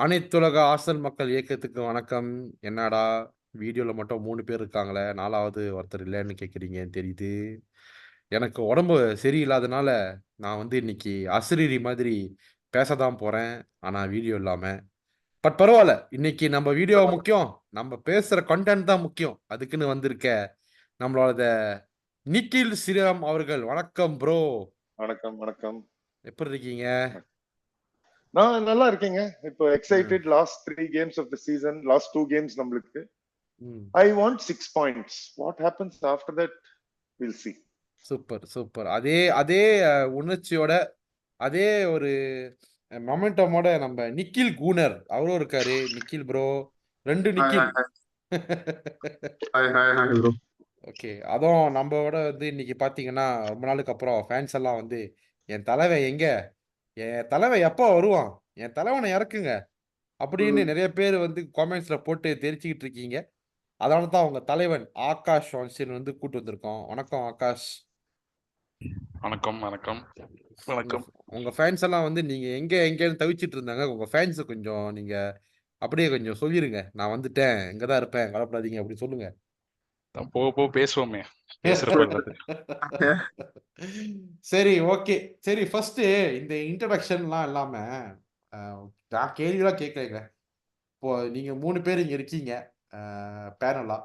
அனைத்துலக ஆர்சனல் மக்கள் இயக்கத்துக்கு வணக்கம். என்னடா வீடியோல மட்டும் 3 பேர் இருக்காங்களே, 4வது ஒருத்தர் இல்லன்னு கேட்கிறீங்கன்னு தெரியுது. எனக்கு உடம்பு சரியில்லாதனால, நான் வந்து இன்னைக்கு அசரீரி மாதிரி பேச தான் போறேன். ஆனா வீடியோ இல்லாம. பட் பரவால்ல. இன்னைக்கு நம்ம வீடியோ முக்கியம். நம்ம பேசுற கன்டென்ட் தான் முக்கியம். அதுக்குன்னு வந்திருக்க நம்மளோட நிக்கில் ஸ்ரீராம் அவர்கள். வணக்கம் ப்ரோ. வணக்கம், வணக்கம். எப்படி இருக்கீங்க? நான் நல்லா இருக்கேங்க. இப்போ ம். Excited last 3 games of the season, last 2 games நம்மளுக்கு. ம். I want 6 points. What happens after that will see. Super, super. அதே அதே உணர்ச்சியோட, அதே ஒரு மொமெண்டமோட நம்ம நிக்கில் கூனர் அவரும் இருக்காரு. Nikhil bro. 2 hi Nikhil. Hi hi hi hi hi bro. Okay. அதுவும் நம்பவோட வந்து இன்னைக்கு பார்த்தீங்கன்னா, ரொம்ப நாளுக்கு அப்புறம் ஃபேன்ஸ் எல்லாம் வந்து, "என் தலைவன் எங்க? என் தலைவன் எப்போ வருவான்? என் தலைவன இறக்குங்க." அப்படின்னு நெறைய பேர் வந்து காமெண்ட்ஸ்ல போட்டு தெரிச்சுக்கிட்டு இருக்கீங்க. அதனால தான் உங்க தலைவன் ஆகாஷ் வான்ஸ்டீன் வந்து கூட்டு வந்திருக்கோம். வணக்கம் ஆகாஷ். வணக்கம் வணக்கம் உங்க வணக்கம். உங்க ஃபேன்ஸ் எல்லாம் வந்து நீங்க எங்க எங்கன்னு தவிச்சிட்டு இருந்தாங்க. உங்க ஃபேன்ஸ கொஞ்சம் நீங்க அப்படியே கொஞ்சம் சொல்லிருங்க. நான் வந்துட்டேன். இங்க தான் இருப்பேன். கவலைப்படாதீங்க அப்படி சொல்லுங்க. போக போக பேசுவோமே, பேசுறப்ப எல்லாத்தையும். சரி, ஓகே. சரி ஃபர்ஸ்ட்டு இந்த இன்ட்ரோடக்ஷன்லாம் இல்லாம, அ நான் கேள்விலாம் கேட்கலைங்க. இப்போ நீங்க 3 பேர் இங்க இருக்கீங்க. பேனலா.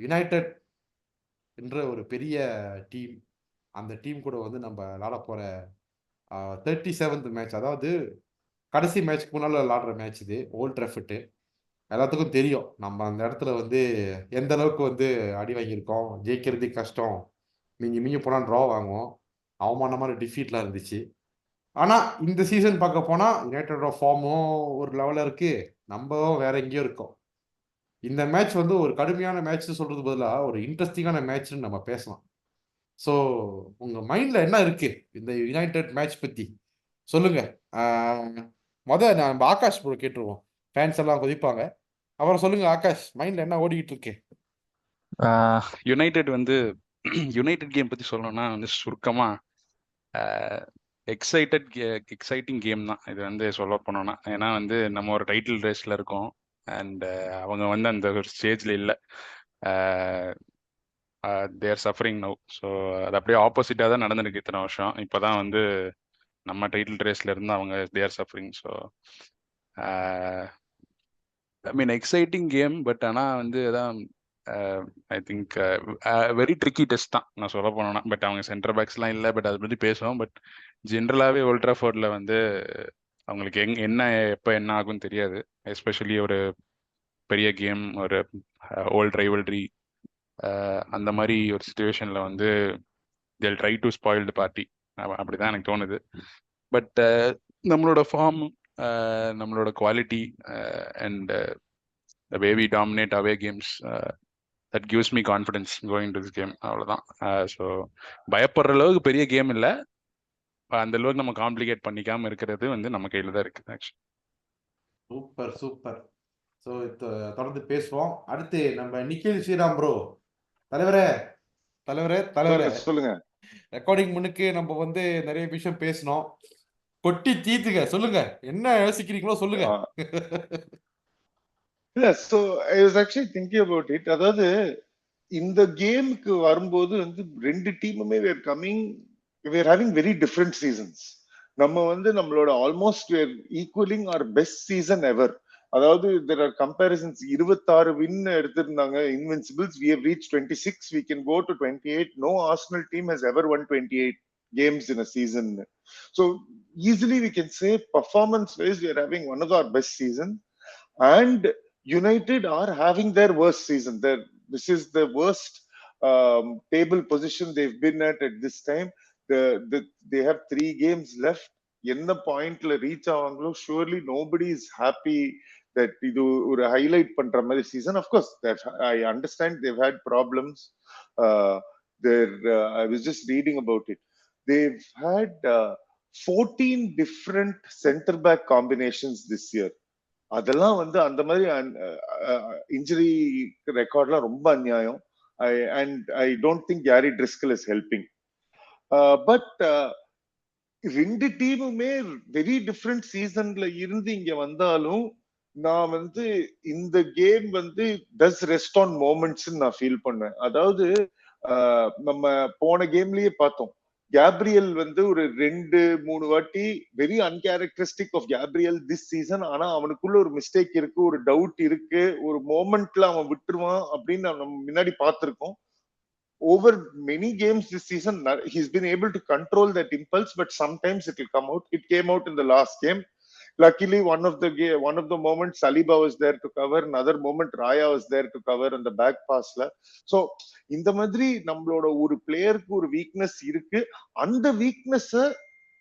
யுனைட்டட் என்ற ஒரு பெரிய டீம். அந்த டீம் கூட வந்து நம்ப விளையாடப் போற 37த் மேட்ச். அதாவது கடைசி மேட்ச்க்கு முன்னால விளையாடுற மேட்ச் இது. Old Trafford. எல்லாத்துக்கும் தெரியும். நம்ம அந்த இடத்துல வந்து எந்த அளவுக்கு வந்து அடி வாங்கியிருக்கோம். ஜெயிக்கிறதே கஷ்டம். மிஞ்சி மிஞ்சி போனா ட்ரா வாங்குவோம். அவமானமான டிஃபீட்லாம் இருந்துச்சு. ஆனா, இந்த சீசன் பார்க்க போனா, யுனைட்டடோட ஃபார்மும் ஒரு லெவல்ல இருக்கு. நம்பவும் வேற எங்கேயோ இருக்கோம். இந்த மேட்ச் வந்து ஒரு கடுமையான மேட்ச்ன்னு சொல்றதுக்கு பதிலா, ஒரு இன்ட்ரஸ்டிங்கான மேட்ச்ன்னு நம்ம பேசலாம். ஸோ, உங்க மைண்ட்ல என்ன இருக்கு? இந்த யுனைட்டட் மேட்ச் பத்தி? சொல்லுங்க. ஆ நம்ம ஆகாஷ் ப்ரோ கேட்டுருவோம். ஃபேன்ஸ் எல்லாம் கொதிப்பாங்க. அப்புறம் சொல்லுங்க ஆகாஷ். மைண்ட்ல என்ன ஓடிக்கிட்டு இருக்கு? யுனைடெட் வந்து யுனைடெட் கேம் பத்தி சொல்லணும்னா வந்து சுருக்கமா எக்ஸைட்டட் எக்ஸைட்டிங் கேம் தான் இது வந்து சொல்ல போனோம்னா. ஏன்னா வந்து நம்ம ஒரு டைட்டில் ரேஸ்ல இருக்கோம். அண்ட் அவங்க வந்து அந்த ஒரு ஸ்டேஜ்ல இல்லை. தேர் சஃபரிங் நவ். ஸோ அது அப்படியே ஆப்போசிட்டாக தான் நடந்திருக்கு இத்தனை வருஷம். இப்போதான் வந்து நம்ம டைட்டில் ரேஸ்ல இருந்து அவங்க they're suffering. So I mean exciting game. But ஆனால் வந்து அதான் I think very tricky test தான் நான் சொல்ல போனோம்னா. பட் அவங்க சென்டர் பேக்ஸ்லாம் இல்லை. பட் அதை பற்றி பேசுவோம். பட் ஜென்ரலாகவே ஓல்ட்ராஃபோர்டில் வந்து அவங்களுக்கு என்ன எப்போ என்ன ஆகும்னு தெரியாது. எஸ்பெஷலி ஒரு பெரிய கேம், ஒரு ஓல்ட் ரைவல்ரி, அந்த மாதிரி ஒரு சுச்சுவேஷனில் வந்து தேல் try to spoil the party. அப்படிதான் எனக்கு தோணுது. பட் நம்மளோட ஃபார்ம், நம்மளோட quality and the way we dominate away games, that gives me confidence going to this game. அவ்வளோதான். ஸோ பயப்படுற அளவுக்கு பெரிய கேம் இல்லை. அந்த அளவுக்கு நம்ம காம்ப்ளிகேட் பண்ணிக்காம இருக்கிறது வந்து நம்ம கையில தான் இருக்குது ஆக்சுவலி. Super, super. ஸோ தொடர்ந்து பேசுவோம். அடுத்து நம்ம நிக்கில் ஸ்ரீராம் ப்ரோ. தலைவரே, தலைவரே, தலைவரே. சொல்லுங்க, சொல்லுங்க. ரெக்கார்டிங் முன்னுக்கு நம்ம வந்து நிறைய விஷயம் பேசினோம். கொட்டி தீத்துங்க. சொல்லுங்க. என்ன யோசிக்கிறீங்களோ சொல்லுங்க. So I was actually thinking about it. அதாவது இந்த கேமுக்கு வரும்போது வந்து 2 டீமுமே we are having very different seasons. நம்ம வந்து நம்மளோட almost equalling our best season ever. அதாவது there are comparisons. 26 வின் எடுத்திருந்தாங்க invincibles. we have reached 26. we can go to 28. no Arsenal team has ever won 28 games in a season. So easily we can say performance wise we are having one of our best season. And United are having their worst season. This is the worst table position they've been at this time. They have 3 games left. என்ன பாயிண்ட்ல reach ஆவாங்களோ surely nobody is happy that இது ஒரு highlight பண்ற மாதிரி season. of course I understand they've had problems. I was just reading about it. They've had 14 different center back combinations this year. அதெல்லாம் வந்து அந்த மாதிரி இன்ஜுரி ரெக்கார்ட்லாம் ரொம்ப அநியாயம். I don't think Gary Driscoll is helping. But 2 டீமுமே very different சீசன்ல இருந்து இங்க வந்தாலும் நான் வந்து இந்த கேம் வந்து டஸ் ரெஸ்ட் ஆன் மோமெண்ட்ஸ் நான் ஃபீல் பண்ணேன். அதாவது நம்ம போன கேம்லயே பார்த்தோம். கேப்ரியல் வந்து ஒரு 2-3 வாட்டி very uncharacteristic of Gabriel this season. ஆனா அவனுக்குள்ள ஒரு மிஸ்டேக் இருக்கு, ஒரு டவுட் இருக்கு, ஒரு மோமெண்ட்ல அவன் விட்டுருவான் அப்படின்னு நம்ம முன்னாடி பார்த்திருக்கோம். Over many games this season, he's been able to control that impulse, but sometimes it will come out. It came out in the last game. Luckily, one of the moments Saliba was there to cover, another moment Raya was there to cover on the back pass la. So இந்த மாதிரி நம்மளோட ஒரு பிளேயருக்கு ஒரு weakness இருக்கு. அந்த weakness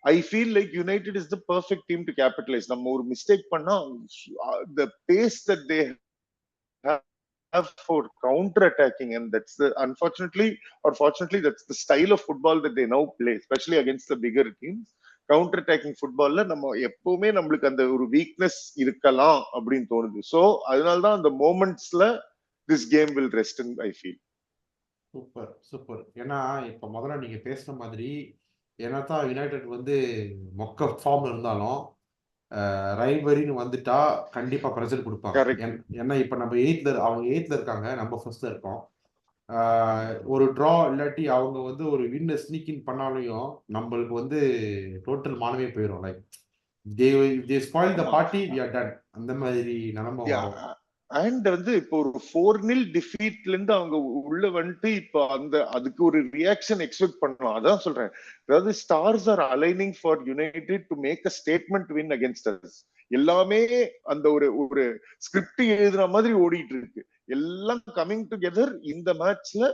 I feel like United is the perfect team to capitalize. நம்ம ஒரு mistake பண்ணா the pace that they have for counter-attacking, and that's the unfortunately or fortunately that's the style of football that they now play, especially against the bigger teams. Counter attacking ஃபுட்பால்ல நம்ம எப்பவுமே நம்மளுக்கு அந்த ஒரு weakness இருக்கலாம் அப்படின்னு தோணுது. ஸோ அதனாலதான் அந்த மோமெண்ட்ஸ்ல this game will rest in I feel. Super super. ஏன்னா இப்ப முதல்ல நீங்க பேசுன மாதிரி என்னதான் யுனைடெட் வந்து மொக்க ஃபார்ம் இருந்தாலும் ரைவரின்னு வந்துட்டா கண்டிப்பா ப்ரெஷர் கொடுப்பாங்க. Correct. ஏன்னா இப்ப நம்ம அவங்க 8th இருக்காங்க, நம்ம 1st இருக்கோம். ஒரு ட்ரா இல்லாட்டி அவங்க வந்து ஒரு வின்ன ஸ்னீக் இன் பண்ணாலையும் நம்மளுக்கு வந்து டோட்டல் மானமே போயிடும். Like they spoil the party, we are done. அந்த மாதிரி நிலைமை வரும். அண்ட் வந்து இப்போ ஒரு 4-0 டிஃபீட்ல இருந்து அவங்க உள்ள வந்துட்டு இப்போ அதுக்கு ஒரு ரியாக்ஷன் எக்ஸ்பெக்ட் பண்ணலாம். அதான் சொல்றேன். அதாவது stars are aligning for United to make a statement win against us. எல்லாமே அந்த ஒரு ஸ்கிரிப்ட் எழுதுற மாதிரி ஓடிட்டு இருக்கு. எல்லாம் கமிங் டுகெதர் இந்த மேட்ச்ல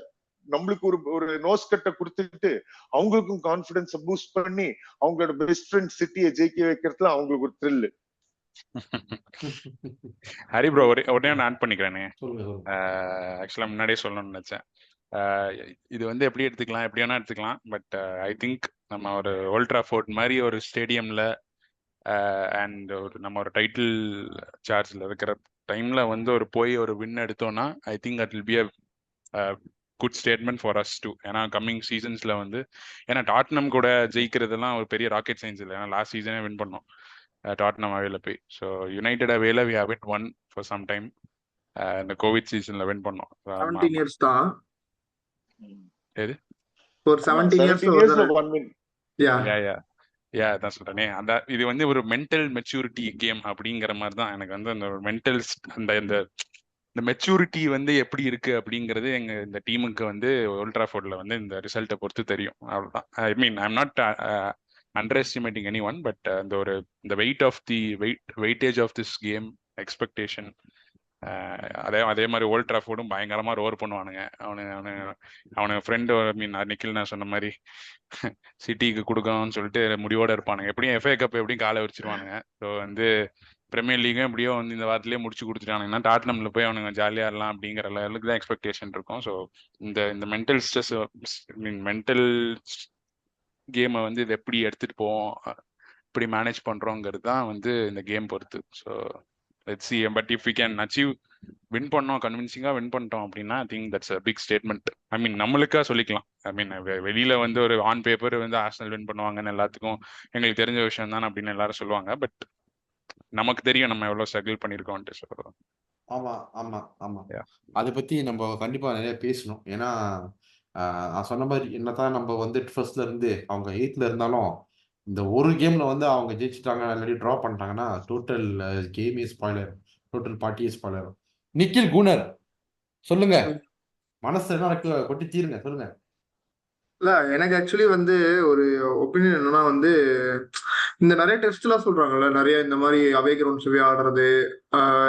நம்மளுக்கு ஒரு நோஸ் கட்டை கொடுத்துட்டு அவங்களுக்கும் கான்பிடன்ஸ் பூஸ்ட் பண்ணி அவங்களோட பெஸ்ட் ஃப்ரெண்ட் சிட்டியை ஜெயிக்க வைக்கிறதுல அவங்களுக்கு ஒரு த்ரில். ஹரி ப்ரோ உடனே நான் ஆட் பண்ணிக்கிறேனே. சொல்லுங்க. ஆக்சுவலா முன்னாடியே சொல்லணும்னு நினைச்சேன். இது வந்து எப்படி எடுத்துக்கலாம், எப்படி வேணா எடுத்துக்கலாம். பட் ஐ திங்க் நம்ம ஒரு ஓல்ட் ட்ராஃபோர்ட் மாதிரி ஒரு ஸ்டேடியம்ல அண்ட் நம்ம ஒரு டைட்டில் சார்ஜ்ல இருக்கிற டைம்ல வந்து போய் ஒரு வின் எடுத்தோம்னா I think that will be a good statement for us too. ஏன்னா கம்மிங் சீசன்ஸ்ல வந்து ஏன்னா டாட்னம் கூட ஜெயிக்கிறதுலாம் ஒரு பெரிய ராக்கெட் சயின்ஸ் இல்லை. ஏன்னா லாஸ்ட் சீசனே வின் பண்ணோம் டாட்னம் அவேல போய். ஸோ யுனைடெட் அவேல we have it won for some time. இந்த கோவிட் சீசன்ல வின் பண்ணோம். 17 years தான். எது ஒரு 17 years one win. அதான் சொல்றேனே. இது வந்து ஒரு மென்டல் மெச்சூரிட்டி கேம் அப்படிங்கிற மாதிரி தான் எனக்கு வந்து அந்த மென்டல் இந்த மெச்சூரிட்டி வந்து எப்படி இருக்கு அப்படிங்கிறது இந்த டீமுக்கு வந்து ஓல்ட் ட்ராஃபோர்ட்ல வந்து இந்த ரிசல்ட்டை பொறுத்து தெரியும். அவ்வளவுதான். I mean I am not underestimating anyone, but இந்த weightage of this game expectation அதே மாதிரி ஓல்ட் ட்ராஃபோர்டும் பயங்கரமா ரோர் பண்ணுவானுங்க. அவனுக்கு ஃப்ரெண்டு மீன் நிக்கில் நான் சொன்ன மாதிரி சிட்டிக்கு கொடுக்கணும்னு சொல்லிட்டு முடிவோட இருப்பானுங்க. எப்படியும் FA கப் எப்படியும் காலை வச்சிருவானுங்க. ஸோ வந்து பிரீமியர் லீகும் எப்படியோ வந்து இந்த வாரத்திலேயே முடிச்சு கொடுத்துட்டானுங்கன்னா டாட்னம்ல போய் அவனுங்க ஜாலியா இருக்கலாம் அப்படிங்கிற லெவலுக்கு தான் எக்ஸ்பெக்டேஷன் இருக்கும். ஸோ இந்த மென்டல் ஸ்ட்ரெஸ் மென்டல் கேமை வந்து இது எப்படி எடுத்துட்டு போவோம், எப்படி மேனேஜ் பண்றோங்கிறது தான் வந்து இந்த கேம் பொறுத்து. So let's see, but if we can achieve win பண்ணோம், கன்வின்சிங்கா வின் பண்ணிட்டோம் அப்படின்னா I think that's a big statement. ஐ மீன் நம்மளுக்கா சொல்லிக்கலாம். ஐ மீன் வெளியில வந்து ஒரு ஆன் பேப்பர் வந்து ஆர்சனல் வின் பண்ணுவாங்கன்னு எல்லாத்துக்கும் எங்களுக்கு தெரிஞ்ச விஷயம் தான் அப்படின்னு எல்லாரும் சொல்லுவாங்க. பட் நமக்கு தெரியும் நம்ம எவ்வளவு ஸ்ட்ரகிள் பண்ணிருக்கோம்ட்டு. சொல்றோம். ஆமா. அதை பத்தி நம்ம கண்டிப்பா நிறைய பேசணும். ஏன்னா நான் சொன்ன மாதிரி என்னதான் நம்ம வந்து ஃபர்ஸ்ட்ல இருந்து அவங்க 8th இருந்தாலும் இந்த ஒரு கேம்ல வந்து அவங்க ஜெயிச்சுட்டாங்க இல்லாட்டி டிரா பண்ணிட்டாங்கன்னா total game is spoiler, total party is spoiler. Nikhil குணர் சொல்லுங்க, மனசு என்ன இருக்கு கொட்டி தீருங்க, சொல்லுங்க. இல்ல எனக்கு ஆக்சுவலி வந்து ஒரு ஒப்பீனியன் என்னன்னா வந்து இந்த நிறைய டெஸ்ட் எல்லாம் சொல்றாங்கல்ல, நிறைய இந்த மாதிரி அவே கிரவுண்ட்ஸ் போய் ஆடுறது,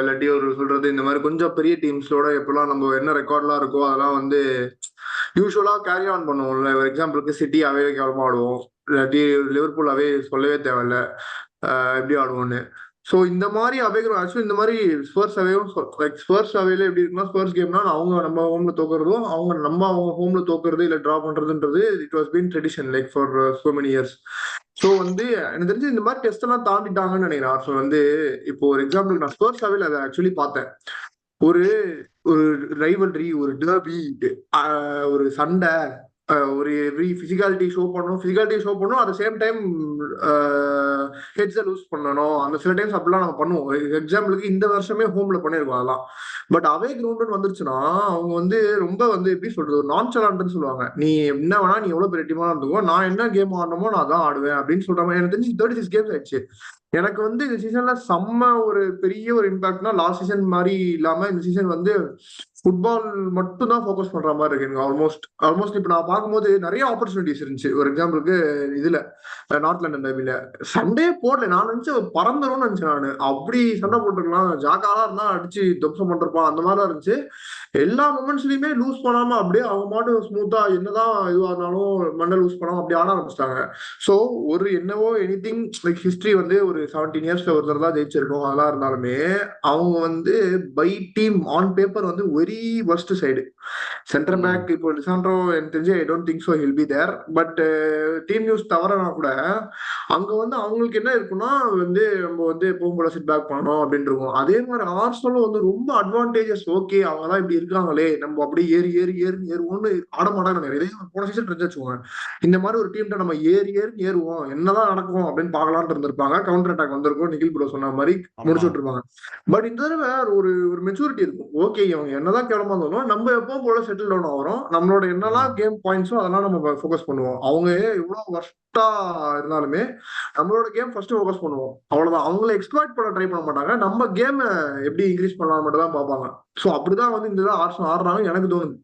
இல்லாட்டி ஒரு சொல்றது இந்த மாதிரி கொஞ்சம் பெரிய டீம்ஸோட எப்பெல்லாம் நம்ம என்ன ரெக்கார்ட்லாம் இருக்கோ அதெல்லாம் வந்து யூஸ்வலா கேரி ஆன் பண்ணுவோம்ல. ஒரு எக்ஸாம்பிளுக்கு சிட்டி அவே கேவலமா ஆடுவோம், இல்லாட்டி லிவர்பூல் அவே சொல்லவே தேவையில்ல எப்படி ஆடுவோம்னு. ஸோ இந்த மாதிரி அவேகிற ஆக்சுவலி இந்த மாதிரி ஸ்பர்ஸ் அவேவும் லைக் ஸ்பர்ஸ் அவேல எப்படி இருக்குன்னா ஸ்பர்ஸ் கேம்னா நம்ம ஹோம்ல தோக்குறதும் அவங்க ஹோம்ல தோக்குறது இல்லை டிரா பண்றதுன்றது it was been tradition like for so many years. So வந்து எனக்கு தெரிஞ்சு இந்த மாதிரி டெஸ்ட் எல்லாம் தாண்டிட்டாங்கன்னு நினைக்கிறேன். ஸோ வந்து இப்போ ஒரு எக்ஸாம்பிளுக்கு நான் ஸ்பர்ஸ் அவேல அதை ஆக்சுவலி பார்த்தேன். ஒரு ரைவல்ரி, ஒரு டர்பி, ஒரு சண்டை, ஒரு பிசிக்காலிட்டி ஷோ பண்ணணும் அட் சேம் டைம் ஹெட்ஸை லூஸ் பண்ணணும். அந்த சில டைம்ஸ் அப்படிலாம் நம்ம பண்ணுவோம். எக்ஸாம்பிளுக்கு இந்த வருஷமே ஹோம்ல பண்ணியிருக்கோம் அதெல்லாம். பட் அவே கிரவுண்டுன்னு வந்துருச்சுன்னா அவங்க வந்து ரொம்ப வந்து எப்படி சொல்றது, நான்சலான்ட்னு சொல்லுவாங்க. நீ என்ன வேணா, நீ எவ்வளவு பெரிய டீமா இருந்துக்கோ, நான் என்ன கேம் ஆடணுமோ நான் தான் ஆடுவேன் அப்படின்னு சொல்ற மாதிரி. எனக்கு தெரிஞ்சு 36 கேம்ஸ் ஆயிடுச்சு. எனக்கு வந்து இந்த சீசன்ல செம்ம ஒரு பெரிய ஒரு இம்பாக்ட்னா லாஸ்ட் சீசன் மாதிரி இல்லாம இந்த சீசன் வந்து ஃபுட்பால் மட்டும் தான் ஃபோக்கஸ் பண்ற மாதிரி இருக்கு எனக்கு. ஆல்மோஸ்ட் இப்ப நான் பார்க்கும்போது நிறைய ஆப்பர்ச்சுனிட்டிஸ் இருந்துச்சு. ஒரு எக்ஸாம்பிளுக்கு இதுல நார்த் லண்டன் டர்பில சண்டே போடல. நான் நினைச்சு பறந்துரும்னு நினைச்சேன். நான் அப்படி சண்டை போட்டுருக்கலாம், ஜாக்காலா இருந்தா அடிச்சு துவம்சம் பண்றப்பான் அந்த மாதிரிலாம் இருந்துச்சு. எல்லா மொமெண்ட்ஸ்லயுமே லூஸ் பண்ணாம அப்படியே அவங்க மாட்டு ஸ்மூத்தா என்னதான் இதுவா இருந்தாலும் மண்ணை லூஸ் பண்ணாம அப்படி ஆட ஆரம்பிச்சிட்டாங்க. ஸோ ஒரு என்னவோ எனிதிங் லைக் ஹிஸ்டரி வந்து ஒரு 17 இயர்ஸ்ல ஒருத்தர் தான் ஜெயிச்சிருக்கோம். அதெல்லாம் இருந்தாலுமே அவங்க வந்து பை டீம் ஆன் பேப்பர் வந்து very worst side. Centre back இப்போ லிசாண்ட்ரோ எனக்கு தெரிஞ்சு I don't think so he'll be there. But team news தவறனா கூட அங்க வந்து அவங்களுக்கு என்ன இருக்குன்னா வந்து நம்ம வந்து எப்பவும் போல சிட் பேக் பண்ணணும் அப்படின்னு இருக்கும். அதே மாதிரி ஆர்சனலும் வந்து ரொம்ப அட்வான்டேஜஸ். ஓகே அவங்க தான் இப்படி இருக்காங்களே, நம்ம அப்படியே ஏறுவோம்னு ஆட மாட்டாங்க. நிறைய போன சீசன் வச்சுக்கோங்க, இந்த மாதிரி ஒரு டீம்கிட்ட நம்ம ஏறுவோம் என்னதான் நடக்கும் அப்படின்னு பார்க்கலாம்னு இருந்திருப்பாங்க. கவுண்டர் அட்டாக் வந்திருக்கும், நிகில் ப்ரோ சொன்ன மாதிரி முடிச்சு விட்டுருப்பாங்க. பட் இந்த தடவை ஒரு ஒரு மெச்சூரிட்டி இருக்கும். ஓகே இவங்க என்னதான் கேவலமா இருந்தாலும் நம்ம எப்பவும் போல செட்டில் டவுன் ஆகிறோம், நம்மளோட என்னெல்லாம் கேம் பாயிண்ட்ஸோ அதெல்லாம் நம்ம ஃபோக்கஸ் பண்ணுவோம். அவங்க எவ்வளவு வர்ஸ்டா இருந்தாலுமே நம்மளோட கேம் ஃபர்ஸ்ட் ஃபோக்கஸ் பண்ணுவோம். அவ்வளவுதான். அவங்கள எக்ஸ்ப்ளாய்ட் பண்ண ட்ரை பண்ண மாட்டாங்க, நம்ம கேம் எப்படி இன்க்ரீஸ் பண்ணலாம் மட்டும் தான் பார்ப்பாங்க. ஸோ அப்படிதான் வந்து இந்த ஆர்சனல் ஆடுறாங்க எனக்கு தோணுது.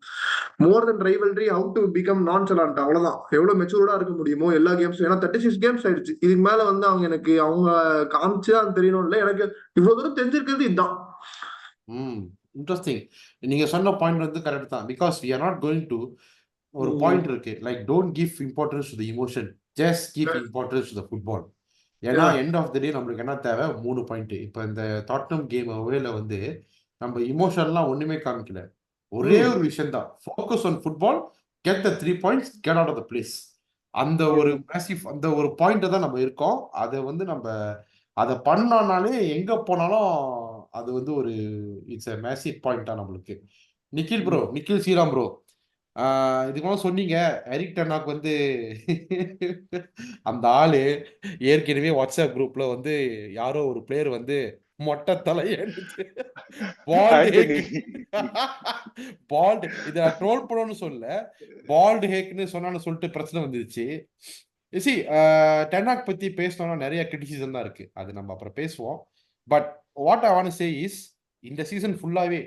மோர் தென் ரைவல்ரி, ஹவு டு பிகம் நான்சலான்ட். அவ்வளவுதான். எவ்வளவு மெச்சூர்டா இருக்க முடியுமோ எல்லா கேம்ஸும். ஏன்னா 36 கேம்ஸ் ஆயிடுச்சு. இதுக்கு மேல வந்து அவங்க காமிச்சு அது தெரியணும் இல்லை. எனக்கு இவ்வளவு தூரம் தெரிஞ்சிருக்கிறது இதுதான். இன்ட்ரெஸ்டிங். நீங்க சொன்ன பாயிண்ட் வந்து கரெக்ட் தான். Because we are not going to ஒரு பாயிண்ட் இருக்கு, like don't give importance to the emotion, just give importance to the football. ஏன்னா எண்ட் ஆஃப் த டே நம்மளுக்கு என்ன தேவை, 3 பாயிண்ட். இப்போ இந்த டாட்னம் கேம் அவேல வந்து நம்ம இமோஷன்லாம் ஒண்ணுமே காமிக்கல. ஒரே ஒரு விஷயம் தான், focus on football, get the 3 points, get out of the place. அந்த ஒரு மேசிவ், அந்த ஒரு பாயிண்ட் தான் நம்ம இருக்கோம். அதை வந்து நம்ம அதை பண்ணோம்னாலே எங்க போனாலும் அது வந்து ஒரு இட்ஸ் எ மேசிவ் பாயிண்டா நம்மளுக்கு. நிக்கில் ஸ்ரீராம் ப்ரோ, இதுக்கு சொன்னீங்க எரிக் டென் ஹாக் வந்து அந்த ஆளு ஏற்கனவே வாட்ஸ்அப் குரூப்ல வந்து யாரோ ஒரு பிளேயர் வந்து மொட்டை தலையடிச்சு பால்டு, இதை ட்ரோல் பண்ணணும்னு சொல்ல, பால்டு ஹேக்னு சொன்னான்னு சொல்லிட்டு பிரச்சனை வந்துருச்சு. சி டென் ஹாக் பத்தி பேசணும்னா நிறைய கிரிட்டிசிசம் தான் இருக்கு, அது நம்ம அப்புறம் பேசுவோம். But what I want to say is, இந்த சீசன் ஃபுல்லாவே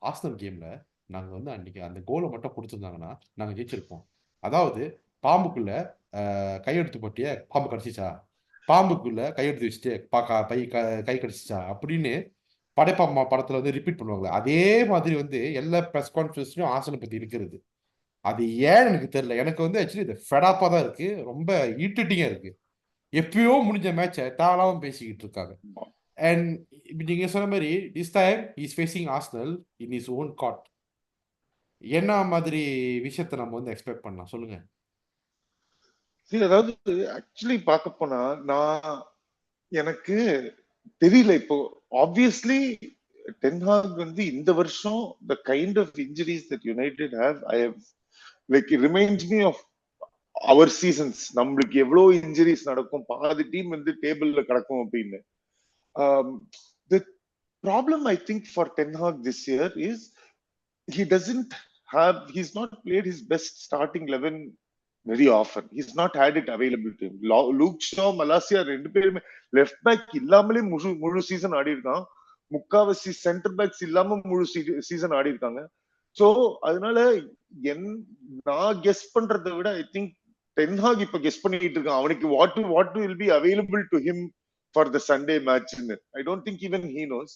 ஆர்சனல் கேம்ல நாங்க வந்து அன்னைக்கு அந்த கோலை மட்டும் கொடுத்துருந்தாங்கன்னா நாங்க ஜெயிச்சிருப்போம். அதாவது பாம்புக்குள்ள கையெடுத்து போட்டிய பாம்பு கடிச்சிச்சா, பாம்புக்குள்ள கையெடுத்து வச்சுட்டு கை கடிச்சிச்சா அப்படின்னு படைப்பா படத்துல வந்து ரிப்பீட் பண்ணுவாங்க. அதே மாதிரி வந்து எல்லா பிரஸ் கான்ஃபரன்ஸ்லயும் ஆர்சனல் பத்தி இருக்கிறது. அது ஏன் எனக்கு தெரியல. எனக்கு வந்து ஆக்சுவலி இது ஃபெடாப்பா தான் இருக்கு, ரொம்ப இரிட்டேட்டிங்கா இருக்கு. எப்பயோ முடிஞ்ச மேட்சை தாளாவும் பேசிக்கிட்டு இருக்காங்க. அண்ட் நீங்க சொன்ன மாதிரி this time is facing Arsenal in his own god. என்ன மாதிரி விஷயத்தை நம்ம வந்து எக்ஸ்பெக்ட் பண்ணலாம் சொல்லுங்க. அதாவது ஆக்சுவலி பார்க்க போனா எனக்கு தெரியல. இப்போ ஆப்வியஸ்லி டென் ஹாக் வந்து இந்த வருஷம் the kind of injuries that United have, I have like it reminds me of our seasons. நம்மளுக்கு எவ்வளவு இன்ஜுரிஸ் நடக்கும், பாதி டீம் வந்து டேபிள்ல கிடக்கும் அப்படின்னு. The problem I think for Ten Hag this year is he's not played his best starting 11 very often. He's not had it available to him. Luke Shaw, Malacia ரெண்டு பேருமே லெஃப்ட் பேக் இல்லாமலே முழு season ஆடி இருக்கான். முக்காவாசி centre backs இல்லாம முழு season ஆடி இருக்காங்க. So அதனால நான் கெஸ் பண்றதை விட ஐ திங்க் டென் ஹாக் இப்ப கெஸ் பண்ணிட்டு இருக்கான் அவனுக்கு what will be available to him for the Sunday match. I don't think even he knows.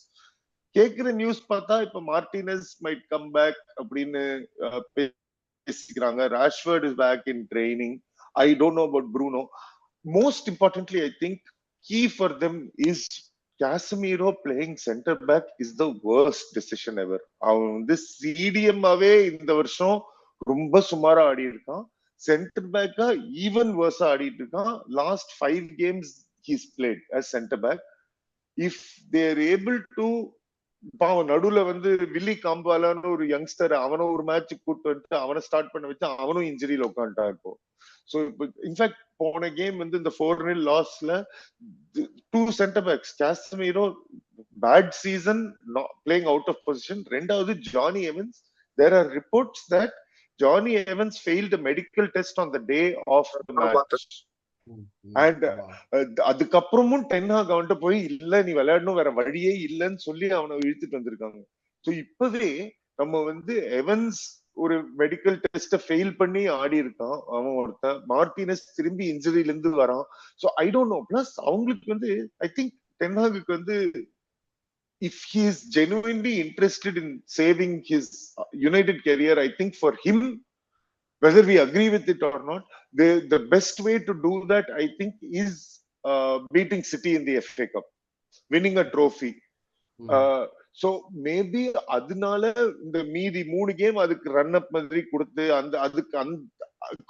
கேக்குற நியூஸ் பார்த்தா இப்ப மார்டினஸ் மைட் கம் பேக் அப்படின்னு பேசிக்கிறாங்க. Rashford is back in training. I don't know about Bruno. Most importantly I think key for them is Casemiro playing center back is the worst decision ever. அவன் வந்து சிடிஎம்மாவே இந்த வருஷம் ரொம்ப சுமாரா ஆடி இருக்கான். Centre பேக்கா ஈவன் வேர்ஸா ஆடிட்டு இருக்கான். Last 5 games he's played as center back. If they are able to பாவம் நடுவுல வந்து வில்லி காம்பாலான்னு ஒரு யங்ஸ்டர் அவனை ஒரு மேட்ச் கூட்டு வந்துட்டு அவனை ஸ்டார்ட் பண்ண வச்சு அவனும் இன்ஜுரியில உட்காந்துட்டான் இப்போ. ஸோ இப்போ இன்ஃபேக்ட் போன கேம் வந்து இந்த 4-0 லாஸ்ல 2 centre backs Casemiro bad season playing out of position. ரெண்டாவது Johnny Evans, there are reports that Johnny Evans failed medical test on the day of the match. And அதுக்கப்புறமும் டென்ஹாக் அவன்கிட்ட போய் இல்ல நீ விளையாடணும் வேற வழியே இல்லைன்னு சொல்லி அவனை இழுத்துட்டு வந்திருக்காங்க. ஸோ இப்பவே நம்ம வந்து எவன்ஸ் ஒரு மெடிக்கல் டெஸ்ட ஃபெயில் பண்ணி ஆடி இருக்கான் அவன் ஒருத்தன். மார்டினஸ் திரும்பி இன்ஜுரியில இருந்து வரான். So I don't no. Plus அவங்களுக்கு வந்து ஐ திங்க் டென்ஹாக்கு வந்து if he is genuinely interested in saving his United career, I think for him, whether we agree with it or not, the best way to do that, I think, is beating City in the FA Cup, winning a trophy. So maybe அதனால இந்த மீதி 3 game அதுக்கு run அப் மாதிரி கொடுத்து அதுக்கு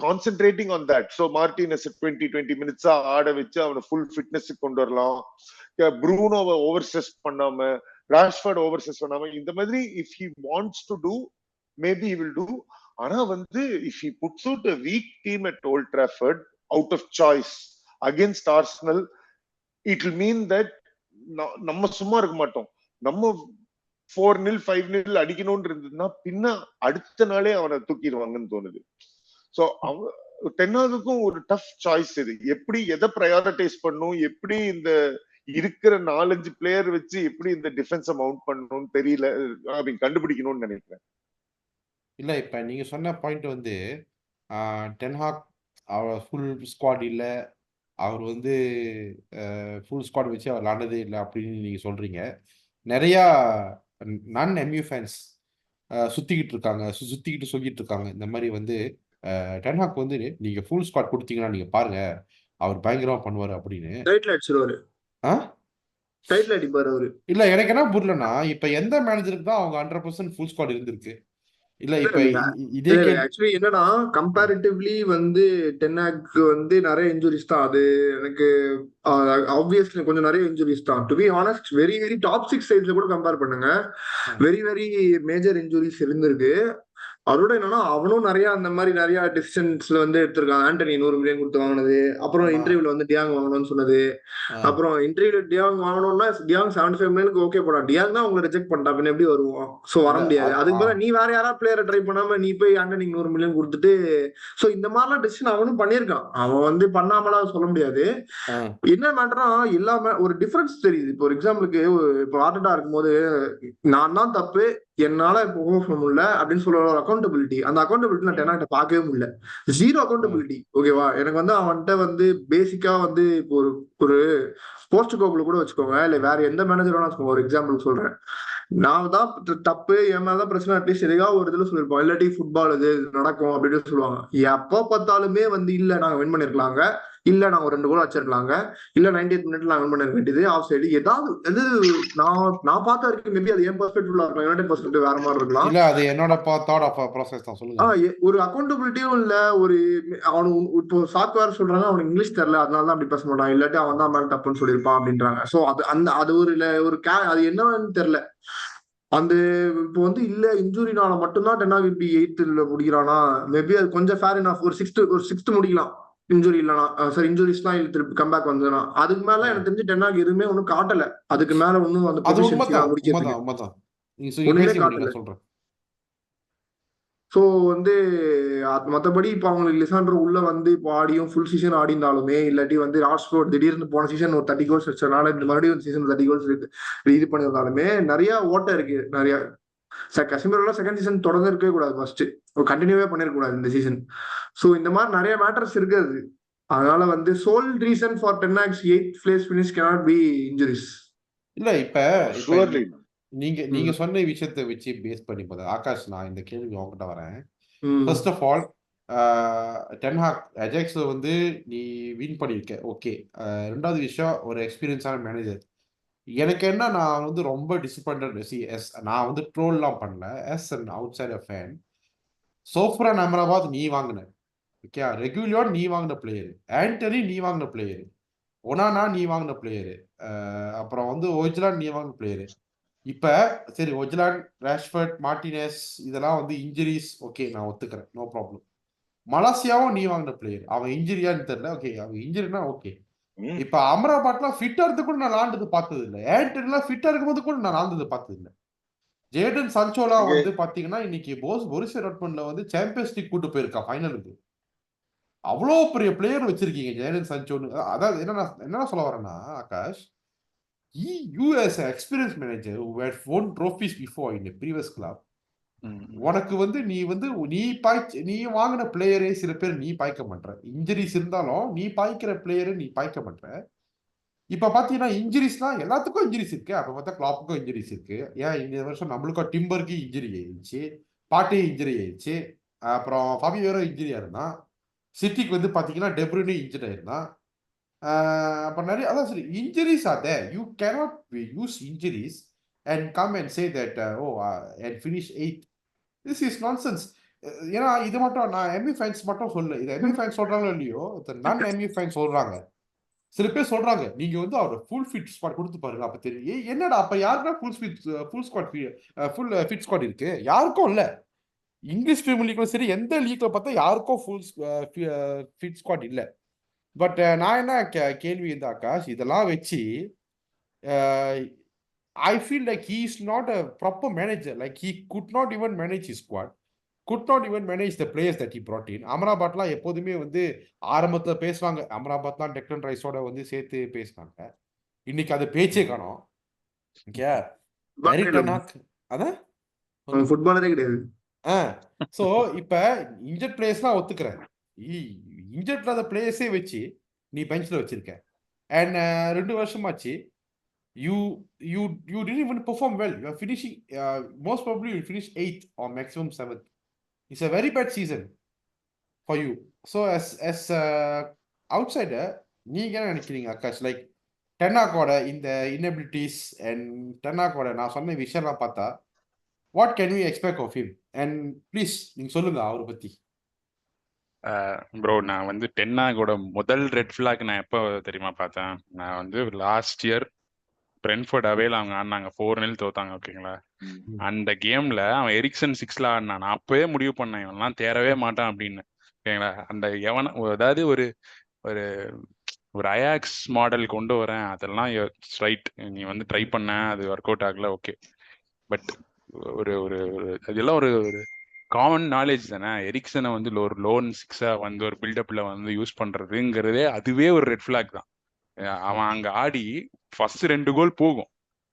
concentrating on that. So Martinez 20 மினிட்ஸா ஆட வச்சு அவனை ஃபுல் ஃபிட்னஸ் கொண்டு வரலாம். ப்ரூனோவை ஓவர் ஸ்ட்ரெஸ் பண்ணாம, ராஷ்ஃபோர்ட் ஓவர் ஸ்ட்ரெஸ் பண்ணாம, இந்த மாதிரி if he wants to do maybe he will do. ஆனா வந்து if he puts out a weak team at Old Trafford out of choice against Arsenal, it will mean that நம்ம சும்மா இருக்க மாட்டோம். நம்ம 4-0 5-0 அடிக்கணும்னு இருந்ததுன்னா பின்ன அடுத்த நாளே அவனை தூக்கிடுவாங்கன்னு தோணுது. ஸோ டென்னாகுக்கும் ஒரு டஃப் சாய்ஸ் இது. எப்படி எதை ப்ரையாரிட்டைஸ் பண்ணும், எப்படி இந்த இருக்கிற 4-5 பிளேயர் வச்சு எப்படி இந்த டிஃபென்ஸை மவுண்ட் பண்ணணும்னு தெரியல, கண்டுபிடிக்கணும்னு நினைக்கிறேன். இல்ல இப்ப நீங்க சொன்ன பாயிண்ட் வந்து டென்ஹாக் அவர் ஃபுல் ஸ்குவாட் இல்லை, அவர் வந்து ஃபுல் ஸ்குவாட் வச்சு அவர் விளாண்டதே இல்லை அப்படின்னு நீங்க சொல்றீங்க. நிறையா நான் எம்யூ ஃபேன்ஸ் சுத்திக்கிட்டு இருக்காங்க, சுத்திக்கிட்டு சொல்லிட்டு இருக்காங்க இந்த மாதிரி வந்து டென்ஹாக் வந்து நீங்க ஃபுல் ஸ்குவாட் கொடுத்தீங்கன்னா நீங்க பாருங்க அவர் பயங்கரமா பண்ணுவாரு அப்படின்னு. டைட்டில் அடிப்பாரு அவரு. இல்ல எனக்கு என்ன புரியலன்னா இப்ப எந்த மேனேஜருக்கு தான் அவங்க 100% ஃபுல் ஸ்குவாட் இருந்திருக்கு? இல்ல இப்ப இதே ஆக்சுவலி என்னன்னா கம்பேரிட்டிவ்லி வந்து டென்னாக்கு வந்து நிறைய இன்ஜுரிஸ் தான். அது எனக்கு ஆப்வியஸ்லி கொஞ்சம் நிறைய இன்ஜுரிஸ் தான். To be honest very very top 6 சைட்ஸ்ல கூட கம்பேர் பண்ணுங்க, வெரி வெரி மேஜர் இன்ஜுரிஸ் இருந்திருக்கு. அவரோட என்னன்னா அவனும் நிறைய அந்த மாதிரி நிறைய டிசிஷன்ஸ்ல வந்து எடுத்திருக்காங்க. ஆண்டனி 100 மில்லியன் கொடுத்து வாங்கினது, அப்புறம் இன்டர்வியூல வந்து டியாங் வாங்கணும்னு சொன்னது, அப்புறம் இன்டர்வியூல டியாங் வாங்கணும்னா டியாங் 75 மில்லியனுக்கு ஓகே போடா, டியாங் தான் உங்களை ரிஜெக்ட் பண்ணிட்டா பின்ன எப்படி வருவோம்? சோ வர முடியாது. அதுக்கு பதிலா நீ வேற யாராவது பிளேயரை ட்ரை பண்ணாம நீ போய் ஆண்டனி 100 மில்லியன் கொடுத்துட்டு, சோ இந்த மாதிரிலாம் டிசிஷன் அவனும் பண்ணியிருக்கான். அவன் வந்து பண்ணாமலாம் சொல்ல முடியாது. என்ன மேட்டர்னா எல்லாமே ஒரு டிஃபரன்ஸ் தெரியுது. இப்போ ஒரு எக்ஸாம்பிளுக்கு இப்போ ஆர்டா இருக்கும்போது நான் தான் தப்பு, என்னால இப்போ முடியல அப்படின்னு சொல்ற ஒரு அக்கௌண்டபிலிட்டி, அந்த அக்கௌண்டபிலிட்டி நான் டென்னாக்ட பார்க்கவே முடியல. Zero accountability. ஓகேவா? எனக்கு வந்து அவன்கிட்ட வந்து பேசிக்கா வந்து இப்போ ஒரு போஸ்ட் கோப்புல கூட வச்சுக்கோங்க, இல்ல வேற எந்த மேனேஜர் வேணா வச்சுக்கோங்க, ஒரு எக்ஸாம்பிள் சொல்றேன், நான் தான் தப்பு, என் மேலதான் பிரச்சனை, அட்லீஸ்ட் எதுக்காக ஒரு இதுல சொல்லிருப்போம், இல்லாட்டி ஃபுட்பால் இது நடக்கும் அப்படின்னு சொல்லுவாங்க. எப்ப பார்த்தாலுமே வந்து இல்ல நாங்க வின் பண்ணிருக்கலாங்க, இல்ல நாங்க ஒரு 2 கோல் வச்சிருக்கலாங்க, இல்ல 90th மினிட்ல நாங்க வின் பண்ணிருக்க வேண்டியது, ஆஃப் சைடு ஏதாவது இது நான் பார்த்த வரைக்கும் மேபி அது என் பெர்ஸ்பெக்டிவ்ல இருக்கலாம், யுனைடெட் பெர்ஸ்பெக்டிவ் வேற மாதிரி இருக்கலாம். இல்ல அது என்னோட தாட் ஆஃப் ப்ராசஸ் தான். சொல்லுங்க. ஒரு அக்கௌண்டபிலிட்டியும் இல்ல. ஒரு அவனு இப்போ சாஃப்ட்வேர் சொல்றாங்க அவனுக்கு இங்கிலீஷ் தெரியல அதனால தான் அப்படி பேச மாட்டான், இல்லாட்டி அவன் தான் மேல தப்புன்னு சொல்லியிருப்பான் அப்படின்றாங்க. சோ அது ஒரு அது என்னன்னு தெரியல. அந்த இப்போ வந்து இல்ல இன்ஜுரினால மட்டும்தான் டென்னாக் இப்படி 8th முடிக்கிறானா, மேபி அது கொஞ்சம் ஃபேர் இனஃப். ஒரு 6th முடிக்கலாம் இன்ஜுரி இல்லனா, சார் இன்ஜுரிஸ்லாம் திருப்பி கம்பேக் வந்ததுன்னா. அதுக்கு மேல எனக்கு தெரிஞ்சு டென்னாக் எதுவுமே ஒன்னும் காட்டல. அதுக்கு மேல ஒன்னும் அந்த சொல்றேன். சோ வந்து மத்தபடி இப்ப அவங்களுக்கு லிசாண்ட்ரோ உள்ள வந்து இப்போ ஆடியும் ஃபுல் சீசன் ஆடிந்தாலுமே, இல்லாட்டி வந்து ராஷ்ஃபோர்ட் திடீர்னு போன சீசன் ஒரு 30 கோல்ஸ் வச்சனால இந்த மறுபடியும் சீசன் 30 கோல்ஸ் இது பண்ணியிருந்தாலுமே நிறைய ஓட்டம் இருக்கு. நிறைய கசிமிரோல செகண்ட் சீசன் தொடர்ந்து இருக்கவே கூடாது, ஃபர்ஸ்ட் கண்டினியூவே பண்ணிருக்க கூடாது இந்த சீசன். சோ இந்த மாதிரி நிறைய மேட்டர்ஸ் இருக்குது. அதனால வந்து sole reason for Ten Hag's 8th place finish cannot be injuries. இல்ல இப்ப நீங்க சொன்ன விஷயத்தை வச்சு பேஸ் பண்ணி போது ஆகாஷ், நான் இந்த கேள்வி உங்ககிட்ட வரேன். First of all Ten Hag Ajax வந்து நீ வின் பண்ணிருக்க, ஓகே. ரெண்டாவது விஷயம், ஒரு எக்ஸ்பீரியன்ஸான மேனேஜர். எனக்கு என்ன, நான் வந்து ரொம்ப டிசப்பாயிண்டட். நான் வந்து ட்ரோல்லாம் பண்ணல, as an outside fan. Sofyan Amrabat நீ வாங்கின, ஓகே. ரெகுலர் நீ வாங்கின பிளேயரு, ஆண்டனி நீ வாங்கின பிளேயரு, ஒனானா நீ வாங்கின பிளேயரு, அப்புறம் வந்து ஓஜ்லான் நீ வாங்கின பிளேயரு. இப்ப சரி ஒஜ்லான், ராஷ்ஃபர்ட், மார்டினஸ் இதெல்லாம் வந்து இன்ஜுரிஸ், ஓகே நான் ஒத்துக்கிறேன், நோ ப்ராப்ளம். மலாசியாவும் நீ வாங்கின பிளேயர், அவன் இன்ஜுரியான்னு தெரியல, ஓகே அவன் இன்ஜுரினா ஓகே. இப்ப அம்ராபாத்லாம் ஃபிட்டா இருந்து கூட நான் விளாண்டது பார்த்தது இல்லை. ஆண்டன்லாம் ஃபிட்டா இருக்கும்போது கூட நான் விளாண்டது பார்த்தது இல்லை. ஜேடன் சன்சோலா வந்து பாத்தீங்கன்னா இன்னைக்கு பொருசியா டார்ட்மண்ட்ல வந்து சாம்பியன்ஸ் லீக் கூட்டு போயிருக்கான் ஃபைனலுக்கு. அவ்வளோ பெரிய பிளேயர் வச்சிருக்கீங்க ஜேடன் சன்சோன்னு. அதாவது என்ன சொல்ல வரேன்னா Akash, you as an experienced manager who had won trophies before in the previous club, உனக்கு வந்து நீ வாங்கின பிளேயரே சில பேர் நீ பாய்க்க மாட்ற. இன்ஜுரிஸ் இருந்தாலும் நீ பாய்க்கிற பிளேயரை நீ பாய்க்க மாட்ற. இப்ப பாத்தீங்கன்னா இன்ஜுரிஸ்லாம் எல்லாத்துக்கும் இன்ஜுரிஸ் இருக்கு. அப்ப பார்த்தா கிளாப்புக்கும் இன்ஜுரிஸ் இருக்கு. ஏன் இந்த வருஷம் நம்மளுக்கும் டிம்பருக்கு இன்ஜுரி ஆயிடுச்சு, பாட்டி இன்ஜுரி ஆயிடுச்சு, அப்புறம் ஃபபியோரோ இன்ஜுரியா இருந்தான், சிட்டிக்கு வந்து பாத்தீங்கன்னா டெப்ரூனி இன்ஜுரி ஆயிருந்தான். அப்ப நிறைய அதான் சரி injuries are there. You cannot use injuries and come and say that and finish 8th. This is nonsense. ஏன்னா இது மட்டும் நான் எம்யூ ஃபேன்ஸ் மட்டும் சொல்லல, இது எம்யூ ஃபேன்ஸ் சொல்றாங்களோ இல்லையோ, நான் எம்யூ ஃபேன்ஸ் சொல்றாங்க. சில பேர் சொல்றாங்க நீங்க வந்து அவர் ஃபுல் ஃபிட் ஸ்குவாட் கொடுத்து பாருங்க அப்ப தெரியும். என்னடா அப்ப யாருக்கா full squad full fit squad இருக்கு? யாருக்கும் இல்ல. இங்கிலீஷ் பிரீமியர் லீக்ல சரி எந்த லீக்ல பார்த்தா யாருக்கும் ஃபுல் ஃபிட் ஸ்குவாட் இல்ல. பட் நான் என்ன கேள்வி இந்த ஆகாஷ், இதெல்லாம் வச்சு I feel like he is not a proper manager. Like he could not even manage his squad, could not even manage the players that he brought in. அமராபாத்லாம் எப்போதுமே வந்து ஆரம்பத்துல பேசுவாங்க, அமராபாத்லாம் டெக்லன் ரைஸோட வந்து சேர்த்து பேசினாங்க. இன்னைக்கு அது பேச்சே காணோம். அதான் ஃபுட்பாலரே கிடையாது. சோ இப்ப இன்ஜர்ட் பிளேயர்ஸ்லாம் ஒத்துக்கிறேன். இன்ஜர்ட் இல்லாத பிளேயர்ஸே வச்சு நீ பெஞ்ச்ல வச்சிருக்க. And 2 வருஷமாச்சு you didn't even perform well. You are finishing most probably you'll finish 8th or maximum 7th. It's a very bad season for you. So as outsider நீங்க என்ன நினைக்கிறீங்க ஆகாஷ்? லைக் டென்னாக்கோட இந்த inabilities and டென்னாக்கோட நான் சொன்ன விஷயம்லாம் பார்த்தா what can we expect of him? And please நீங்க சொல்லுங்க அவரை பத்தி. ப்ரோ நான் வந்து டென்னாகோட முதல் ரெட் ஃபிளாக் நான் எப்போ தெரியுமா பார்த்தேன்? நான் வந்து லாஸ்ட் இயர் பிரென்ஃபோர்ட் அவேல அவங்க ஆடினாங்க, 4-0 தோத்தாங்க, ஓகேங்களா? அந்த கேம்ல அவன் எரிக்சன் 6ல ஆடினான். நான் அப்பவே முடிவு பண்ணேன் இவன்லாம் தேரவே மாட்டான் அப்படின்னு, ஓகேங்களா? அந்த அதாவது ஒரு ஒரு ஒரு அயாக்ஸ் மாடல் கொண்டு வரேன், அதெல்லாம் ரைட், நீ வந்து ட்ரை பண்ண, அது ஒர்க் அவுட் ஆகல, ஓகே. பட் ஒரு ஒரு அதெல்லாம் ஒரு காமன் நாலேஜ் தானே. எரிக்சனை வந்து ஒரு லோன் 6-ஆ வந்து ஒரு பில்டப்ல வந்து யூஸ் பண்றதுங்கிறதே அதுவே ஒரு ரெட் ஃபிளாக் தான். அவன் அங்க ஆடி ஃபர்ஸ்ட் 2 கோல் போகும்,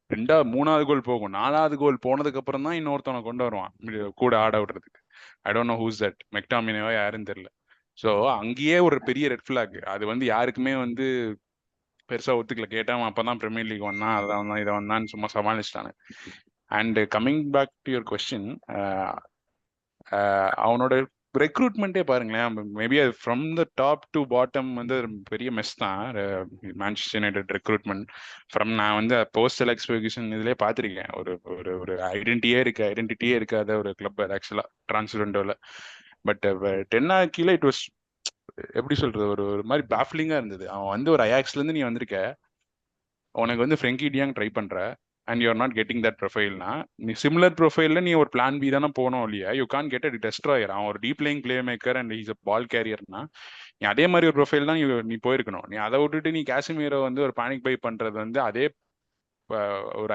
3வது கோல் போகும், 4வது கோல் போனதுக்கு அப்புறம் தான் இன்னொருத்தவனை கொண்டு வருவான் கூட ஆட விடுறதுக்கு. I don't know who's that, மெக்டாமினேவா யாருன்னு தெரியல. ஸோ அங்கேயே ஒரு பெரிய ரெட் ஃபிளாக். அது வந்து யாருக்குமே வந்து பெருசா ஒத்துக்கல. கேட்டான் அப்பதான் பிரீமியர் லீக் வந்தான், அதான் வந்தான், இதை வந்தான்னு சும்மா சமாளிச்சிட்டாங்க. And coming back to your question, அவனோட ரெக்ரூட்மெண்ட்டே பாருங்களேன், மேபி அது from the top to bottom வந்து பெரிய மெஸ் தான் மான்செஸ்டர் யுனைடெட் ரெக்ரூட்மெண்ட். நான் வந்து போஸ்ட் அலெக்ஸ் ஃபெர்குசன் இதுலேயே பார்த்துருக்கேன். ஒரு ஒரு ஐடென்டிட்டியே இருக்காத ஒரு கிளப் அது ஆக்சுவலா ட்ரான்ஸ்ஃபர் விண்டோவில். பட் டென்னா கீழே இட் வாஸ் எப்படி சொல்றது, ஒரு மாதிரி பேஃப்லிங்கா இருந்தது. அவன் வந்து ஒரு அயாக்ஸ்லேருந்து நீ வந்திருக்க, உனக்கு வந்து ஃப்ரெங்கி டியாங் ட்ரை பண்ற and you're not getting that ப்ரொஃபைல்னா, நீ சிமிலர் ப்ரொஃபைல்ல நீ ஒரு பிளான் பி தானே போனோம் இல்லையா? You can get a destroyer. அவன் ஒரு deep playing playmaker and is a ball கேரியர்னா, நீ அதே மாதிரி ஒரு ப்ரொஃபைல் தான் நீ போயிருக்கணும். நீ அதை விட்டுட்டு நீ காஷ்மீரை வந்து ஒரு பேனிக் பை பண்றது வந்து அதே ஒரு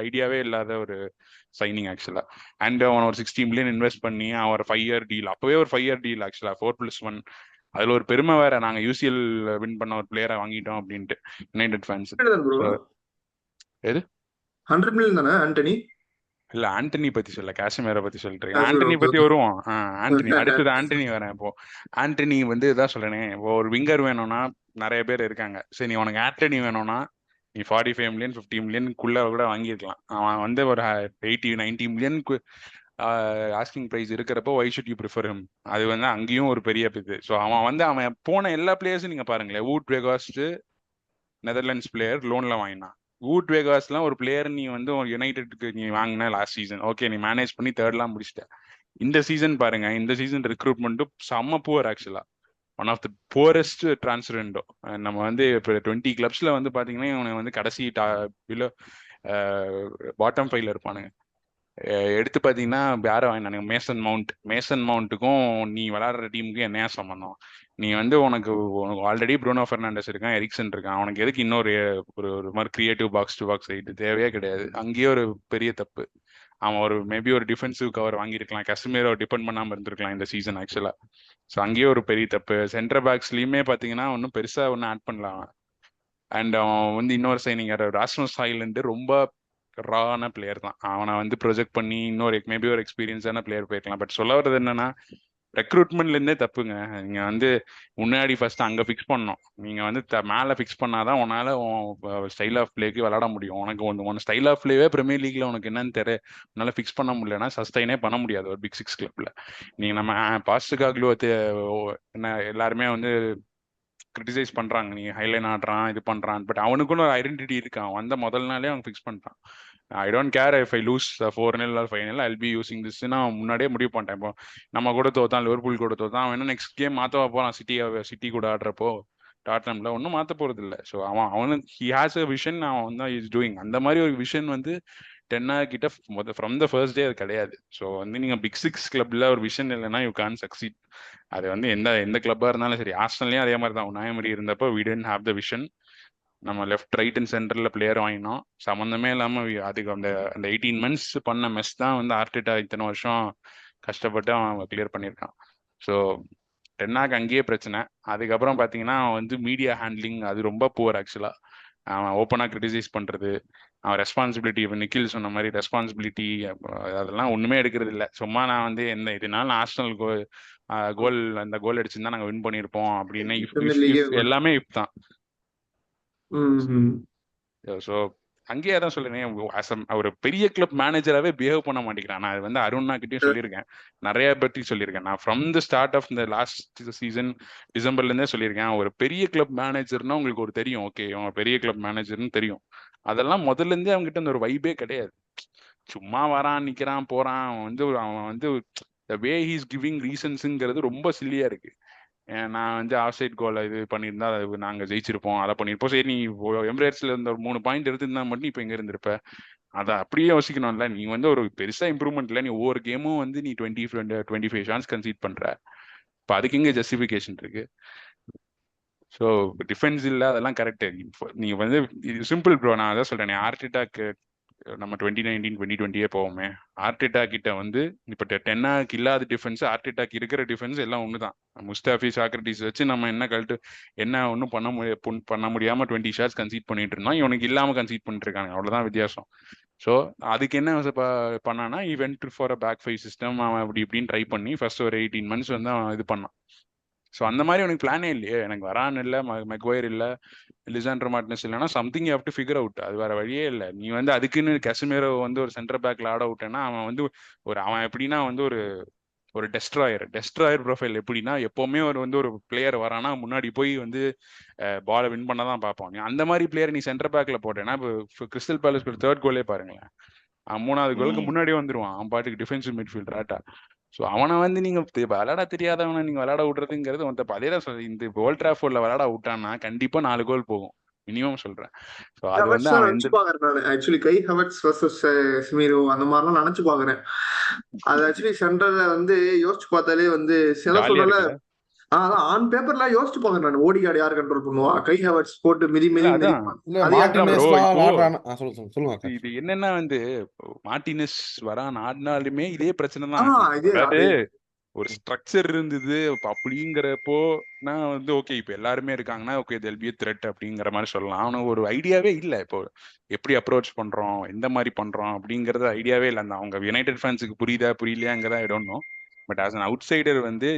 ஐடியாவே இல்லாத ஒரு சைனிங் ஆக்சுவலா. அண்ட் அவன் ஒரு 60 மில்லியன் இன்வெஸ்ட் பண்ணி அவன் ஒரு 5 இயர் டீல், அப்பவே ஒரு 5 இயர் டீல் ஆக்சுவலா 4+1. அதுல ஒரு பெருமை வேற, நாங்க யூசிஎல் வின் பண்ண ஒரு பிளேயரை வாங்கிட்டோம் அப்படின்ட்டு யுனைடெட் ஃபேன்ஸ். எது 100 மில்லியன் தானே ஆண்டனி? இல்ல ஆண்டனி பத்தி சொல்ல, காஷ்மீரை பத்தி சொல்றேன். ஆண்டனி பத்தி வருவோம். ஆண்டனி அடுத்தது ஆண்டனி வரேன். இப்போ ஆண்டனி வந்து இதான் சொல்றேனே, இப்போ ஒரு விங்கர் வேணும்னா நிறைய பேர் இருக்காங்க. சரி, நீ உனக்கு ஆண்டனி வேணும்னா நீ 45 மில்லியன் 50 மில்லியனுக்குள்ள கூட வாங்கியிருக்கலாம். அவன் வந்து ஒரு 80-90 மில்லியனுக்கு ஆஸ்கிங் பிரைஸ் இருக்கிறப்போ why should you prefer him? அது வந்து அங்கேயும் ஒரு பெரிய இது. ஸோ அவன் போன எல்லா பிளேயர்ஸும் நீங்க பாருங்களேன். வூட் வெகாஸ்ட் நெதர்லாண்ட்ஸ் பிளேயர் லோன்ல வாங்கினான். வூட் வெகாஸ்லாம் ஒரு பிளேயர் நீ வந்து யுனைடெட்டுக்கு நீ வாங்கின லாஸ்ட் சீசன், ஓகே, நீ மேனேஜ் பண்ணி 3rd முடிச்சிட்ட. இந்த சீசன் பாருங்க, இந்த சீசன் ரெக்ரூட்மெண்ட்டும் செம்ம புவர் ஆக்சுவலா. One of the poorest transfer window. நம்ம வந்து இப்போ 20 கிளப்ஸ்ல வந்து பாத்தீங்கன்னா இவனை வந்து கடைசி பிலோ பாட்டம் ஃபைவ்ல இருப்பானுங்க. எடுத்து பார்த்தீங்கன்னா யாரை வாங்கினானுங்க? மேசன் மவுண்ட்டுக்கும் நீ விளையாடுற டீமுக்கும் என்னையா சம்பந்தம்? நீ வந்து உனக்கு ஆல்ரெடி ப்ரூனோ ஃபெர்னாண்டஸ் இருக்கான், எரிக்சன் இருக்கான், அவனுக்கு எதுக்கு இன்னொரு ஒரு மாதிரி creative box to box right தேவையே கிடையாது. அங்கேயே ஒரு பெரிய தப்பு. அவன் ஒரு மேபி ஒரு டிஃபென்சிவ் கவர் வாங்கியிருக்கலாம், கஸ்மீரோ டிபெண்ட் பண்ணாமல் இருந்திருக்கலாம் இந்த சீசன் ஆக்சுவலாக. ஸோ அங்கேயே ஒரு பெரிய தப்பு. சென்டர் பேக்ஸ்லையுமே பார்த்தீங்கன்னா ஒன்றும் பெருசாக ஒன்றும் ஆட் பண்ணலாம். அண்ட் அவன் வந்து இன்னொரு சைனிங் ராஸ்மஸ் ஹாய்லண்டு ரொம்ப ரான பிளேயர் தான். அவனை வந்து ப்ரொஜெக்ட் பண்ணி இன்னொரு மேபி ஒரு எக்ஸ்பீரியன்ஸான பிளேயர் போயிருக்கலாம். பட் சொல்ல வர்றது என்னன்னா, ரெக்ரூட்மெண்ட்லேருந்தே தப்புங்க. நீங்கள் வந்து முன்னாடி ஃபர்ஸ்ட் அங்கே ஃபிக்ஸ் பண்ணணும். நீங்கள் வந்து மேலே ஃபிக்ஸ் பண்ணாதான் உன்னால் ஸ்டைல் ஆஃப் பிளேக்கு விளாட முடியும். உனக்கு ஒன்று ஸ்டைல் ஆஃப் பிளேவே பிரீமியர் லீக்ல உனக்கு என்னன்னு உன்னால ஃபிக்ஸ் பண்ண முடியலன்னா சஸ்டைனே பண்ண முடியாது ஒரு பிக் 6 கிளப்ல. நீங்கள் நம்ம பாஸ்டுகாக்லோ என்ன எல்லாருமே வந்து கிரிட்டிசைஸ் பண்றாங்க, நீ ஹைலைன் ஆடுறான் இது பண்றான், பட் அவனுக்குன்னு ஒரு ஐடென்டிட்டி இருக்கான். வந்த முதல் நாளே அவன் ஃபிக்ஸ் பண்ணிட்டான். I don't care if I lose 4-0 or 5-0 I'll be using this. நான் முன்னாடியே முடிவு பண்ணிட்டேன். இப்போ நம்ம கூட தோத்தான், லிவர்பூல் கூட தோத்தான், அவன் என்ன நெக்ஸ்ட் கேம் மாத்தவா போறான்? சிட்டி கூட ஆடுறப்போ டாட்னம்ல ஒன்றும் மாற்ற போறது இல்லை. ஸோ அவனுக்கு ஹி ஹாஸ் அ விஷன், அவன் தான் இஸ் டூயிங். அந்த மாதிரி ஒரு விஷன் வந்து டென்னா கிட்ட ஃப்ரம் த ஃபர்ஸ்ட் டே அது கிடையாது. ஸோ வந்து நீங்க பிக் 6 கிளப்ல ஒரு விஷன் இல்லைன்னா யூ கான் சக்சீட். அது வந்து எந்த கிளப்பா இருந்தாலும் சரி. ஆர்சனல்லையும் அதே மாதிரி தான். உனாய் இருந்தப்போ we tend have the vision. நம்ம லெஃப்ட் ரைட் அண்ட் சென்டர்ல பிளேயர் வாங்கினோம், சம்மந்தமே இல்லாம அதுக்கு அந்த 18 months பண்ண மெஸ் தான் வந்து ஆர்டெட்டா இத்தனை வருஷம் கஷ்டப்பட்டு அவன் கிளியர் பண்ணியிருக்கான். ஸோ டென்னாக்கு அங்கேயே பிரச்சனை. அதுக்கப்புறம் பார்த்தீங்கன்னா அவன் வந்து மீடியா ஹேண்ட்லிங் அது ரொம்ப புவர் ஆக்சுவலா. அவன் ஓப்பனாக கிரிட்டிசைஸ் பண்றது, அவன் ரெஸ்பான்சிபிலிட்டி, இப்போ நிக்கில் சொன்ன மாதிரி ரெஸ்பான்சிபிலிட்டி அதெல்லாம் ஒண்ணுமே எடுக்கிறது இல்லை. சும்மா நான் வந்து எந்த இதனால ஆர்சனல் கோல் அந்த கோல் அடிச்சிருந்தா நாங்கள் வின் பண்ணியிருப்போம் அப்படின்னு எல்லாமே இப் தான். ஸோ அங்கேயே தான் சொல்லுறேன், ஒரு பெரிய கிளப் மேனேஜராகவே பிஹேவ் பண்ண மாட்டேங்கிறான். நான் அது வந்து அருணா கிட்டேயும் சொல்லியிருக்கேன், நிறைய பற்றி சொல்லியிருக்கேன். நான் ஃப்ரம் த ஸ்டார்ட் ஆஃப் இந்த லாஸ்ட் சீசன் டிசம்பர்லேருந்தே சொல்லியிருக்கேன், ஒரு பெரிய கிளப் மேனேஜர்னா உங்களுக்கு ஒரு தெரியும், ஓகே அவன் பெரிய கிளப் மேனேஜர்னு தெரியும். அதெல்லாம் முதல்ல இருந்தே அவங்ககிட்ட அந்த ஒரு வைபே கிடையாது. சும்மா வரான் நிற்கிறான் போகிறான். அவன் வந்து த வே ஹீஸ் கிவிங் ரீசன்ஸுங்கிறது ரொம்ப சில்லியா இருக்கு. நான் வந்து ஆஃப் சைட் கோலை இது பண்ணியிருந்தா அது நாங்கள் ஜெயிச்சிருப்போம், அதை பண்ணியிருப்போம். சரி, நீ எமிரேட்ஸ்ல இருந்த ஒரு 3 பாயிண்ட் எடுத்திருந்தா மட்டும் இப்போ எங்கே இருந்திருப்ப? அதை அப்படியே யோசிக்கணும்ல. நீ வந்து ஒரு பெருசா இம்ப்ரூவ்மெண்ட் இல்லை. நீ ஒவ்வொரு கேமும் வந்து நீ 25 ஷாட்ஸ் கன்சீட் பண்ற. இப்போ அதுக்கு இங்கே ஜஸ்டிஃபிகேஷன் இருக்கு. ஸோ டிஃபென்ஸ் இல்லை, அதெல்லாம் கரெக்டு. நீ வந்து இது சிம்பிள் ப்ரோ. நான் அதான் சொல்றேன், ஆர்டெட்டாக்கு நம்ம 2019-2020 போவோமே, ஆர்டெட்டா கிட்ட வந்து இப்போ டென்னாக்கு இல்லாத டிஃபென்ஸ், ஆர்டெட்டாக்கு இருக்கிற டிஃபென்ஸ் எல்லாம் ஒண்ணுதான். முஸ்தாஃபி சாக்ரட்டிஸ் வச்சு நம்ம என்ன ஒன்றும் பண்ண முடியாம 20 ஷாட்ஸ் கன்சீட் பண்ணிட்டு இருந்தோம். இவனுக்கு இல்லாம கன்சீட் பண்ணிட்டு இருக்காங்க, அவ்வளவுதான் வித்தியாசம். ஸோ அதுக்கு என்ன பண்ணானா, event for a back 5 system. அவன் அப்படி இப்படின்னு ட்ரை பண்ணி ஃபர்ஸ்ட் ஒரு 18 months வந்து அவன் இது பண்ணான். ஸோ அந்த மாதிரி உனக்கு பிளானே இல்லையே. எனக்கு வரான் இல்லை, மெக்வயர் இல்லை, லிசாண்ட்ரோ மார்டினஸ் இல்லைன்னா something you have to figure out. அது வேற வழியே இல்லை. நீ வந்து அதுக்குன்னு கசிமீரோ வந்து ஒரு சென்டர் பேக்ல ஆட விட்டேன்னா அவன் வந்து அவன் எப்படின்னா வந்து ஒரு டெஸ்ட்ராயர் ப்ரொஃபைல். எப்படின்னா எப்பவுமே ஒரு பிளேயர் வரானா முன்னாடி போய் வந்து பாலை வின் பண்ண தான் பார்ப்போம். நீ அந்த மாதிரி பிளேயர் நீ சென்டர் பேக்ல போட்டேன்னா இப்போ கிறிஸ்டல் பேலஸ் 3rd கோலே பாருங்களேன், 3வது கோலுக்கு முன்னாடியே வந்துருவான் அவன் பாட்டுக்கு, டிஃபென்சிவ் மிட்ஃபீல்ட் ராட்டா. ஸோ அவனை வந்து நீங்க விளையாட தெரியாதவனை நீங்க விளையாட விடுறதுங்கிறது அதே தான் சொல்றேன். இந்த ஓல்ட் டிராஃபோர்ட்ல விளையாட விட்டான்னா கண்டிப்பா 4 கோல் போகும் மினிமம் சொல்றேன். ஸோ அது வந்து அவன் நினைச்சு பாக்குறேன் நான் ஆக்சுவலி கை ஹவர்ட்ஸ் வர்சஸ் ஸ்மீரோ அந்த மாதிரிலாம் நினைச்சு பாக்குறேன். அது ஆக்சுவலி சென்டர்ல வந்து யோசிச்சு பார்த்தாலே வந்து சில சொல்லல. அதான் ஆன் பேப்பர்ல யோசிச்சு பாக்குறேன் நான், ஓடிகார்டு யார் கண்ட்ரோல் பண்ணுவா? கை ஹவர்ட்ஸ் போட்டு மிதி இது என்னன்னா வந்து மார்டினஸ் வரான் ஆடினாலுமே இதே பிரச்சனை தான். அதாவது ஒரு ஸ்ட்ரக்சர் இருந்தது அப்படிங்கிறப்போ நான் வந்து ஓகே இப்போ எல்லாருமே இருக்காங்கன்னா ஓகே தெல் பி த்ரெட் அப்படிங்கிற மாதிரி சொல்லலாம். அவனுக்கு ஒரு ஐடியாவே இல்லை, இப்போ எப்படி அப்ரோச் பண்றோம், எந்த மாதிரி பண்றோம் அப்படிங்கறது ஐடியாவே இல்லை. அந்த அவங்க யுனைடெட் ஃபேன்ஸுக்கு புரியுதா புரியலையாங்கிறதா I don't know. But as an outsider வந்து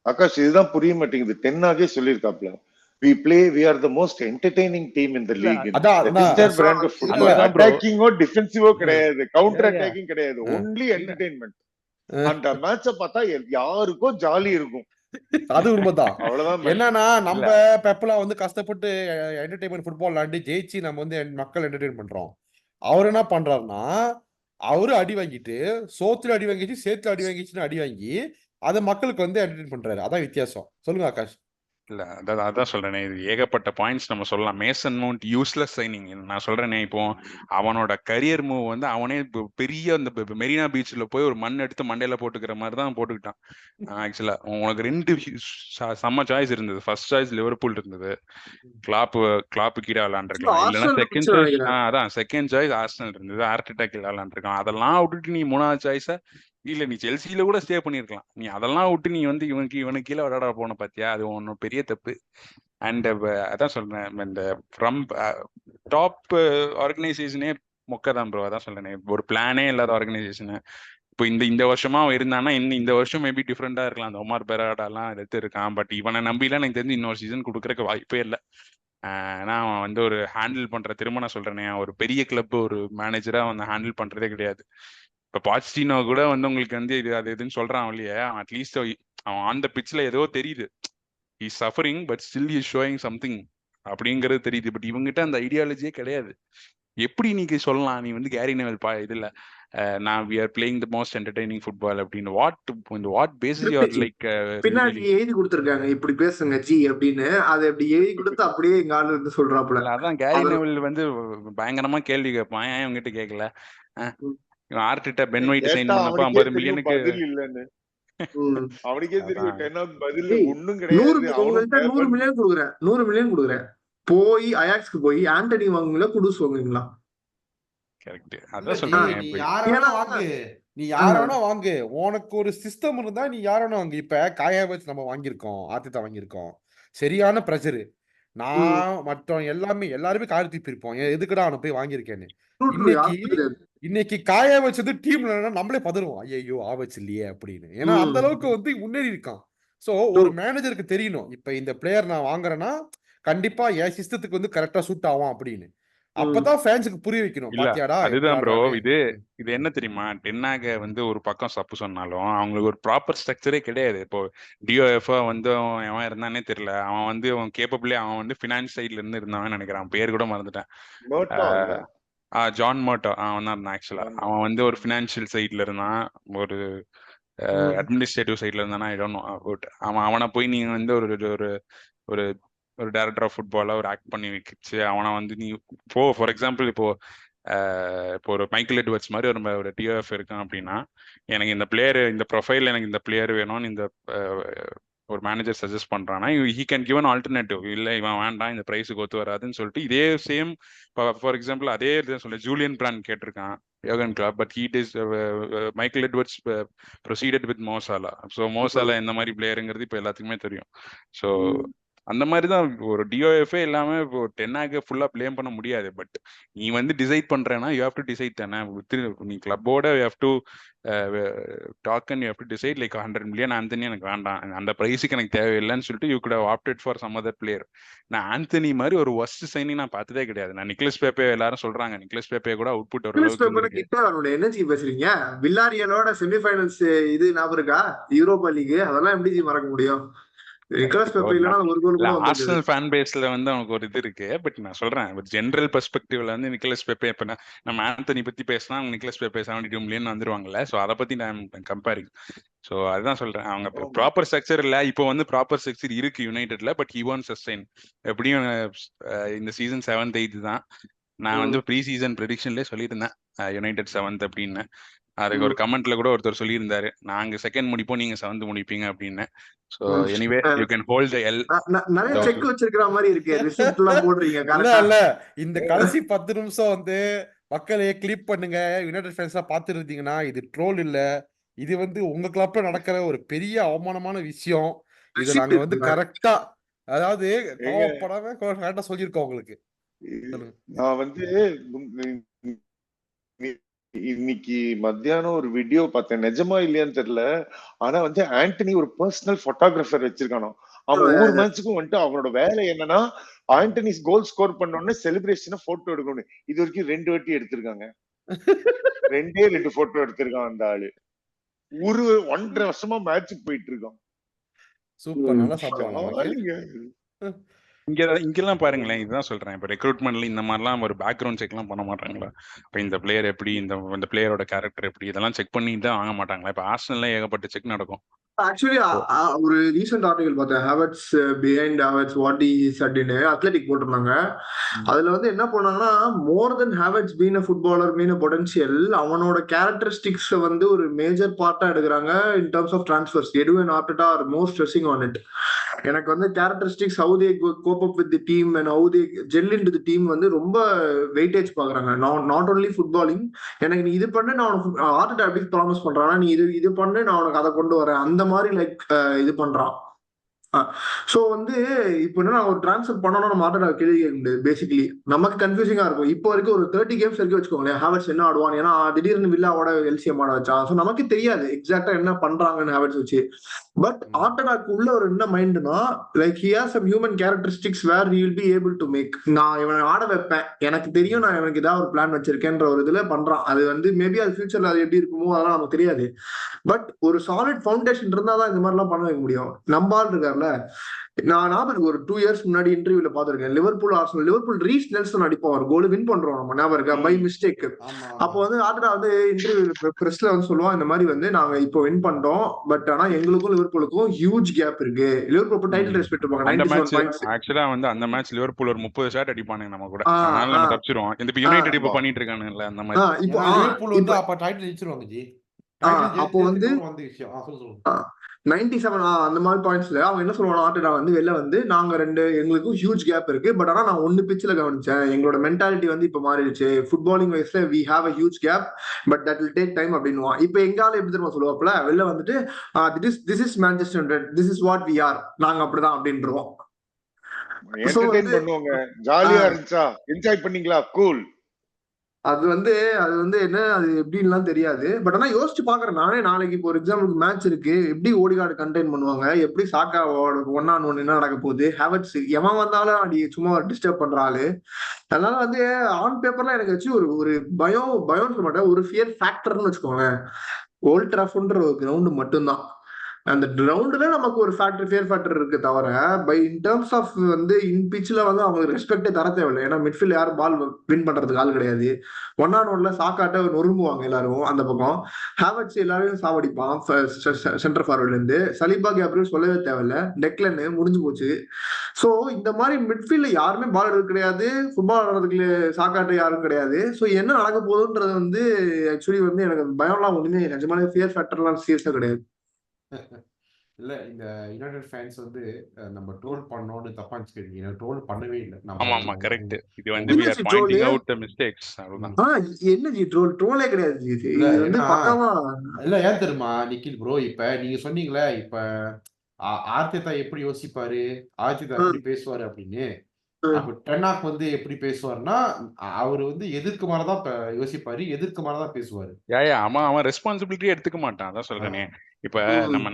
ஆகாஷ் இதுதான் புரிய மாட்டேங்குது. டென்னாகவே சொல்லியிருக்காப்ல, we are the most entertaining team in the league. That brand of football. Attacking or defensive கிடையாது, counter attacking கிடையாது, only entertainment. அந்த மேட்ச பார்த்தா யாருக்கும் ஜாலி இருக்கும். அது உண்மைதான். அவ்வளவுதான். என்னன்னா நம்ம பெப்பலா வந்து கஷ்டப்பட்டு என்டர்டைன்மெண்ட் ஃபுட்பால் விளையாண்டு ஜெயிச்சு நம்ம வந்து மக்கள் என்டர்டைன் பண்றோம். அவர் என்ன பண்றாருன்னா, அவரு அடி வாங்கிட்டு சோத்துல அடி வாங்கிச்சு, சேத்துல அடி வாங்கிச்சுன்னு அடி வாங்கி அதை மக்களுக்கு வந்து என்டர்டைன் பண்றாரு. அதான் வித்தியாசம். சொல்லுங்க ஆகாஷ். இல்ல அதான் சொல்றேனே, இது ஏகப்பட்ட பாயிண்ட்ஸ் நம்ம சொல்லலாம். Mason mount useless signing. நான் சொல்றேனே, இப்போ அவனோட கரியர் மூவ் வந்து அவனே பெரிய அந்த மெரினா பீச்ல போய் ஒரு மண் எடுத்து மண்டையில போட்டுக்கிற மாதிரி தான் போட்டுக்கிட்டான். ஆக்சுவலா உனக்கு 2 செம்ம சாய்ஸ் இருந்தது. ஃபர்ஸ்ட் சாய்ஸ் லிவர்பூல் இருந்தது, கிளாப்பு கீழே விளையாண்டுருக்கலாம். இல்லைன்னா ஆர்சனல் செகண்ட் இருந்துச்சு சாய்ஸ் நினைக்கிறேன். அதான் செகண்ட் சாய்ஸ் ஆர்சனல் இருந்தது, ஆர்டெட்டா கீழே விளையாண்டுருக்கான். அதெல்லாம் விட்டுட்டு நீ 3வது சாய்ஸா இல்ல நீ செல்சியில கூட ஸ்டே பண்ணிருக்கலாம். நீ அதெல்லாம் விட்டு நீ வந்து இவனுக்கு கீழே விளையாட போன பாத்தியா, அது ஒன்னும் பெரிய தப்பு. அண்ட் அதான் சொல்றேன், இந்த ஃப்ரம் டாப் ஆர்கனைசேஷனே மொக்க தான் ப்ரோ. அதான் சொல்றேன், ஒரு பிளானே இல்லாத ஆர்கனைசேஷன். இப்போ இந்த வருஷமா அவன் இருந்தானா இந்த வருஷம் மேபி டிஃப்ரெண்டா இருக்கலாம். அந்த ஒமார் பெராடாலாம் எடுத்து இருக்கான். பட் இவனை நம்பிலாம் எனக்கு தெரிஞ்சு இன்னொரு சீசன் கொடுக்கறதுக்கு வாய்ப்பே இல்லை. ஏன்னா அவன் வந்து ஒரு ஹேண்டில் பண்ற, திரும்ப நான் சொல்றேனே, ஒரு பெரிய கிளப் ஒரு மேனேஜரா அவன் ஹேண்டில் பண்றதே கிடையாது. இப்போ பாச்சிட்டினோ கூட வந்து உங்களுக்கு வந்து இது அது எதுன்னு சொல்றான் இல்லையா, அட்லீஸ்ட் அவன் ஆன் த பிட்ச்ல ஏதோ தெரியுது, is suffering but still is showing something அப்படிங்கிறது தெரியுது. பட் இவங்ககிட்ட அந்த ஐடியாலஜியே கிடையாது. எப்படி நீங்க சொல்லலாம் நீ வந்து கேரி நெவல் இதுல நான் we are playing the most entertaining football அப்படின்னு? What basis you are like பின்னாடி எழுதி கொடுத்துருக்காங்க இப்படி பேசுங்க ஜி அப்படின்னு, அதை இப்படி எழுதி கொடுத்து அப்படியே எங்க ஆளு வந்து சொல்றாப்புல. அதான் கேரி நெவல் வந்து பயங்கரமா கேள்வி கேட்பான், ஏன் இவங்ககிட்ட கேட்கல? இவன் ஆர்டெட்டா பென் ஒயிட் சைன் கேட்டா பண்ணப்ப அவனுக்கே 50 தெரியும் மில்லியனுக்கு பதில் இல்லன்னு. அவனுக்கே தெரியும் அதான் 10 பதில் ஏய், ஒண்ணும் 100 கிடையாது. அவனும் உங்கள்கிட்ட 100 மில்லியன் கொடுக்குறேன், 100 மில்லியன் கொடுக்குறேன், போய் அயாக்ஸ்க்கு போய் ஆண்டனி வாங்குவீங்களா குடூஸ் வாங்குவீங்களா? கரெக்ட். இல்ல அதான் ஜி, சொல்றேன். நீ இப்ப யார வேணா வாங்கு, நீ யார வேணா வாங்கு, உனக்கு ஒரு சிஸ்டம் இருந்தா நீ யார வேணா வாங்கு. இப்ப காயா வச்சு நம்ம வாங்கியிருக்கோம், ஆர்டெட்டா வாங்கியிருக்கோம், சரியான ப்ரெஷரு. நான் மற்றவங்க எல்லாருமே காரி தீப்பிருப்போம், எதுக்குடா அவனை போய் வாங்கியிருக்கேன்னு. இன்னைக்கு காய வச்சது டீம்ல நம்மளே பதறுவோம், ஐயோ ஆவச்சு இல்லையே அப்படின்னு. ஏன்னா அந்த அளவுக்கு வந்து முன்னேறி இருக்கான். சோ ஒரு மேனேஜருக்கு தெரியணும், இப்ப இந்த பிளேயர் நான் வாங்குறேன்னா கண்டிப்பா என் சிஸ்டத்துக்கு வந்து கரெக்டா சூட் ஆகும் அப்படின்னு. அப்பதான் ஃபேன்ஸுக்கு புரிய வைக்கணும், இல்ல பாத்தியாடா அதுதான் ப்ரோ. இது என்ன தெரியுமா, டென்னாக வந்து ஒரு பக்கம் சப்பு சொன்னாலும் அவங்களுக்கு ஒரு ப்ராப்பர் ஸ்ட்ரக்சரே கிடையாது. இப்போ டிஓஎஃப்ஆ வந்து அவன் எவன் இருந்தானே தெரியல. அவன் வந்து அவன் கேப்பபிளே, அவன் வந்து ஃபினான்ஸ் சைட்ல இருந்து இருந்தான்னு நினைக்கிறான். பேர் கூட மறந்துட்டேன். ஜான் மோட்டோ அவன் தான் இருந்தான். ஆக்சுவலா அவன் வந்து ஒரு ஃபினான்ஷியல் சைட்ல இருந்தான், ஒரு அட்மினிஸ்ட்ரேட்டிவ் சைட்ல இருந்தானா ஐ டோன்ட் நோ. பட் அவனை போய் நீங்க வந்து ஒரு ஒரு ஒரு ஒரு டைரக்டர் ஆஃப் ஃபுட்பாலா ஒரு ஆக்ட் பண்ணி வச்சு அவனை வந்து நீ ஃபார் எக்ஸாம்பிள் இப்போ ஒரு மைக்கேல் எட்வர்ட்ஸ் மாதிரி ஒரு டிஓஎஃப் இருக்கான் அப்படின்னா, எனக்கு இந்த பிளேயர், இந்த ப்ரொஃபைல் எனக்கு இந்த பிளேயர் வேணும்னு இந்த ஒரு மேனேஜர் சஜஸ்ட் பண்றான்னா, he can give an alternative. இல்லை இவன் வேண்டாம், இந்த ப்ரைஸுக்கு ஒத்து வராதுன்னு சொல்லிட்டு இதே சேம் ஃபார் எக்ஸாம்பிள் அதே சொல்ல ஜூலியன் பிராண்ட் கேட்டிருக்கான் யோகன் Klopp. But heat is Michael Edwards proceeded with Mo Salah. ஸோ மோசாலா எந்த மாதிரி பிளேயருங்கிறது இப்போ எல்லாத்துக்குமே தெரியும். ஸோ அந்த மாதிரி தான் ஒரு டிஓஎஃப்ஏ இல்லாம இப்போ டென்னாக ஃபுல்லா பிளேம் பண்ண முடியாது. பட் நீ வந்து டிசைட் பண்றேன்னா யூ ஹேவ் டு டிசைட் தானே. நீ கிளப்போட you have to talk and you have to decide like 100 million Antony எனக்கு வேண்டாம், அந்த பிரைஸுக்கு எனக்கு தேவையில்லைன்னு சொல்லிட்டு you could have opted for some other player. நான் ஆந்தனி மாதிரி ஒரு ஒஸ்ட் சைனிங் நான் பார்த்ததே கிடையாது. நான் நிக்லஸ் பேப்பே எல்லாரும் சொல்றாங்க, நிக்லஸ் பேப்பே கூட அவுட்புட் ஒரு அளவுக்கு எனர்ஜி பேசுறீங்க. வில்லாரியலோட செமிஃபைனல்ஸ் இது ஞாபகம் இருக்கா, யூரோப்பா லீக், அதெல்லாம் எப்படி மறக்க முடியும்? ஆர்சனல் ஃபேன் பேஸ்ல வந்து அவனுக்கு ஒரு இது இருக்கு. பட் நான் சொல்றேன் ஒரு ஜெனரல் பெர்ஸ்பெக்டிவ்ல வந்து நிக்கலஸ் பெப்பே, இப்ப நம்ம ஆந்தனி பத்தி பேசினா நிக்கலஸ் பெப்பே 72 மில்லியன் வந்துருவாங்கல்ல. சோ அதை பத்தி நான் கம்பேரிங். சோ அதுதான் சொல்றேன், அவங்க ப்ராப்பர் ஸ்ட்ரக்சர் இல்ல. இப்போ வந்து ப்ராப்பர் ஸ்ட்ரக்சர் இருக்கு யுனைடெட்ல, பட் ஹி வான்ட் சஸ்டைன். எப்படியும் இந்த சீசன் 7th 8th தான். நான் வந்து ப்ரீ சீசன் ப்ரெடிக்ஷன்லேயே சொல்லியிருந்தேன் யுனைடெட் 7th அப்படின்னு. அதுக்கு ஒரு கமெண்ட்ல கூட ஒருத்தர் சொல்லியிருந்தாரு, நாங்க செகண்ட் முடிப்போம், நீங்க 7th முடிப்பீங்க அப்படின்னு. So anyway you can hold the L. நிறைய செக் வச்சிருக்கிற மாதிரி இருக்கு, ரிசிப்ட் எல்லாம் போடுறீங்க. இல்ல இந்த கடைசி 10 நிமிஷம் வந்து மக்களே கிளிப் பண்ணுங்க. யுனைடெட் ஃபேன்ஸா பாத்துட்டு இருந்தீங்கன்னா, இது ட்ரோல் இல்ல, இது வந்து உங்க கிளப்ல நடக்கிற ஒரு பெரிய அவமானமான விஷயம். இத நாங்க வந்து கரெக்டா, அதாவது கோவப்படாம கரெக்டா சொல்லியிருக்கோம் உங்களுக்கு. நான் வந்து இன்னைக்கு மத்தியானம் ஒரு வீடியோ பார்த்தேன், நிஜமா இல்லையான்னு தெரியல. ஆனா வந்து ஆண்டனி ஒரு பர்சனல் போட்டோகிராஃபர் வச்சிருக்கானோ. அவன் ஒவ்வொரு மேட்சுக்கும் வந்துட்டு அவனோட வேலை என்னன்னா, ஆண்டனி கோல் ஸ்கோர் பண்ண உடனே செலிப்ரேஷனை போட்டோ எடுக்கணும். இது வரைக்கும் 2 வாட்டி எடுத்திருக்காங்க. 2 போட்டோ எடுத்திருக்கான் அந்த ஆளு. 1.5 வருஷமா மேட்சுக்கு போயிட்டு இருக்கான். சூப்பர், நல்ல சம்பவம். இங்கெல்லாம் பாருங்களேன், இதுதான் சொல்றேன். இப்ப ரெக்ரூட்மெண்ட்ல இந்த மாதிரிலாம் ஒரு பேக்ரவுண்ட் செக் எல்லாம் பண்ண மாட்டாங்களா? இப்ப இந்த பிளேயர் எப்படி, இந்த பிளேயரோட கேரக்டர் எப்படி, இதெல்லாம் செக் பண்ணிட்டு தான் வாங்க மாட்டாங்களா? இப்ப ஆர்சனல்ல ஏகப்பட்ட செக் நடக்கும். ஆக்சுவலி ஒரு ரீசெண்ட் ஆர்டிகல் பார்த்தேன். Havertz behind Havertz what is அப்படின்னு அத்லெட்டிக் போட்டிருந்தாங்க. அதுல வந்து என்ன பண்ணாங்கன்னா, more than Havertz been a footballer been a potential, அவனோட கேரக்டரிஸ்டிக்ஸ் வந்து ஒரு மேஜர் பார்ட்டா எடுக்கிறாங்க இன் டர்ம்ஸ் ஆஃப் டிரான்ஸ்ஃபர்ஸ். எடு and Arteta are more stressing on it. எனக்கு வந்து characteristics how they cope up with the team and how they gel into the team வந்து ரொம்ப வெயிட்டேஜ் பாக்குறாங்க. Not only footballing. எனக்கு நீ இது பண்ணு, நான் உனக்கு ஆர்டெட்டா எப்படி ப்ராமிஸ் பண்றானா, நீ இது பண்ணு, நான் உனக்கு அதை கொண்டு வரேன், அந்த மாதிரி லைக் இது பண்றான். சோ வந்து இப்போ என்ன ஒரு டிரான்ஸ்ஃபர் பண்ணணும், நம்ம ஆர்டர் கேள்வி கேட்க முடியாது. பேசிக்கலி நமக்கு கன்ஃபியூசிங்கா இருக்கும். இப்போ வரைக்கும் ஒரு 30 கேம்ஸ் வரைக்கும் வச்சுக்கோங்களேன், ஹாவர்ட்ஸ் என்ன ஆடுவான், ஏன்னா திடீர்னு வில்லாவோட எல்சிஎம் ஆட வச்சான். ஸோ நமக்கு தெரியாது எக்ஸாக்டா என்ன பண்றாங்கன்னு ஹாவர்ட்ஸ் வச்சு. பட் ஆர்டடாக்கு உள்ள ஒரு என்ன மைண்ட்னா, like he has some human characteristics where he will be able to make. நான் இவனை ஆட வைப்பேன், எனக்கு தெரியும், நான் இவனுக்கு ஏதாவது ஒரு பிளான் வச்சிருக்கேன்ற ஒரு இதுல பண்றான். அது வந்து மேபி அது ஃபியூச்சர்ல அது எப்படி இருக்குமோ அதெல்லாம் நமக்கு தெரியாது. பட் ஒரு சாலிட் ஃபவுண்டேஷன் இருந்தாதான் இந்த மாதிரி எல்லாம் பண்ண வைக்க முடியும். நம்பால் இருக்காருல்ல, நான் ஞாபகம் ஒரு 2 இயர்ஸ் முன்னாடி இன்டர்வியூல பாத்துருக்கேன். லிவர்பூல் ரீஸ் நெல்சன் அடிப்பான், ஒரு கோல் வின் பண்றோம் நம்ம, ஞாபகம் இருக்கா, பை மிஸ்டேக். அப்போ வந்து ஆர்டரா வந்து இன்டர்வியூ பிரஸ்ல வந்து சொல்லுவான், இந்த மாதிரி வந்து நாங்க இப்போ வின் பண்றோம், பட் ஆனா எங்களுக்கும் லிவர்பூலுக்கும் ஹியூஜ் கேப் இருக்கு. லிவர்பூல் டைட்டில் ரேஸ் பெற்றிருப்பாங்க 97 பாயிண்ட்ஸ். ஆக்சுவலா வந்து அந்த மேட்ச் லிவர்பூல் ஒரு 30 ஷாட் அடிப்பானுங்க நம்ம கூட, அதனால நம்ம தப்பிச்சிருவோம். இந்த யுனைட்டெட் இப்போ பண்ணிட்டு இருக்கானுங்கல்ல அந்த மாதிரி. இப்போ லிவர்பூல் வந்து அப்ப டைட்டில் ஜெயிச்சிருவாங்க ஜி. அப்போ வந்து 97 அந்த மாதிரி பாயிண்ட்ஸ்ல அவங்க என்ன சொல்லுவாங்க, ஆர்டெட்டா வந்து வெளில வந்து நாங்க எங்களுக்கும் ஹியூஜ் கேப் இருக்கு, பட் ஆனா நான் ஒன்னு பிச்சில் கவனிச்சேன், எங்களோட மென்டாலிட்டி வந்து இப்ப மாறிடுச்சு, ஃபுட்பாலிங் வைஸ்ல we have a huge gap, but that will take time அப்படின்னுவான். இப்ப எங்கால எப்படி தெரியுமா சொல்லுவாப்ல, வெளில வந்துட்டு this is Manchester United, this is what we are, நாங்க அப்படிதான் அப்படின்றோம். பண்ணுவாங்க. ஜாலியா இருந்துச்சா, என்ஜாய் பண்ணீங்களா, கூல். அது வந்து என்ன, அது எப்படின்லாம் தெரியாது. பட் ஆனா யோசிச்சு பாக்குறேன் நானே, நாளைக்கு இப்போ ஒரு எக்ஸாம்பிளுக்கு மேட்ச் இருக்கு, எப்படி ஓடிகார்டு கண்டெயின் பண்ணுவாங்க, எப்படி சாக்கா 1-on-1 என்ன நடக்க போகுது, ஹாவர்ட்ஸ் எவன் வந்தாலும் அடி சும்மா டிஸ்டர்ப் பண்றாரு. அதனால வந்து ஆன் பேப்பர்லாம் எனக்கு வச்சு ஒரு பயம் சொல்ல மாட்டேன், ஒரு ஃபியர் ஃபேக்டர்னு வச்சுக்கோங்களேன். ஓல்ட் ட்ராஃபர்ட்ன்ற ஒரு கிரவுண்டு மட்டும்தான். அந்த கிரவுண்ட்ல நமக்கு ஒரு ஃபியர் ஃபேக்டர் இருக்கு தவிர, பை இன் டர்ம்ஸ் ஆஃப் வந்து இன் பிச்சில் வந்து அவங்க ரெஸ்பெக்டே தர தேவையில்லை. ஏன்னா மிட்ஃபீல்ட் யாரும் பால் வின் பண்றதுக்கு ஆள் கிடையாது. 1-on-1 சாக்காட்ட நொறுங்குவாங்க எல்லாரும் அந்த பக்கம். ஹாவர்ட்ஸ் எல்லாரையும் சாவடிப்பான் சென்டர் ஃபார்வர்ட்ல இருந்து. சலிபா கேப்ரியல் சொல்லவே தேவையில்லை, டெக்லன்னு முடிஞ்சு போச்சு. சோ இந்த மாதிரி மிட்ஃபீல்ட்ல யாருமே பால் எடுக்க கிடையாது, ஃபுட்பால் ஆடுறதுக்கு சாக்காட்ட யாரும் கிடையாது. சோ என்ன நடக்க போகுதுன்றது வந்து ஆக்சுவலி வந்து எனக்கு பயம்லாம் ஒண்ணுமே நிஜமான ஃபியர் ஃபேக்டர்லாம் சீரியஸா கிடையாது. இல்ல இந்த யுனைடெட் ஃபேன்ஸ் வந்து நம்ம ட்ரோல் பண்ணோம்னு தப்பா நினைச்சுக்கிறீங்க, ட்ரோல் பண்ணவே இல்லை. ஆமா கரெக்ட். இது வந்து we are pointing out the mistakes. அவ்வளவுதான். என்ன ஜி ட்ரோலே கிடையாது ஜி, இது வந்து பக்கமா இல்ல. ஏன் தெரியுமா நிக்கில் ப்ரோ, இப்ப நீங்க சொன்னீங்களே, இப்ப ஆர்டெட்டா எப்படி யோசிப்பாரு, ஆர்டெட்டா எப்படி பேசுவாரு அப்படின்னு. அப்ப டென்னாக் வந்து எப்படி பேசுவாருன்னா, அவரு வந்து எதிர்க்கு மேலதான் யோசிப்பாரு, எதிர்க்கு மேலதான் பேசுவாரு. அவன் ரெஸ்பான்சிபிலிட்டி எடுத்துக்க மாட்டான், அதான் சொல்றேனே. இப்ப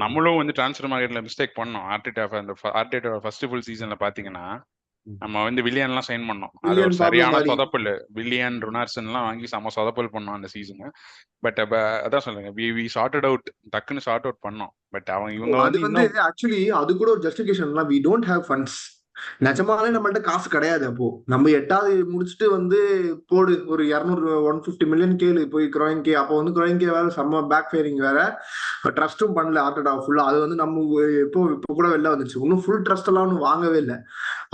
நம்மளும் வந்து டிரான்ஸ்ஃபர் மார்க்கெட்ல மிஸ்டேக் பண்ணோம். ஆர்டெட்டா ஃபர்ஸ்ட் ஃபுல் சீசன்ல பாத்தீங்கன்னா நம்ம வந்து வில்லியன் எல்லாம் சைன் பண்ணோம், அது ஒரு சரியான சொதப்பல். வில்லியன் ரொனால்ட்சன் எல்லாம் வாங்கி செம சொதப்பல் பண்ணோம் அந்த சீசன். பட் அதான் சொல்லுங்க, வி சார்ட்டட் அவுட், டக்குன்னு சார்ட் அவுட் பண்ணோம். பட் இவங்க வந்து ஆக்சுவலி அது கூட ஒரு justification, we don't have funds. நிஜமாலே நம்மள்ட்ட காசு கிடையாது. அப்போ நம்ம 8வது முடிச்சுட்டு வந்து போடு ஒரு 200-150 மில்லியன் கேளு போய் குரோயின்கே. அப்போ வந்து குரோயின்கே வேற செம்ம பேக் ஃபேரிங் வேற, ட்ரஸ்ட்டும் பண்ணல ஆர்டெட்டா ஃபுல்லா. அது வந்து நம்ம இப்போ கூட வெளில வந்துச்சு, இன்னும் ஃபுல் ட்ரஸ்ட் எல்லாம் ஒன்றும் வாங்கவே இல்லை.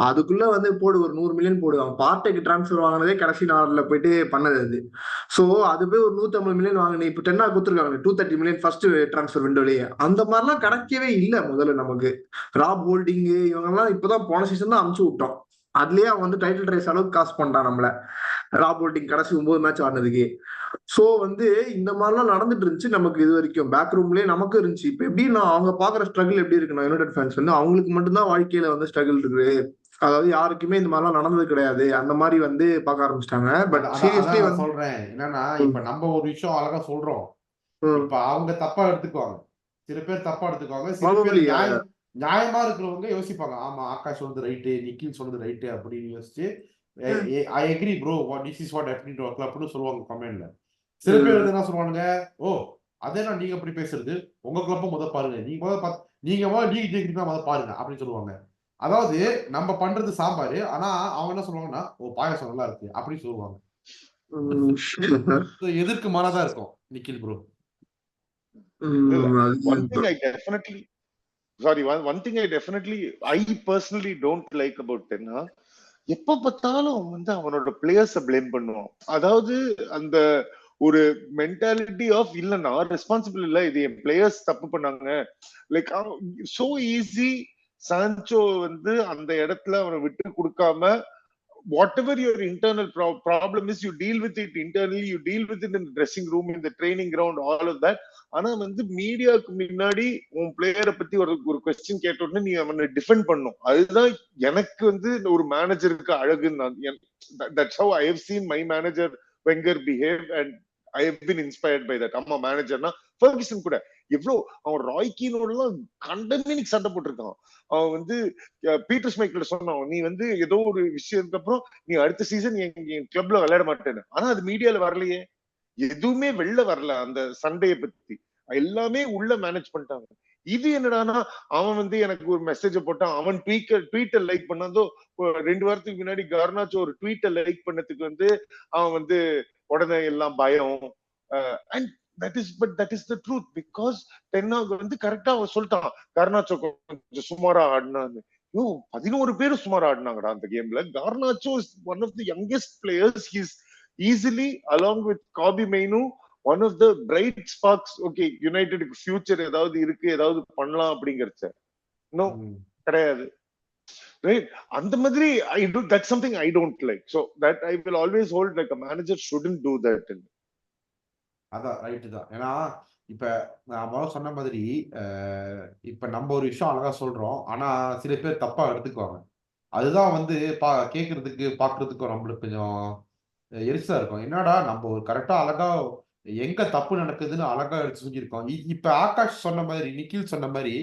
அதுக்குள்ள வந்து போடு ஒரு 100 மில்லியன் போடு. அவன் பார்ட்டிக்கு டிரான்ஸ்ஃபர் வாங்கினதே கடைசி நாள்ல போயிட்டு பண்ணது அது. சோ அது போய் ஒரு 150 மில்லியன் வாங்கினேன். இப்போ 10 கொடுத்துருக்காங்க 230 மில்லியன் ஃபர்ஸ்ட் டிரான்ஸ்ஃபர் விண்டோலயே. அந்த மாதிரிலாம் கிடைக்கவே இல்லை முதல்ல நமக்கு. ராப் ஹோல்டிங் இவங்க எல்லாம் இப்பதான் போன சீசன் தான் அமுச்சு விட்டோம். அதுலயே அவன் வந்து டைட்டில் ரேஸ் அளவுக்கு காசு பண்றான் நம்மள. ராப் ஹோல்டிங் கடைசி 9 மேட்ச் ஆனதுக்கு. சோ வந்து இந்த மாதிரிலாம் நடந்துட்டு இருந்துச்சு நமக்கு இது வரைக்கும். பேக் ரூம்லயே நமக்கு இருந்துச்சு. இப்ப எப்படின்னா அவங்க பாக்குற ஸ்ட்ரகிள் எப்படி இருக்குன்னா, யுனைடெட் ஃபேன்ஸ் வந்து அவங்களுக்கு மட்டும்தான் வாழ்க்கையில வந்து ஸ்ட்ரகிள் இருக்கு, அதாவது யாருக்குமே இந்த மாதிரிலாம் நடந்தது கிடையாது, அந்த மாதிரி வந்து பார்க்க ஆரம்பிச்சிட்டாங்க. பட் சீரியஸ்லி சொல்றேன் என்னன்னா, இப்ப நம்ம ஒரு விஷயம் அழகா சொல்றோம், இப்ப அவங்க தப்பா எடுத்துக்குவாங்க, சில பேர் தப்பா எடுத்துக்குவாங்க, சில பேர் நியாயமா இருக்கிறவங்க யோசிப்பாங்க, ஆமா ஆகாஷ் சொல்றது ரைட்டு, நிக்கில் சொல்றது ரைட்டு அப்படின்னு யோசிச்சு I agree bro, this is what அப்படின்ற கிளப்னு சொல்லுவாங்க கமெண்ட்ல. சில பேர் வந்து என்ன சொல்லுவானுங்க, ஓ அதெல்லாம் நீங்க அப்படி பேசுறது, உங்க கிளப்ப முதல் பாருங்க, நீங்க லீக் ஜெயிக்கிறீங்க முதல் பாருங்க அப்படின்னு சொல்லுவாங்க. அதாவது நம்ம பண்றது சாம்பாரு, ஆனா அவங்க என்ன சொல்லுவாங்கன்னா, ஓ பாயாசம் நல்லா இருக்கு அப்படின்னு சொல்லுவாங்க. எதிர்க்கு மாறாதான் இருக்கும் Nikhil bro. One thing I definitely, one thing I personally don't like about Ten Hag, எப்ப பார்த்தாலும் அவன் வந்து அவனோட பிளேயர்ஸ பிளேம் பண்ணுவான். அதாவது அந்த ஒரு மென்டாலிட்டி ஆஃப் இல்ல நான் ரெஸ்பான்சிபிள் இல்ல, இது என் பிளேயர்ஸ் தப்பு பண்ணாங்க. லைக் சோ ஈஸி சான்சோ வந்து அந்த இடத்துல அவனை விட்டு கொடுக்காம, whatever your internal problem is, you deal with it internally, you deal with it in the dressing room, in the training ground, all of that. ஆனா வந்து மீடியாவுக்கு முன்னாடி உன் பிளேயரை பத்தி ஒரு கொஸ்டின் கேட்ட உடனே நீ அவனை டிஃபெண்ட் பண்ணும். அதுதான் எனக்கு வந்து ஒரு மேனேஜருக்கு அழகுன்னு. That's how I have seen my manager Wenger behave, and I have been inspired by that. அம்மா மேனேஜர்னா ஃபர்கிசன் கூட எவ்வளவு அவன் ராய்கினோடலாம் கண்டமேனிக்கு சண்டை போட்டிருக்கான். அவன் வந்து பீட்டர் ஸ்மைக்கில் சொன்னான், நீ வந்து ஏதோ ஒரு விஷயத்துக்கு அப்புறம் நீ அடுத்த சீசன் என் கிளப்ல விளையாட மாட்டேன்னு. ஆனா அது மீடியால வரலையே, எதுவுமே வெளில வரல. அந்த சண்டையை பத்தி எல்லாமே உள்ள மேனேஜ் பண்ணிட்டாங்க. இது என்னடானா அவன் வந்து எனக்கு ஒரு மெசேஜ் போட்டான், அவன் ட்வீட்டை லைக் பண்ணதோ 2 வாரத்துக்கு முன்னாடி கார்னாச்சோ ஒரு ட்வீட்டை லைக் பண்ணதுக்கு வந்து அவன் வந்து உடனே எல்லாம் பயம். And that is the truth, because Ten Hag வந்து கரெக்டா அவன் சொல்லிட்டான், கார்னாச்சோ கொஞ்சம் சுமாரா ஆடினான்னு. 11 பேரும் சுமாரா ஆடினாங்கடா அந்த கேம்ல. Garnacho is one of the youngest players. He is easily, along with Kobbie Mainoo, one of the bright sparks. Okay, United future ஏதாவது இருக்கு, ஏதாவது பண்ணலாம் அப்படிங்கறச்ச நோ கிடையாது, right? அந்த மாதிரி that's something I don't like, so that I will always hold, like a manager shouldn't do that. அதான் right தான். ஏன்னா இப்ப நான் முதல்ல சொன்ன மாதிரி இப்ப நம்ம ஒரு விஷயம் அழகா சொல்றோம், ஆனா சில பேர் தப்பா எடுத்துக்குவாங்க. அதுதான் வந்து கேட்கறதுக்கு பாக்குறதுக்கும் நம்மளுக்கு கொஞ்சம் எரிச்சலா இருக்கும். என்னடா நம்ம ஒரு கரெக்டா அழகா எங்க தப்பு நடக்குதுன்னு அழகா எடுத்து சொல்லியிருக்கோம். இப்ப ஆகாஷ் சொன்ன மாதிரி, நிக்கில் சொன்ன மாதிரி,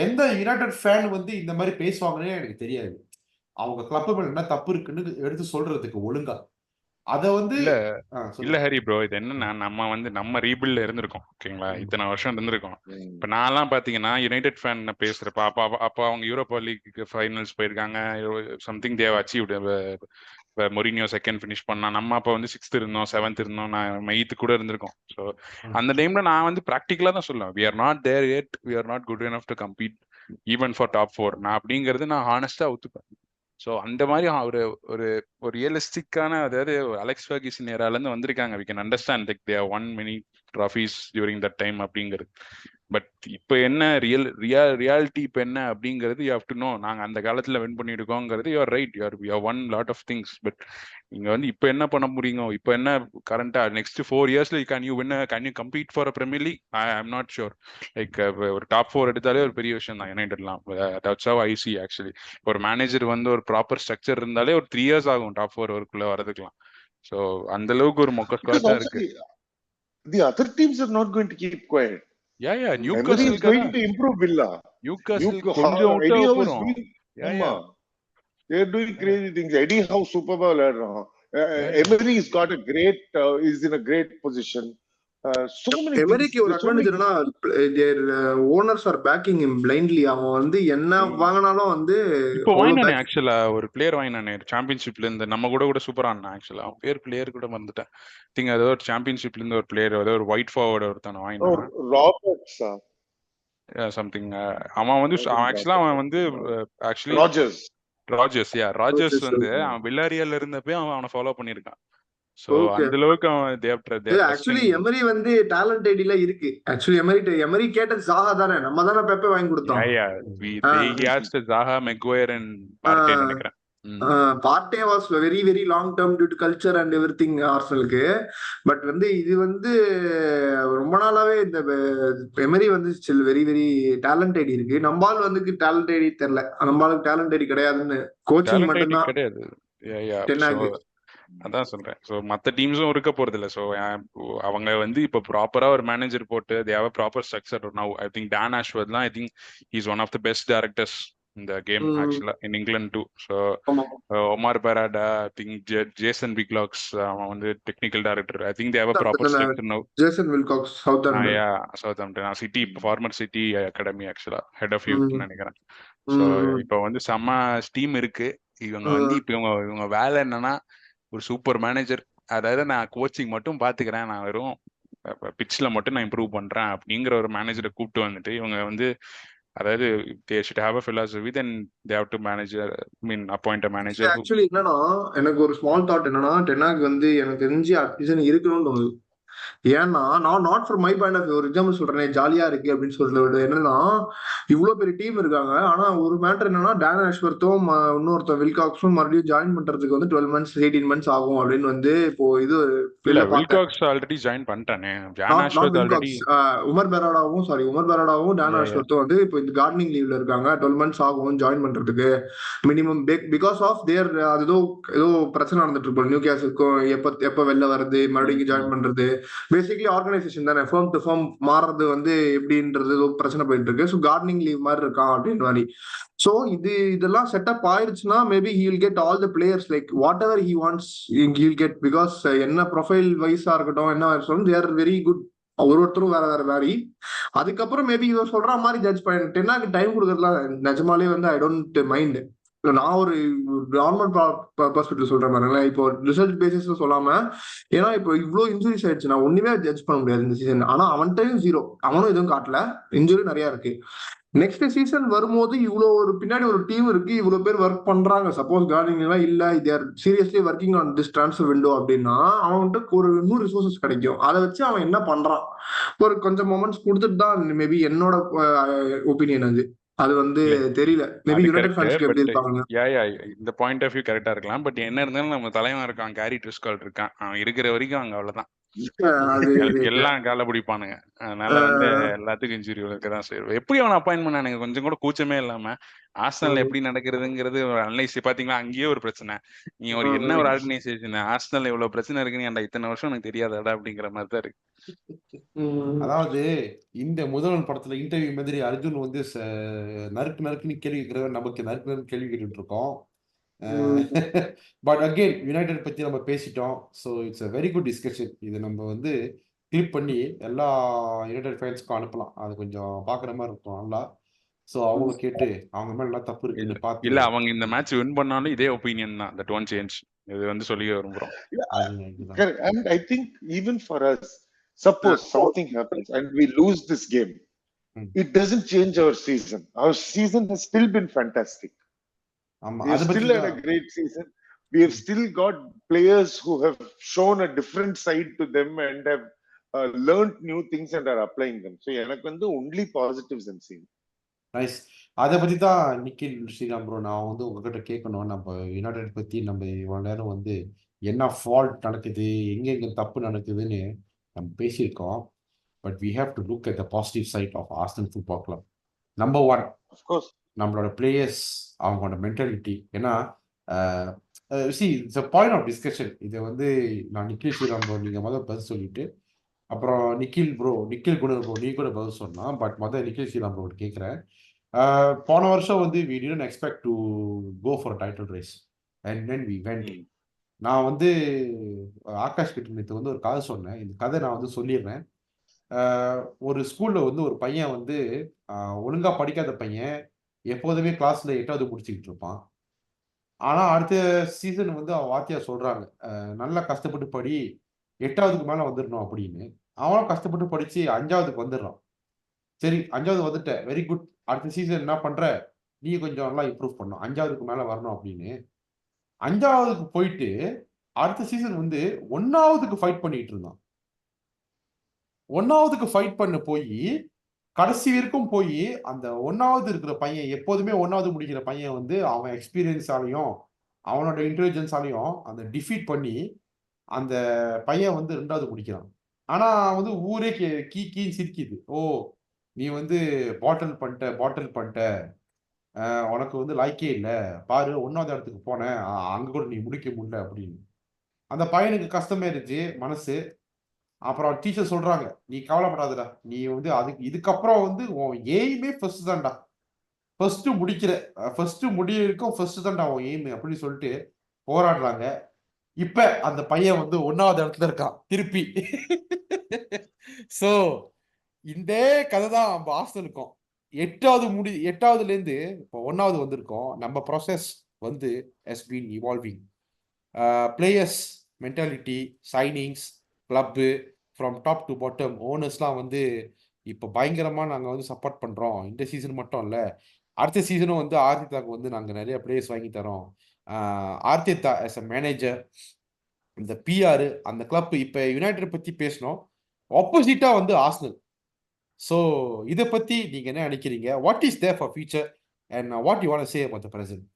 எந்த யுனைடெட் ஃபேன் வந்து இந்த மாதிரி பேசுவாங்கன்னே எனக்கு தெரியாது. அவங்க கிளப் மேல என்ன தப்பு இருக்குன்னு எடுத்து சொல்றதுக்கு ஒழுங்கா அத வந்து இல்ல ஹரி ப்ரோ, இது என்னன்னா நம்ம ரீபில்ட்ல இருந்திருக்கோம், ஓகேங்களா? இத்தனை வருஷம் இருந்திருக்கோம். இப்ப நான்லாம் பாத்தீங்கன்னா யுனைடெட் ஃபேன் பேசுறப்ப அப்ப அவங்க யூரோப்பா லீக் ஃபைனல்ஸ் போயிருக்காங்க, something they achieved. Mourinho second finish பண்ணா, நம்ம அப்ப வந்து 6th இருந்தோம், 7th இருந்தோம், நான் 8th கூட இருந்திருக்கோம். ஸோ அந்த டைம்ல நான் வந்து ப்ராக்டிக்கலா தான் சொல்லுவேன், we are not there yet, we are not good enough to compete even for top 4. நான் அப்படிங்கிறது நான் ஹானஸ்டா ஒத்துப்பேன். ஸோ அந்த மாதிரி ஒரு ஒரு ஒரு ரியலிஸ்டிக்கான, அதாவது அலெக்ஸ் ஃபர்கிசன் ஏரால இருந்து வந்திருக்காங்க. we can understand like they have won many trophies during that time அப்படிங்கிறது. பட் இப்போ என்ன ரியாலிட்டி இப்போ என்ன அப்படிங்கிறது you have to know. நாங்க அந்த காலத்துல வின் பண்ணிருக்கோங்கிறது you are right, you have won lot of things. But நீங்க வந்து இப்போ என்ன பண்ண முடியுங்க? இப்போ என்ன கரண்டா நெக்ஸ்ட் 4 yearsல can you compete for a Premier League? I am not sure. Like ஒரு டாப் 4 எடுத்தாலே ஒரு பெரிய விஷயம் தான் யுனைடெட்லாம். that's how I see actually. ஒரு மேனேஜர் வந்து ஒரு ப்ராப்பர் ஸ்ட்ரக்சர் இருந்தாலே ஒரு 3 years ஆகும் டாப் 4 ஒர்க்குள்ள வரதுக்கலாம். ஸோ அந்த அளவுக்கு ஒரு மொக்க ஸ்குவாட் தான் இருக்கு. The other teams are not going to keep quiet. Yeah, Newcastle is going to improve Villa. Newcastle கொஞ்சம் அவுட்டா போறோம். Yeah. They are doing crazy things. Eddie Howe Super Bowl ஆடுறான். Emery has got a great is in a great position. So many எமரிக்கு ஒரு advantage என்னன்னா, their owners are backing him blindly. அவன் வந்து என்ன வாங்கினாலும் வந்து இப்போ வாங்கினானே ஆக்சுவலா ஒரு பிளேயர் வாங்கினானே சாம்பியன்ஷிப்ல இருந்து, நம்ம கூட சூப்பரா ஆனா. ஆக்சுவலா அவன் பிளேயர் கூட மறந்துட்டேன். திங்க் ஏதோ ஒரு சாம்பியன்ஷிப்ல இருந்து ஒரு பிளேயர், ஏதோ ஒரு ஒயிட் ஃபார்வர்ட் ஒருத்தன வாங்கினான், ராபர்ட்ஸா சம்திங். அவன் வந்து ஆக்சுவலா அவன் வந்து ஆக்சுவலி ராஜர்ஸ் வந்து அவன் வில்லாரியல்ல இருந்தப்பே அவனை ஃபாலோ பண்ணிருக்கான். சோ அந்த அளவுக்கு அவன் ஆக்சுவலி எமரி வந்து டேலண்ட் ஐடில இருக்கு. ஆக்சுவலி எமரி கேட்டது ஜாஹா தானே, நம்ம தானே பெப்பே வாங்கி கொடுத்தோம். ஜாஹா, மெக்வயர் அண்ட் பார்ட்டே நினைக்கிறேன். Partey was very very long term due to culture and everything ஆர்சனலுக்கு. பட் வந்து இது வந்து ரொம்ப நாளாவே இந்த எமரி வந்து still very very talent ID இருக்கு. நம்பால் வந்து டேலண்ட் ஐடி தெரியல, நம்பாலுக்கு டேலண்ட் ஐடி கிடையாதுன்னு, கோச்சிங் மட்டும்தான் கிடையாது. அதான் சொல்றேன். ஸோ மற்ற டீம்ஸும் இருக்க போறது இல்லை. ஸோ அவங்க வந்து இப்போ ப்ராப்பரா ஒரு மேனேஜர் போட்டு they have a proper structure now. I think Dan Ashworthலாம் I think he's one of the best directors in the game actually in England too. So Omar Barada, I think Jason Wilcox, அவன் வந்து technical director. I think they have a proper structure now. Jason Wilcox, Southampton City, former City academy ஆக்சுவலா head of youth நினைக்கிறேன். So இப்போ வந்து செம்ம team இருக்கு. இவங்க வந்து இப்போ இவங்க வேலை என்னன்னா ஒரு சூப்பர் மேனேஜர், அதாவது நான் கோச்சிங் மட்டும் பாத்துக்கிறேன், நான் வெறும் பிட்ச்ல மட்டும் நான் இம்ப்ரூவ் பண்றேன் அப்படிங்கிற ஒரு மேனேஜரை கூப்பிட்டு வந்துட்டு இவங்க வந்து அதாவது they should have a philosophy, then they have to manage appoint a manager who actually என்னன்னா எனக்கு ஒரு ஸ்மால் தாட் என்னன்னா டென்னாக் வந்து எனக்கு தெரிஞ்சு அடுத்த சீசன் இருக்கணும்னு தோணுது. ஏன்னா நான் not for my point of ஒரு எக்ஸாம்பிள் சொல்றேன், ஜாலியா இருக்கு அப்படின்னு சொல்றது என்னன்னா இவ்வளவு பெரிய டீம் இருக்காங்க. ஆனா ஒரு மேட்டர் என்னன்னா டேன் ஆஷ்வர்த்தும் இன்னொருத்தர் வில்காக்ஸும் மறுபடியும் ஜாயின் பண்றதுக்கு வந்து 12 months 18 months ஆகும் அப்படின்னு வந்து இப்போ இது இல்ல வெளில பார்த்தேன். வில்காக்ஸ் ஆல்ரெடி ஜாயின் பண்ணிட்டானே. John not Ashworth already Wilcox, Omar பெராடாவும் டேன் ஆஷ்வர்த்தும் வந்து இப்போ இந்த கார்டனிங் லீவ்ல இருக்காங்க. 12 months ஆகும் ஜாயின் பண்றதுக்கு மினிமம் பிகாஸ் ஆஃப் தேர் அது ஏதோ பிரச்சனை நடந்துட்டு இருக்கும் நியூ கேஸுக்கும் எப்ப வெளில வருது மறுபடியும் ஜாயின் பண்றது. பேசிக்கலி ஆர்கனைசேஷன் தானே, ஃபர்ம் டு ஃபர்ம் மாறுறது வந்து எப்படின்றது ஏதோ பிரச்சனை போயிட்டு இருக்கு. ஸோ கார்டனிங் லீவ் மாதிரி இருக்கான் அப்படின்னு மாதிரி. ஸோ இதெல்லாம் செட்டப் ஆயிடுச்சுன்னா maybe he will get all the players like what ever he wants he'll get. Because என்ன ப்ரொஃபைல் வைஸா இருக்கட்டும் என்ன சொல்லணும், தேர் வெரி குட். ஒருத்தரும் வேற வேரி. அதுக்கப்புறம் மேபி இவர் சொல்ற மாதிரி ஜட்ஜ் பண்ணிட்டு எனக்கு டைம் கொடுக்கறதுலாம் நிஜமாலே வந்து ஐ டோன்ட் மைண்ட். நான் ஒரு நார்மல் பெர்ஸ்பெக்டிவ் சொல்றேன் பாருங்களேன். இப்போ ரிசல்ட் பேசிஸ்ல சொல்லாம, ஏன்னா இப்போ இவ்வளவு இன்ஜுரிஸ் ஆயிடுச்சு, நான் ஒண்ணுமே ஜட்ஜ் பண்ண முடியாது இந்த சீசன். ஆனா அவன்கிட்டயும் 0, அவனும் எதுவும் காட்டல, இன்ஜுரி நிறைய இருக்கு. நெக்ஸ்ட் சீசன் வரும்போது இவ்வளவு ஒரு பின்னாடி ஒரு டீம் இருக்கு, இவ்வளவு பேர் ஒர்க் பண்றாங்க. சப்போஸ் கார்டிங் எல்லாம் இல்ல, they're seriously working on this transfer window அப்படின்னா அவன்கிட்ட ஒரு இன்னும் ரிசோர்சஸ் கிடைக்கும். அதை வச்சு அவன் என்ன பண்றான் ஒரு கொஞ்சம் மொமெண்ட்ஸ் கொடுத்துட்டு தான் மேபி என்னோட ஒப்பீனியன் அது வந்து தெரியல. மேபி அது யுனைடெட் ஃபேன்ஸ்க்கு எப்படி கரெக்ட். இருப்பாங்க. இந்த பாயிண்ட் ஆஃப் வியூ கரெக்டா இருக்கலாம். பட் என்ன இருந்தாலும் நம்ம தலைவன் இருக்கான், கேரி ட்ரிஸ்கால் இருக்கான். அவன் இருக்கிற வரைக்கும் அங்க அவ்வளவுதான். எல்லாம் கால பிடிப்பானுங்க. அதனால வந்து எல்லாத்துக்கும் இன்ஜுரி இருக்கதான் செய்யும். எப்படி அவனை அப்பாயின்ட் பண்ணானுங்க கொஞ்சம் கூட கூச்சமே இல்லாம. ஆர்சனல் எப்படி நடக்கிறதுங்கிறது ஒரு அனலைஸ் பாத்தீங்களா, அங்கேயே ஒரு பிரச்சனை. நீ ஒரு என்ன ஒரு ஆர்கனைசேஷன், ஆர்சனல் இவ்வளவு பிரச்சனை இருக்குன்னு ஏன்டா இத்தனை வருஷம் எனக்கு தெரியாதாடா அப்படிங்கிற மாதிரி தான் இருக்கு. அதாவது இந்த முதல்வன் படத்துல இன்டர்வியூ மாதிரி அர்ஜுன் வந்து நறுக்குன்னு கேள்வி கேட்கிறவர் நமக்கு நறுக்கு கேள்வி கேட்டுட்டு இருக்கோம். பட் அகெயின் யுனைடெட் பத்தி நம்ம பேசிட்டோம். So it's a very good discussion. இது நம்ம வந்து கிளிப் பண்ணி எல்லா யுனைடெட் ஃபேன்ஸ்க்கும் அனுப்பலாம். அது கொஞ்சம் பார்க்குற மாதிரி இருக்கும் நல்லா. ஸோ அவங்க கேட்டு அவங்க மேல என்ன தப்பு இருக்குன்னு பார்த்து இல்ல அவங்க இந்த மேட்ச் வின் பண்ணாலும் இதே ஒப்பீனியன் தான், தட் ஒன் சேஞ்ச். இது வந்து சொல்லி விரும்புறோம். And I think even for us, suppose something happens and we lose this game, it doesn't change our season. Our season has still been fantastic. We have still had a great season. We have still got players who have shown a different side to them and have learned new things and are applying them. So எனக்கு வந்து only positives I'm seeing. Nice. அதை பத்தி தான் Nikhil Sriram bro நான் வந்து உங்ககிட்ட கேட்கணும். நம்ம யுனைடெட் பத்தி நம்ம இவ்வளவு நேரம் வந்து என்ன ஃபால்ட் நடக்குது, எங்க தப்பு நடக்குதுன்னு நம்ம பேசியிருக்கோம். But we have to look at the positive side of Arsenal football club. Number 1 Of course நம்மளோட பிளேயர்ஸ், அவங்களோட மென்டாலிட்டி. ஏன்னா it's a point of discussion. இதை வந்து நான் நிக்கில் ஸ்ரீராம் ப்ரோ நீங்க முதல் பதில் சொல்லிட்டு அப்புறம் நிக்கில் குணர் ப்ரோ நீ கூட பதில் சொன்னா. பட் முதல் நிக்கில் ஸ்ரீராம் ப்ரோ கேட்குறேன். போன வருஷம் வந்து we didn't expect to go for a title race and then we went. நான் வந்து ஆகாஷ் கிட்ட நேற்று வந்து ஒரு கதை சொன்னேன். இந்த கதை நான் வந்து சொல்லிடுறேன். ஒரு ஸ்கூல்ல வந்து ஒரு பையன் வந்து ஒழுங்கா படிக்காத பையன், எப்போதுமே கிளாஸ்ல 8வது முடிச்சுக்கிட்டு இருப்பான். ஆனா அடுத்த சீசன் வந்து அவன் வாத்தியார் சொல்றாங்க, நல்லா கஷ்டப்பட்டு படி, 8வதுக்கு மேல வந்துடணும் அப்படின்னு. அவனும் கஷ்டப்பட்டு படிச்சு 5வதுக்கு வந்துடுறான். சரி 5வது வந்துட்ட, வெரி குட். அடுத்த சீசன் என்ன பண்ற, நீ கொஞ்சம் நல்லா இம்ப்ரூவ் பண்ணும், 5வதுக்கு மேல வரணும் அப்படின்னு. 5வதுக்கு போயிட்டு அடுத்த சீசன் வந்து 1வதுக்கு ஃபைட் பண்ணிட்டு இருந்தான். 1வதுக்கு ஃபைட் பண்ண போய் கடைசி வரைக்கும் போய் அந்த 1வது இருக்கிற பையன், எப்போதுமே 1வது முடிக்கிற பையன் வந்து அவன் எக்ஸ்பீரியன்ஸாலையும் அவனோட இன்டெலிஜென்ஸாலையும் அந்த டிஃபீட் பண்ணி அந்த பையன் வந்து 2வது முடிக்கிறான். ஆனா வந்து ஊரே கீன்னு சிரிக்குது. ஓ நீ வந்து பாட்டில் பண்ணிட்ட, உனக்கு வந்து லாய்க்கே இல்லை, பாரு 1வது இடத்துக்கு போனேன், அங்க கூட நீ முடிக்க முடியல அப்படின்னு. அந்த பையனுக்கு கஷ்டமே இருந்துச்சு மனசு. அப்புறம் டீச்சர் சொல்றாங்க, நீ கவலைப்படாதடா, நீ வந்து இதுக்கப்புறம் வந்து உன் எய்மே ஃபர்ஸ்ட் தான்டா, ஃபர்ஸ்ட் முடியிருக்கும் ஃபர்ஸ்ட் தான்டா உன் எய்ம் அப்படின்னு சொல்லிட்டு போராடுறாங்க. இப்ப அந்த பையன் வந்து 1வது இடத்துல இருக்கான் திருப்பி. சோ இந்த கதை தான் நம்ம ஆர்சனலுக்கும். 8வதுல இருந்து இப்போ 1வது வந்திருக்கோம். நம்ம ப்ராசஸ் வந்து has been evolving. Players mentality, signings, club, from top to bottom ஓனர்ஸ்லாம் வந்து இப்போ பயங்கரமா நாங்க வந்து சப்போர்ட் பண்றோம். இந்த சீசன் மட்டும் இல்ல, அடுத்த சீசனும் வந்து ஆர்டெட்டாக்கு வந்து நாங்க நிறைய பிளேயர்ஸ் வாங்கி தரோம். ஆர்டெட்டா ஆஸ் அ மேனேஜர், இந்த பிஆர், அந்த கிளப் இப்ப யுனைடெட் பத்தி பேசணும். ஆப்போசிட்டா வந்து ஆர்சனல். ஸோ இதை பத்தி நீங்க என்ன நினைக்கிறீங்க? What is there for future and what you want say about the present?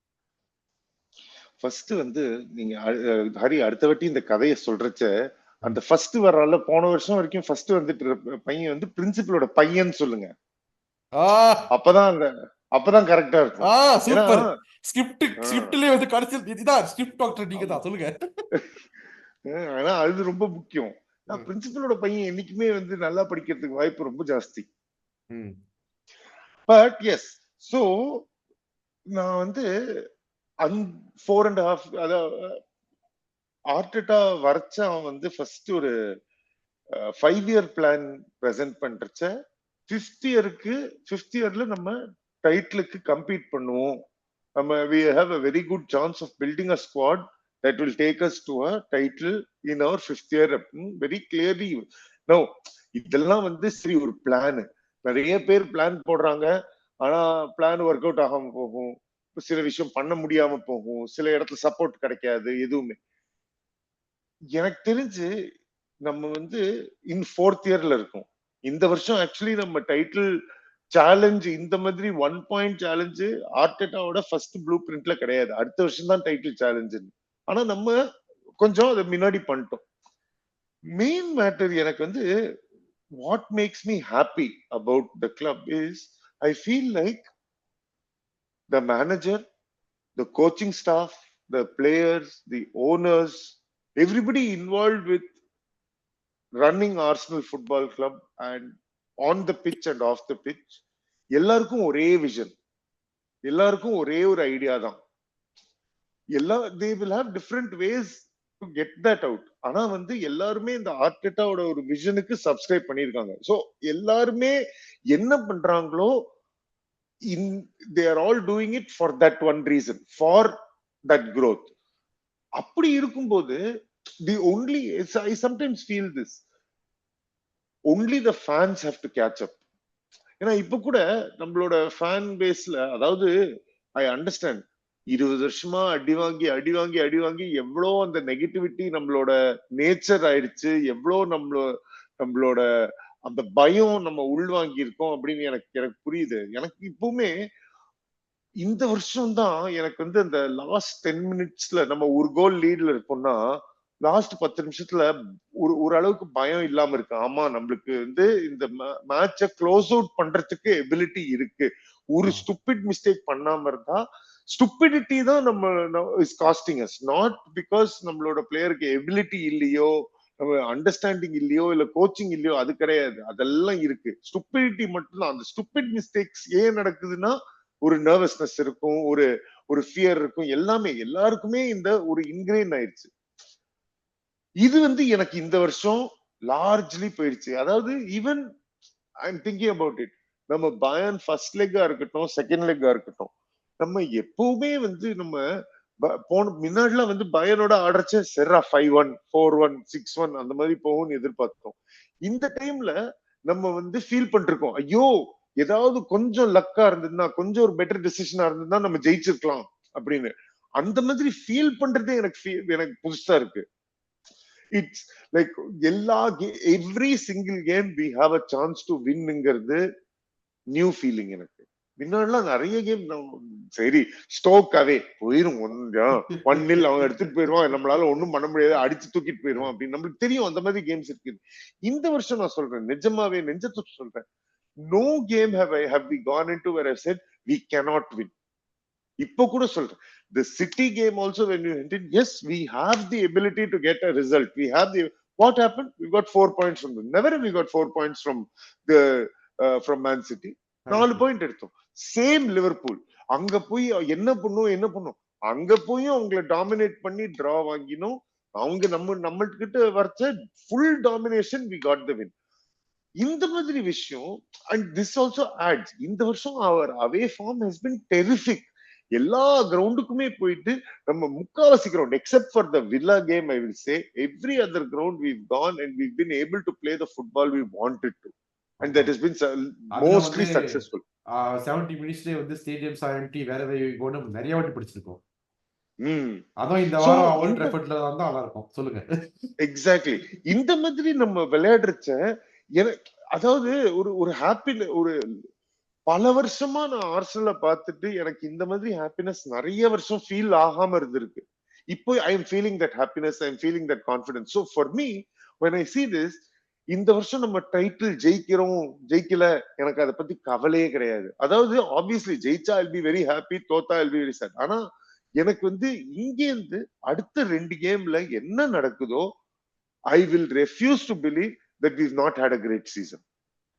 First வந்து நீங்க ஹரி அடுத்த வாட்டி இந்த கதையை சொல்றச்ச அந்த ஃபர்ஸ்ட் வர்றால போன வருஷம் வரைக்கும் ஃபர்ஸ்ட் வந்துட்டு பையன் வந்து பிரின்சிபலோட பையன் சொல்லுங்க. அப்பதான் கரெக்டா இருக்கும். சூப்பர். ஸ்கிரிப்ட்லயே வந்து கடைசியில் இதுதான் ஸ்கிரிப்ட் டாக்டர் நீங்க தான் சொல்லுங்க. ஆனா அது ரொம்ப முக்கியம். பிரின்சிபலோட பையன் என்னைக்குமே வந்து நல்லா படிக்கிறதுக்கு வாய்ப்பு ரொம்ப ஜாஸ்தி. பட் எஸ், சோ நான் வந்து 4.5 அதாவது ஆர்டெட்டா வரைச்ச அவன் வந்து ஃபர்ஸ்ட் ஒரு 5 இயர் பிளான் பிரசன்ட் பண்றச்ச 5th இயர்ல நம்ம டைட்டிலுக்கு கம்பீட் பண்ணுவோம். நம்ம we have a very good chance of building a squad that will take us to a title in our 5th year. Very clearly no, இதெல்லாம் வந்து சரி ஒரு பிளான். நிறைய பேர் பிளான் போடுறாங்க, ஆனா பிளான் ஒர்க் அவுட் ஆகாம போகும், சில விஷயம் பண்ண முடியாம போகும், சில இடத்துல சப்போர்ட் கிடைக்காது. எதுவுமே எனக்கு தெரிஞ்சு நம்ம வந்து இன் 4th இயர்ல இருக்கோம். இந்த வருஷம் ஆக்சுவலி நம்ம டைட்டில் சேலஞ்ச் இந்த மாதிரி 1 பாயிண்ட் சேலஞ்சு ஆர்டெட்டாவோட ஃபர்ஸ்ட் ப்ளூ பிரிண்ட்ல கிடையாது. அடுத்த வருஷம் தான் டைட்டில் சேலஞ்சு. ஆனா நம்ம கொஞ்சம் அதை முன்னாடி பண்ணிட்டோம். மெயின் மேட்டர் எனக்கு வந்து what makes me happy about the club is I feel like the manager, the coaching staff, the players, the owners, everybody involved with running Arsenal Football Club and on the pitch and off the pitch, எல்லாருக்கும் ஒரே vision, எல்லாருக்கும் ஒரே ஒரு idea தான். they will have different ways to get that out. ஆனா வந்து எல்லாருமே இந்த ஆர்டெட்டாவோட ஒரு விஷனுக்கு சப்ஸ்கிரைப் பண்ணிருக்காங்க. சோ எல்லாருமே என்ன பண்றாங்களோ they are all doing it for that one reason, for that growth. அப்படி இருக்கும்போது I sometimes feel this, only the fans have to catch up. ஏன்னா இப்ப கூட நம்மளோட ஃபேன் பேஸ்ல, அதாவது ஐ அண்டர்ஸ்டாண்ட் 20 வருஷமா அடி வாங்கி எவ்வளோ அந்த நெகட்டிவிட்டி நம்மளோட நேச்சர் ஆயிடுச்சு, எவ்வளோ நம்மளோட அந்த பயம் நம்ம உள்வாங்கி இருக்கோம் அப்படின்னு எனக்கு புரியுது. எனக்கு இப்பவுமே இந்த வருஷம் தான் எனக்கு வந்து அந்த லாஸ்ட் 10 மினிட்ஸ்ல நம்ம ஒரு கோல் லீட்ல இருக்கோம்னா லாஸ்ட் 10 நிமிஷத்துல ஒரு அளவுக்கு பயம் இல்லாம இருக்கு. ஆமா, நம்மளுக்கு வந்து இந்த மேட்ச க்ளோஸ் அவுட் பண்றதுக்கு எபிலிட்டி இருக்கு. ஒரு ஸ்டூபிட் மிஸ்டேக் பண்ணாம இருந்தா, ஸ்டூபிடிட்டி தான் நம்ம is costing us, not because நம்மளோட பிளேயருக்கு எபிலிட்டி இல்லையோ, நம்ம அண்டர்ஸ்டாண்டிங் இல்லையோ, இல்ல கோச்சிங் இல்லையோ, அது கிடையாது. அதெல்லாம் இருக்கு. ஸ்டூபிடிட்டி மட்டும் தான். அந்த ஸ்டூபிட் மிஸ்டேக்ஸ் ஏன் நடக்குதுன்னா ஒரு நர்வஸ்னஸ் இருக்கும், ஒரு ஃபியர் இருக்கும், எல்லாருக்குமே இந்த ஒரு இன்கிரெயின் ஆயிடுச்சு. இது வந்து எனக்கு இந்த வருஷம் லார்ஜ்லி போயிடுச்சு. அதாவது even I am thinking about it, நம்ம பயன் ஃபர்ஸ்ட் லெக்கா இருக்கட்டும், செகண்ட் லெக்கா இருக்கட்டும், நம்ம எப்பவுமே வந்து நம்ம முன்னாடிலாம் வந்து பயனோட ஆடுறச்ச செர்ரா 5-1, 4-1, 6-1 அந்த மாதிரி போகும்னு எதிர்பார்த்தோம். இந்த டைம்ல நம்ம வந்து ஃபீல் பண்ணிருக்கோம், ஐயோ ஏதாவது கொஞ்சம் லக்கா இருந்ததுன்னா, கொஞ்சம் ஒரு பெட்டர் டிசிஷனா இருந்ததுன்னா நம்ம ஜெயிச்சிருக்கலாம் அப்படின்னு. அந்த மாதிரி ஃபீல் பண்றதே எனக்கு புதுசா இருக்கு. It's like every single game we have a chance to வின்ங்கிறது நியூ ஃபீலிங் எனக்கு. முன்னாடிலாம் நிறைய கேம் சரி ஸ்டோக் அவே போயிரும், 1-0 அவங்க எடுத்துட்டு போயிருவான், நம்மளால ஒண்ணும் பண்ண முடியாது, அடிச்சு தூக்கிட்டு போயிருவான் அப்படின்னு நம்மளுக்கு தெரியும். அந்த மாதிரி கேம்ஸ் இருக்கு. இந்த வருஷம் நான் சொல்றேன், நிஜமாவே நெஞ்சத்து சொல்றேன், no game have we gone into where I said we cannot win. இப்ப கூட சொல்றேன், the City game also when you entered, yes we have the ability to get a result, we have the, what happened, we got 4 points from them. Never have we got 4 points from Man City. 4 point எடுத்தோம். Same Liverpool, அங்க போய் என்ன பண்ணும், அங்க போய் அவங்களை dominate பண்ணி draw வாங்கினோம். அவங்க நம்ம கிட்ட வரைச்ச full domination, we got the win. இந்த மாதிரி விஷயம். அண்ட் திஸ் ஆல்சோ ஆட்ஸ், இந்த வருஷம் our away form has been terrific. எல்லா கிரவுண்டுக்குமே போயிட்டு நம்ம முக்காவாசி ground except for the Villa game I will say every other ground we've gone and we've been able to play the football we wanted to and that has been அதுல mostly வந்து successful 70 மினிட்ஸ்லயே வந்து stadiums empty வேற வேற நிறைய வாட்டி பிடிச்சிருக்கோம். ம் அதுவும் இந்த So, வாரம் ஓல்ட் இந்த ட்ராஃபர்ட்ல வந்தா நல்லா இருக்கும். சொல்லுங்க. எக்ஸாக்ட்லி இந்த மாதிரி நம்ம விளையாடுறச்ச எனக்கு அதாவது ஒரு ஒரு ஹாப்பி ஒரு பல வருஷமா நான் ஆர்சனலை பார்த்துட்டு எனக்கு இந்த மாதிரி ஹாப்பினஸ் நிறைய வருஷம் ஃபீல் ஆகாம இருந்திருக்கு. இப்போ I am feeling that happiness, I am feeling that confidence. So for me when I see this, இந்த வருஷம் நம்ம டைட்டில் ஜெயிக்கிறோம் ஜெயிக்கல எனக்கு அதை பத்தி கவலையே கிடையாது. அதாவது ஆப்வியஸ்லி ஜெயிச்சா ஐல் பி வெரி ஹாப்பி, தோத்தா ஐல் பி வெரி சேட். ஆனா எனக்கு வந்து இங்கேருந்து அடுத்த 2 கேம்ல என்ன நடக்குதோ I will refuse to believe that we've not had a great season.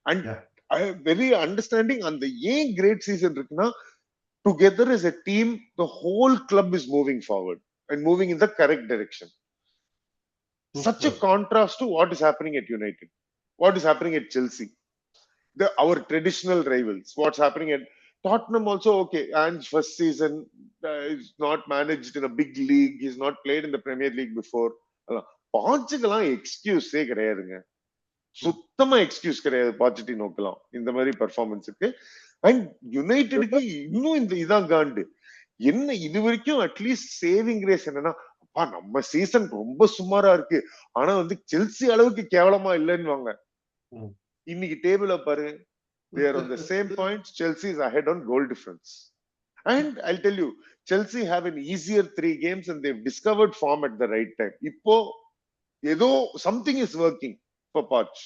And Yeah. I am very understanding on the great season இருக்குன்னா together as a team the whole club is moving forward and moving in the correct direction. Such a contrast to what is happening at United, what is happening at Chelsea, our traditional rivals, what's happening at Tottenham also. Okay, and first season is not managed in a big league, he's not played in the Premier League before. பாச்சுக்கெல்லாம் எக்ஸ்கியூஸே கிடையாதுங்க, சுத்தமா excuse கிடையாது பாச்சிட்டினோக்கெல்லாம் இந்த மாதிரி பெர்ஃபார்மன்ஸுக்கு. And யுனைடெடுக்கு இன்னும் இந்த இதான் காண்டு என்ன இது வரைக்கும் அட்லீஸ்ட் சேவிங் கிரேஸ் என்னன்னா, அப்பா நம்ம சீசன் ரொம்ப சுமாரா இருக்கு ஆனா வந்து செல்சி அளவுக்கு கேவலமா இல்லைன்னு. இன்னைக்கு டேபிள பாரு, they are on the same points. Chelsea is ahead on goal difference. And I'll tell you, Chelsea have an easier 3 games and they've discovered form at the right time. இப்போ ஏதோ something is working for Poch.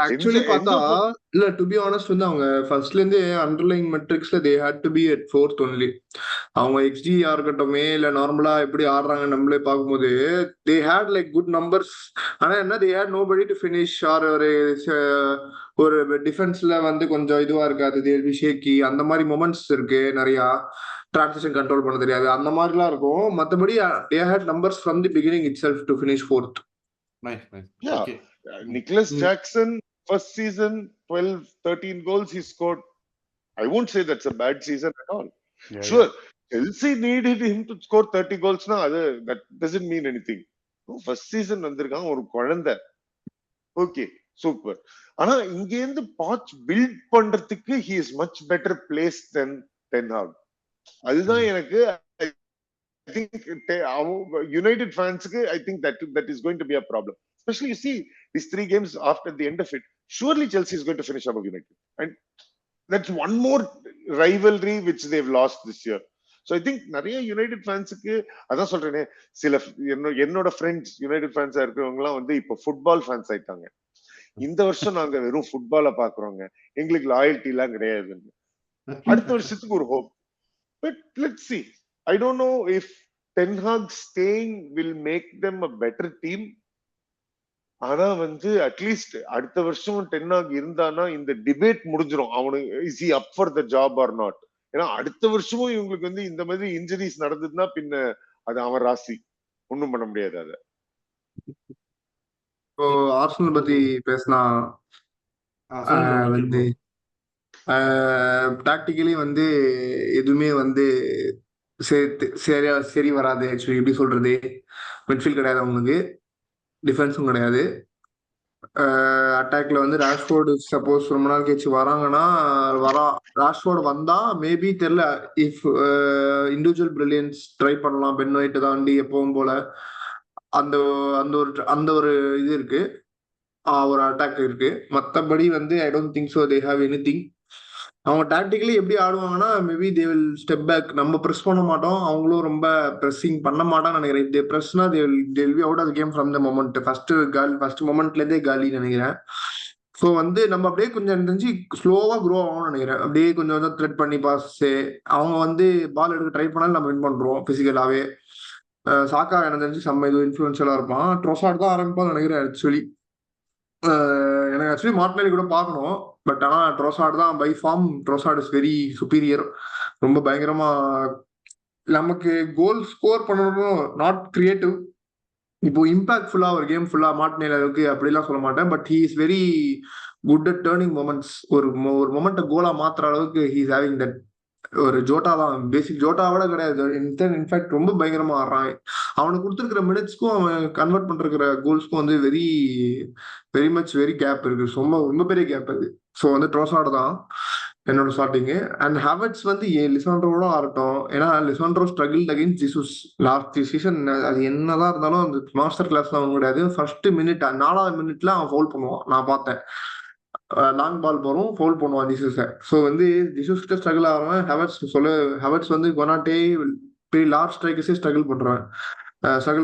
Actually பார்த்தா இல்ல to be honest வந்து அவங்க ஃபர்ஸ்ட்ல இருந்தே underlying மெட்ரிக்ஸ்ல they had to be at 4th only. அவங்க எக்ஸ்ஜிஆர் இருக்கட்டுமே இல்ல நார்மலா எப்படி ஆடுறாங்க நம்மளே பார்க்கும்போது they had like good numbers. ஆனா என்ன they had nobody to finish or ஒரு டிஃபென்ஸ்ல வந்து கொஞ்சம் இதுவா இருக்காது, தேல் பி ஷேக்கி அந்த மாதிரி மொமெண்ட்ஸ் இருக்கு, நிறைய டிரான்சிஷன் கண்ட்ரோல் பண்ண தெரியாது அந்த மாதிரிலாம் இருக்கும். மற்றபடி they had numbers from the beginning itself to finish 4th. Nice. Yeah. Okay. Nicholas Jackson first season 12-13 goals he scored. I won't say that's a bad season at all. Sure, Chelsea needed him to score 30 goals now, that doesn't mean anything. First season வந்திருக்கான் ஒரு குழந்தை, okay super. ஆனா இங்க இருந்து பாச் build பண்றதுக்கு he is much better placed than Ten Hag. அதுதான் எனக்கு I think United fansக்கு I think that is going to be a problem, especially you see these 3 games after the end of it. Surely Chelsea is going to finish above United and that's one more rivalry which they've lost this year. So I think நிறைய United ஃபேன்ஸுக்கு அதான் சொல்றேனே, சில என்னோட friends United ஃபேன்ஸா இருக்கிறவங்க எல்லாம் வந்து இப்ப ஃபுட்பால் ஃபேன்ஸ் ஆயிட்டாங்க. இந்த வருஷம் நாங்க வெறும் ஃபுட்பாலை பாக்குறோங்க, எங்களுக்கு லாயல்டி எல்லாம் கிடையாதுன்னு. அடுத்த வருஷத்துக்கு ஒரு hope. But let's see. I don't know if Ten Hag staying will make them a better team. ஆனா வந்து அட்லீஸ்ட் அடுத்த வருஷம் Ten Hag இருந்தானா இந்த டிபேட் முடிஞ்சிடும், அவனுக்கு is he up for the job or not. ஏன்னா அடுத்த வருஷமும் இவங்களுக்கு வந்து இந்த மாதிரி இன்ஜுரிஸ் நடந்ததுன்னா பின்ன அது அவன் ராசி, ஒண்ணும் பண்ண முடியாது. அத இப்போ ஆர்சனல் பத்தி பேசினா வந்து டாக்டிக்கலி வந்து எதுவுமே வந்து சரி வராது. ஆக்சுவலி எப்படி சொல்றது, மிட்ஃபீல்ட் கிடையாது அவங்களுக்கு, டிஃபென்ஸும் கிடையாது. அட்டாக்ல வந்து ராஷ்ஃபோர்டு சப்போஸ் ரொம்ப நாள் கழிச்சு வராங்கன்னா ராஷ்ஃபோர்டு வந்தா மேபி தெரியல, இஃப் இண்டிவிஜுவல் பிரில்லியன்ஸ் ட்ரை பண்ணலாம். பென் ஒயிட் தாண்டி எப்பவும் போல அந்த ஒரு இது இருக்கு, ஒரு அட்டாக் இருக்கு. மற்றபடி வந்து I don't think so they have anything. அவங்க டாக்டிக்கலி எப்படி ஆடுவாங்கன்னா maybe they will step back. நம்ம ப்ரெஸ் பண்ண மாட்டோம், அவங்களும் ரொம்ப ப்ரெஸ்ஸிங் பண்ண மாட்டான்னு நினைக்கிறேன். தே ப்ரெஸ்னா they will be out of the game from the moment. First மொமெண்ட்லேருந்தே காலின்னு நினைக்கிறேன். ஸோ வந்து நம்ம அப்படியே கொஞ்சம் தெரிஞ்சு ஸ்லோவா க்ரோ ஆகும்னு நினைக்கிறேன். அப்படியே கொஞ்சம் த்ரெட் பண்ணி பாஸ் அவங்க வந்து பால் எடுக்க ட்ரை பண்ணாலும் நம்ம வின் பண்றோம் பிசிக்கலாவே. சாக்கா எனக்கு தெரிஞ்சு செம்ம இது இன்ஃப்ளூயன்ஷியலா இருப்பான். ட்ரோசார்ட் தான் ஆரம்பிப்பான்னு நினைக்கிறேன் ஆக்சுவலி. எனக்கு ஆக்சுவலி மார்டினெல்லி கூட பார்க்கணும், பட் ஆனால் ட்ரோசார்ட் தான் by form. Trossard is very superior, ரொம்ப பயங்கரமா நமக்கு கோல் ஸ்கோர் பண்ணணும், நாட் கிரியேட்டிவ். இப்போ இம்பாக்ட்ஃபுல்லா ஒரு கேம் ஃபுல்லா மார்டினெல்லி அளவுக்கு அப்படிலாம் சொல்ல மாட்டேன், but he is very good at turning moments. ஒரு மொமெண்ட்டை கோலா மாத்துற அளவுக்கு ஹீஸ் ஹேவிங் தட். ஒரு ஜோட்டா தான், பேசிக் ஜோட்டாவோட கிடையாது. இன்ஃபேக்ட் ரொம்ப பயங்கரமா ஆடுறான். அவனுக்கு கொடுத்துருக்கிற மினிட்ஸ்க்கும் அவன் கன்வெர்ட் பண்ற கோல்ஸ்க்கும் வந்து very very much very gap இருக்கு. ரொம்ப ரொம்ப பெரிய கேப் அது. ஸோ வந்து ட்ரோசார்டு தான் என்னோட ஸ்டார்டிங்கு. அண்ட் ஹாவர்ட்ஸ் வந்து லிசாண்ட்ரோட ஆகட்டும். ஏன்னா Lisandro struggle against Jesus last season. அது என்னதான் இருந்தாலும் அந்த மாஸ்டர் கிளாஸ் அவன் கிடையாது. ஃபர்ஸ்ட் மினிட் 4வது மினிட்ல அவன் ஃபவுல் பண்ணுவான், நான் பார்த்தேன். லாங் பால் போறோம், ஃபவுல் பண்ணுவான் ஜீசஸை. ஸோ வந்து ஜீசஸ் கிட்ட ஸ்ட்ரகிள் ஆகிறவன் ஹெவர்ட்ஸ் வந்து கொனாட்டே பெரிய லார்ஜ் ஸ்ட்ரைக்கர்ஸே ஸ்ட்ரகிள்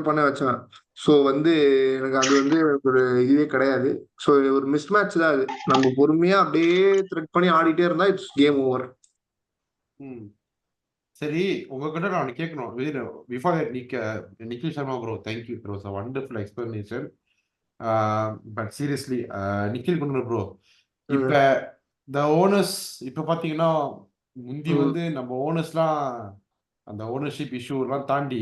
பண்ண வச்சவன். ஸோ வந்து எனக்கு அது வந்து ஒரு இதுவே கிடையாது. ஸோ ஒரு மிஸ் மேட்ச் தான் அது. நம்ம பொறுமையா அப்படியே த்ரெட் பண்ணி ஆடிட்டே இருந்தா இட்ஸ் கேம் ஓவர். ம். சரி, உங்ககிட்ட நான் ஒண்ணு கேட்கணும். Before Nikhil Sharma bro, thank you. It was a wonderful explanation. But seriously Nikhil குண்டர் ப்ரோ, இப்ப த ஓனர்ஸ் இப்ப பாத்தீங்கன்னா முந்தி வந்து நம்ம ஓனர்ஸ்லாம் அந்த ஓனர்ஷிப் இஷ்யூ எல்லாம் தாண்டி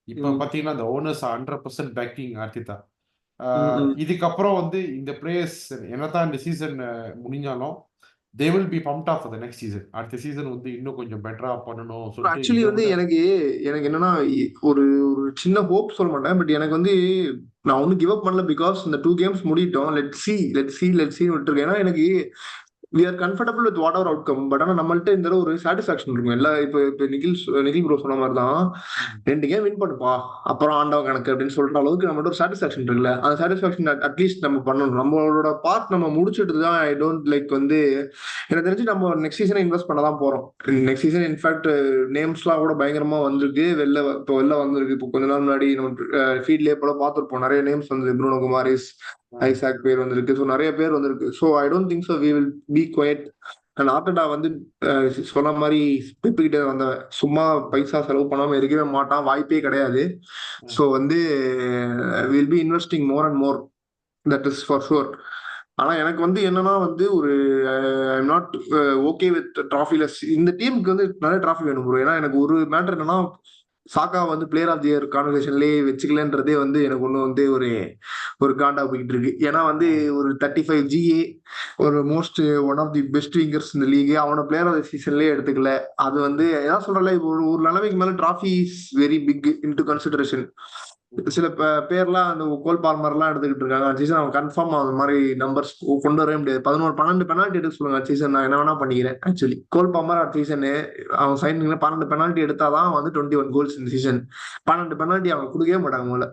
இப்ப பாத்தீங்கன்னா அந்த ஓனர்ஸ் 100% பேக்கிங் ஆர்த்திதா. இதுக்கப்புறம் வந்து இந்த பிளேயர்ஸ் என்னதான் இந்த சீசன் முடிஞ்சாலும் they will be pumped up for the next season. அடுத்த சீசன் வந்து இன்னும் கொஞ்சம் பெட்டரா பண்ணணும் சொல்லிட்டு ஆக்சுவலி இதை வந்து விட எனக்கு என்னன்னா ஒரு ஒரு சின்ன ஹோப் சொல்ல மாட்டேன். பட் எனக்கு வந்து நான் ஒன்றும் கிவ் அப் பண்ணல. பிகாஸ் இந்த 2 கேம்ஸ் முடிட்டோம். லெட் சி விட்டுருக்கேன். ஏன்னா எனக்கு we are comfortable with whatever outcome. But ஆனா நம்மள்ட்ட இந்த ஒரு சாட்டிஸ்பாக்சன் இருக்கும். எல்லாம் இப்ப நிகில் ப்ரோ சொன்ன மாதிரி தான், 2 கேம் வின் பண்ணுப்பா அப்புறம் ஆண்டவ கணக்கு அப்படின்னு சொல்ற அளவுக்கு நம்மள்ட்ட ஒரு சாட்டிஸ்பாக்சன் இருக்குல்ல. அந்த சாட்டிஸ்பாக்சன் அட்லீஸ்ட் நம்ம பண்ணணும். நம்மளோட பார்ட் நம்ம முடிச்சுட்டு தான் ஐ டோன்ட் லைக் வந்து எனக்கு தெரிஞ்சு நம்ம நெக்ஸ்ட் சீசனை இன்வெஸ்ட் பண்ண தான் போறோம். நெக்ஸ்ட் சீசன் இன்ஃபேக்ட் நேம்ஸ்லாம் கூட பயங்கரமா வந்திருக்கு. வெளில வந்திருக்கு. இப்போ கொஞ்ச நாள் முன்னாடி நம்ம ஃபீல்ட்லயே போல பார்த்துருப்போம். நிறைய நேம்ஸ் வந்து ப்ரூனோ குமாரிஸ், ஐசாக் பேர் வந்திருக்கு. ஸோ நிறைய பேர் வந்திருக்கு. So I don't think so we will be quiet. And Arteta வந்து சொன்ன மாதிரி பெப்பிக்கிட்ட வந்த சும்மா பைசா செலவு பண்ணாம இருக்கவே மாட்டான், வாய்ப்பே கிடையாது. ஸோ வந்து will be investing more and more, that is for sure. ஆனா எனக்கு வந்து என்னன்னா வந்து ஒரு I am not okay with trophyless. இந்த டீமுக்கு வந்து நிறைய ட்ராஃபி வேணும் ப்ரோ. ஏன்னா எனக்கு ஒரு மேட்டர் என்னன்னா சாக்கா வந்து பிளேயர் ஆஃப் தி இயர் கான்வர்சேஷன்லேயே வச்சுக்கலன்றதே வந்து எனக்கு ஒன்றும் வந்து ஒரு காண்டா போயிட்டு இருக்கு. ஏன்னா வந்து ஒரு 35 GA ஒரு most one of the best wingers இந்த லீக், அவனை பிளேயர் ஆஃப் தி சீசன்லேயே எடுத்துக்கல. அது வந்து ஏதாவது சொல்றல, இப்போ ஒரு நிலைமைக்கு மேலே trophy is very big into consideration. சில பேர்லாம் அந்த கோல் பார்மர்லாம் எடுத்துக்கிட்டு இருக்காங்க. சீசன் அவன் கன்ஃபார்ம் அந்த மாதிரி நம்பர்ஸ் கொண்டு வரவே முடியாது. 11-12 பெனால்ட்டி எடுக்க சொல்லுங்க சீசன், நான் என்ன வேணா பண்ணிக்கிறேன். ஆக்சுவலி கோல் பார்மர் அடுத்த சீசனு அவன் சைன் 12 பெனால்ட்டி எடுத்தாதான் வந்து 21 கோல்ஸ் இந்த சீசன். 12 பெனால்ட்டி அவங்க கொடுக்கவே மாட்டாங்க முதல்ல.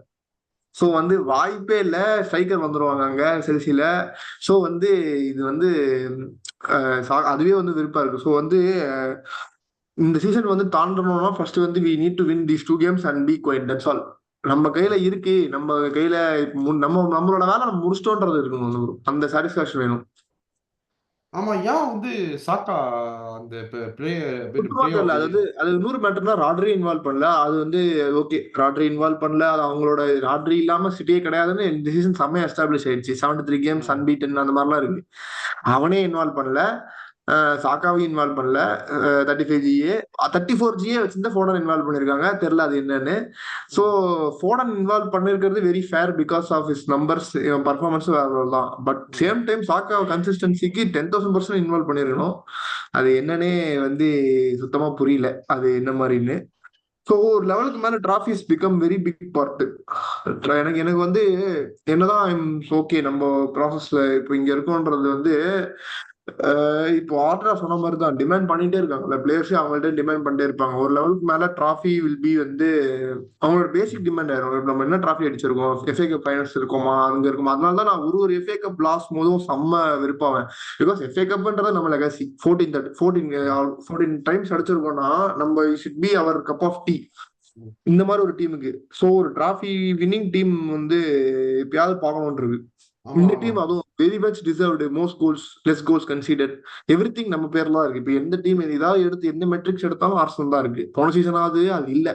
ஸோ வந்து வாய்ப்பே இல்லை. ஸ்ட்ரைக்கர் வந்துருவாங்க அங்க செல்சியில. ஸோ வந்து இது வந்து அதுவே வந்து விருப்பா இருக்கு. ஸோ வந்து இந்த சீசன் வந்து தாண்டணும்னா ஃபர்ஸ்ட் வந்து we need to win these 2 games and be quiet, that's all. நம்ம கையில இருக்கு. நம்ம கையில நம்மளோட வேலை நம்ம முடிச்சிட்டோன்றது இருக்கணும். அந்த சாட்டிஸ்பாக்சன் வேணும். ஆமா, ஏன் வந்து சாக்கா அந்த இல்ல அது 100 மேட்டர்னா ராட்ரி இன்வால்வ் பண்ணல. அது வந்து ஓகே, ராட்ரி இன்வால்வ் பண்ணல. அது அவங்களோட ராட்ரி இல்லாம சிட்டியே கிடையாதுன்னு இந்த சீசன் செம்மையா எஸ்டாப்ளிஷ் ஆயிடுச்சு. 73 கேம்ஸ் அன்பீட்டன் அந்த மாதிரிலாம் இருக்கு. அவனே இன்வால்வ் பண்ணல, சாக்காவையும் இன்வால்வ் பண்ணல. 35 GA 34 GA வச்சிருந்தா ஃபோடன் இன்வால்வ் பண்ணிருக்காங்க, தெரியல அது என்னன்னு. ஸோ ஃபோடன் இன்வால்வ் பண்ணிருக்கிறது very fair because of his numbers, performance தான். பட் சேம் டைம் சாக்கா கன்சிஸ்டன்சிக்கு 10,000% இன்வால்வ் பண்ணிருக்கணும். அது என்னன்னே வந்து சுத்தமா புரியல அது என்ன மாதிரின்னு. ஸோ ஒரு லெவலுக்கு மேல trophies become very big part. எனக்கு வந்து என்னதான் ஓகே நம்ம ப்ராசஸ்ல இப்போ இங்க இருக்கோன்றது வந்து இப்போ ஆர்டரா சொன்ன மாதிரி தான் டிமாண்ட் பண்ணிட்டே இருக்காங்கல்ல பிளேயர்ஸே. அவங்கள்ட்ட டிமாண்ட் பண்ணிட்டே இருப்பாங்க. ஒரு லெவலுக்கு மேல டிராஃபி வில் பி வந்து அவங்களோட பேசிக் டிமாண்ட் ஆயிரும். நம்ம என்ன டிராஃபி அடிச்சிருக்கோம், FA கப் ஃபைனல்ஸ் இருக்கோமா, அங்க இருக்குமா. அதனால தான் நான் ஒரு FA கப் லாஸ் போதும் செம்ம விருப்பாவேன். பிகாஸ் FA கப்ன்றது நம்ம லெகசி 14 டைம்ஸ் அடிச்சிருக்கோம்னா நம்ம should be our cup of tea இந்த மாதிரி ஒரு டீமுக்கு. ஸோ ஒரு டிராஃபி வின்னிங் டீம் வந்து எப்பயாவது பார்க்கணும்ன்றது. இந்த டீம் அதுவும் very much deserved. Most goals, less goals considered, everything நம்ம பேர்ல தான் இருக்கு. இப்போ எந்த டீம் ஏதாவது எடுத்து எந்த மெட்ரிக்ஸ் எடுத்தாலும் ஆர்சனல் தான் இருக்கு. போன சீசனாவது அது இல்ல,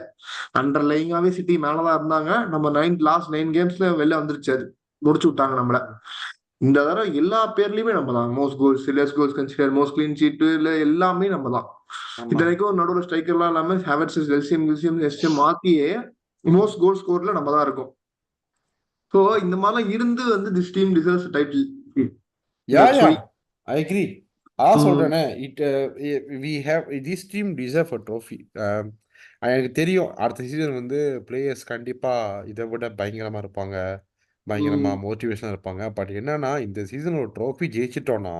அண்டர்லைங்காவே சிட்டி மேலதான் இருந்தாங்க. நம்ம லாஸ்ட் 9 கேம்ஸ்ல வெளில வந்துருச்சு, அது முடிச்சு விட்டாங்க நம்மள. இந்த தடவை எல்லா பேர்லயுமே நம்ம தான். Most goals, less goals consider, most clean sheet எல்லாமே நம்ம தான். இத்தனைக்கும் நடுவில் ஸ்ட்ரைக்கர்லாம் இல்லாம ஹேவர்ட்ஸ், எல்சிஎம் மாத்தியே மோஸ்ட் கோல் ஸ்கோர்ல நம்ம தான் இருக்கோம். ஸோ இந்த மாதிரிலாம் இருந்து வந்து this team deserves title. That's why. I agree. சொல்றேனே, we have this team deserve a trophy. எனக்கு தெரியும் அடுத்த சீசன் வந்து பிளேயர்ஸ் கண்டிப்பா இதை விட பயங்கரமா இருப்பாங்க, பயங்கரமா மோட்டிவேஷனா இருப்பாங்க. பட் என்னன்னா இந்த சீசன் ஒரு ட்ரோஃபி ஜெயிச்சிட்டோம்னா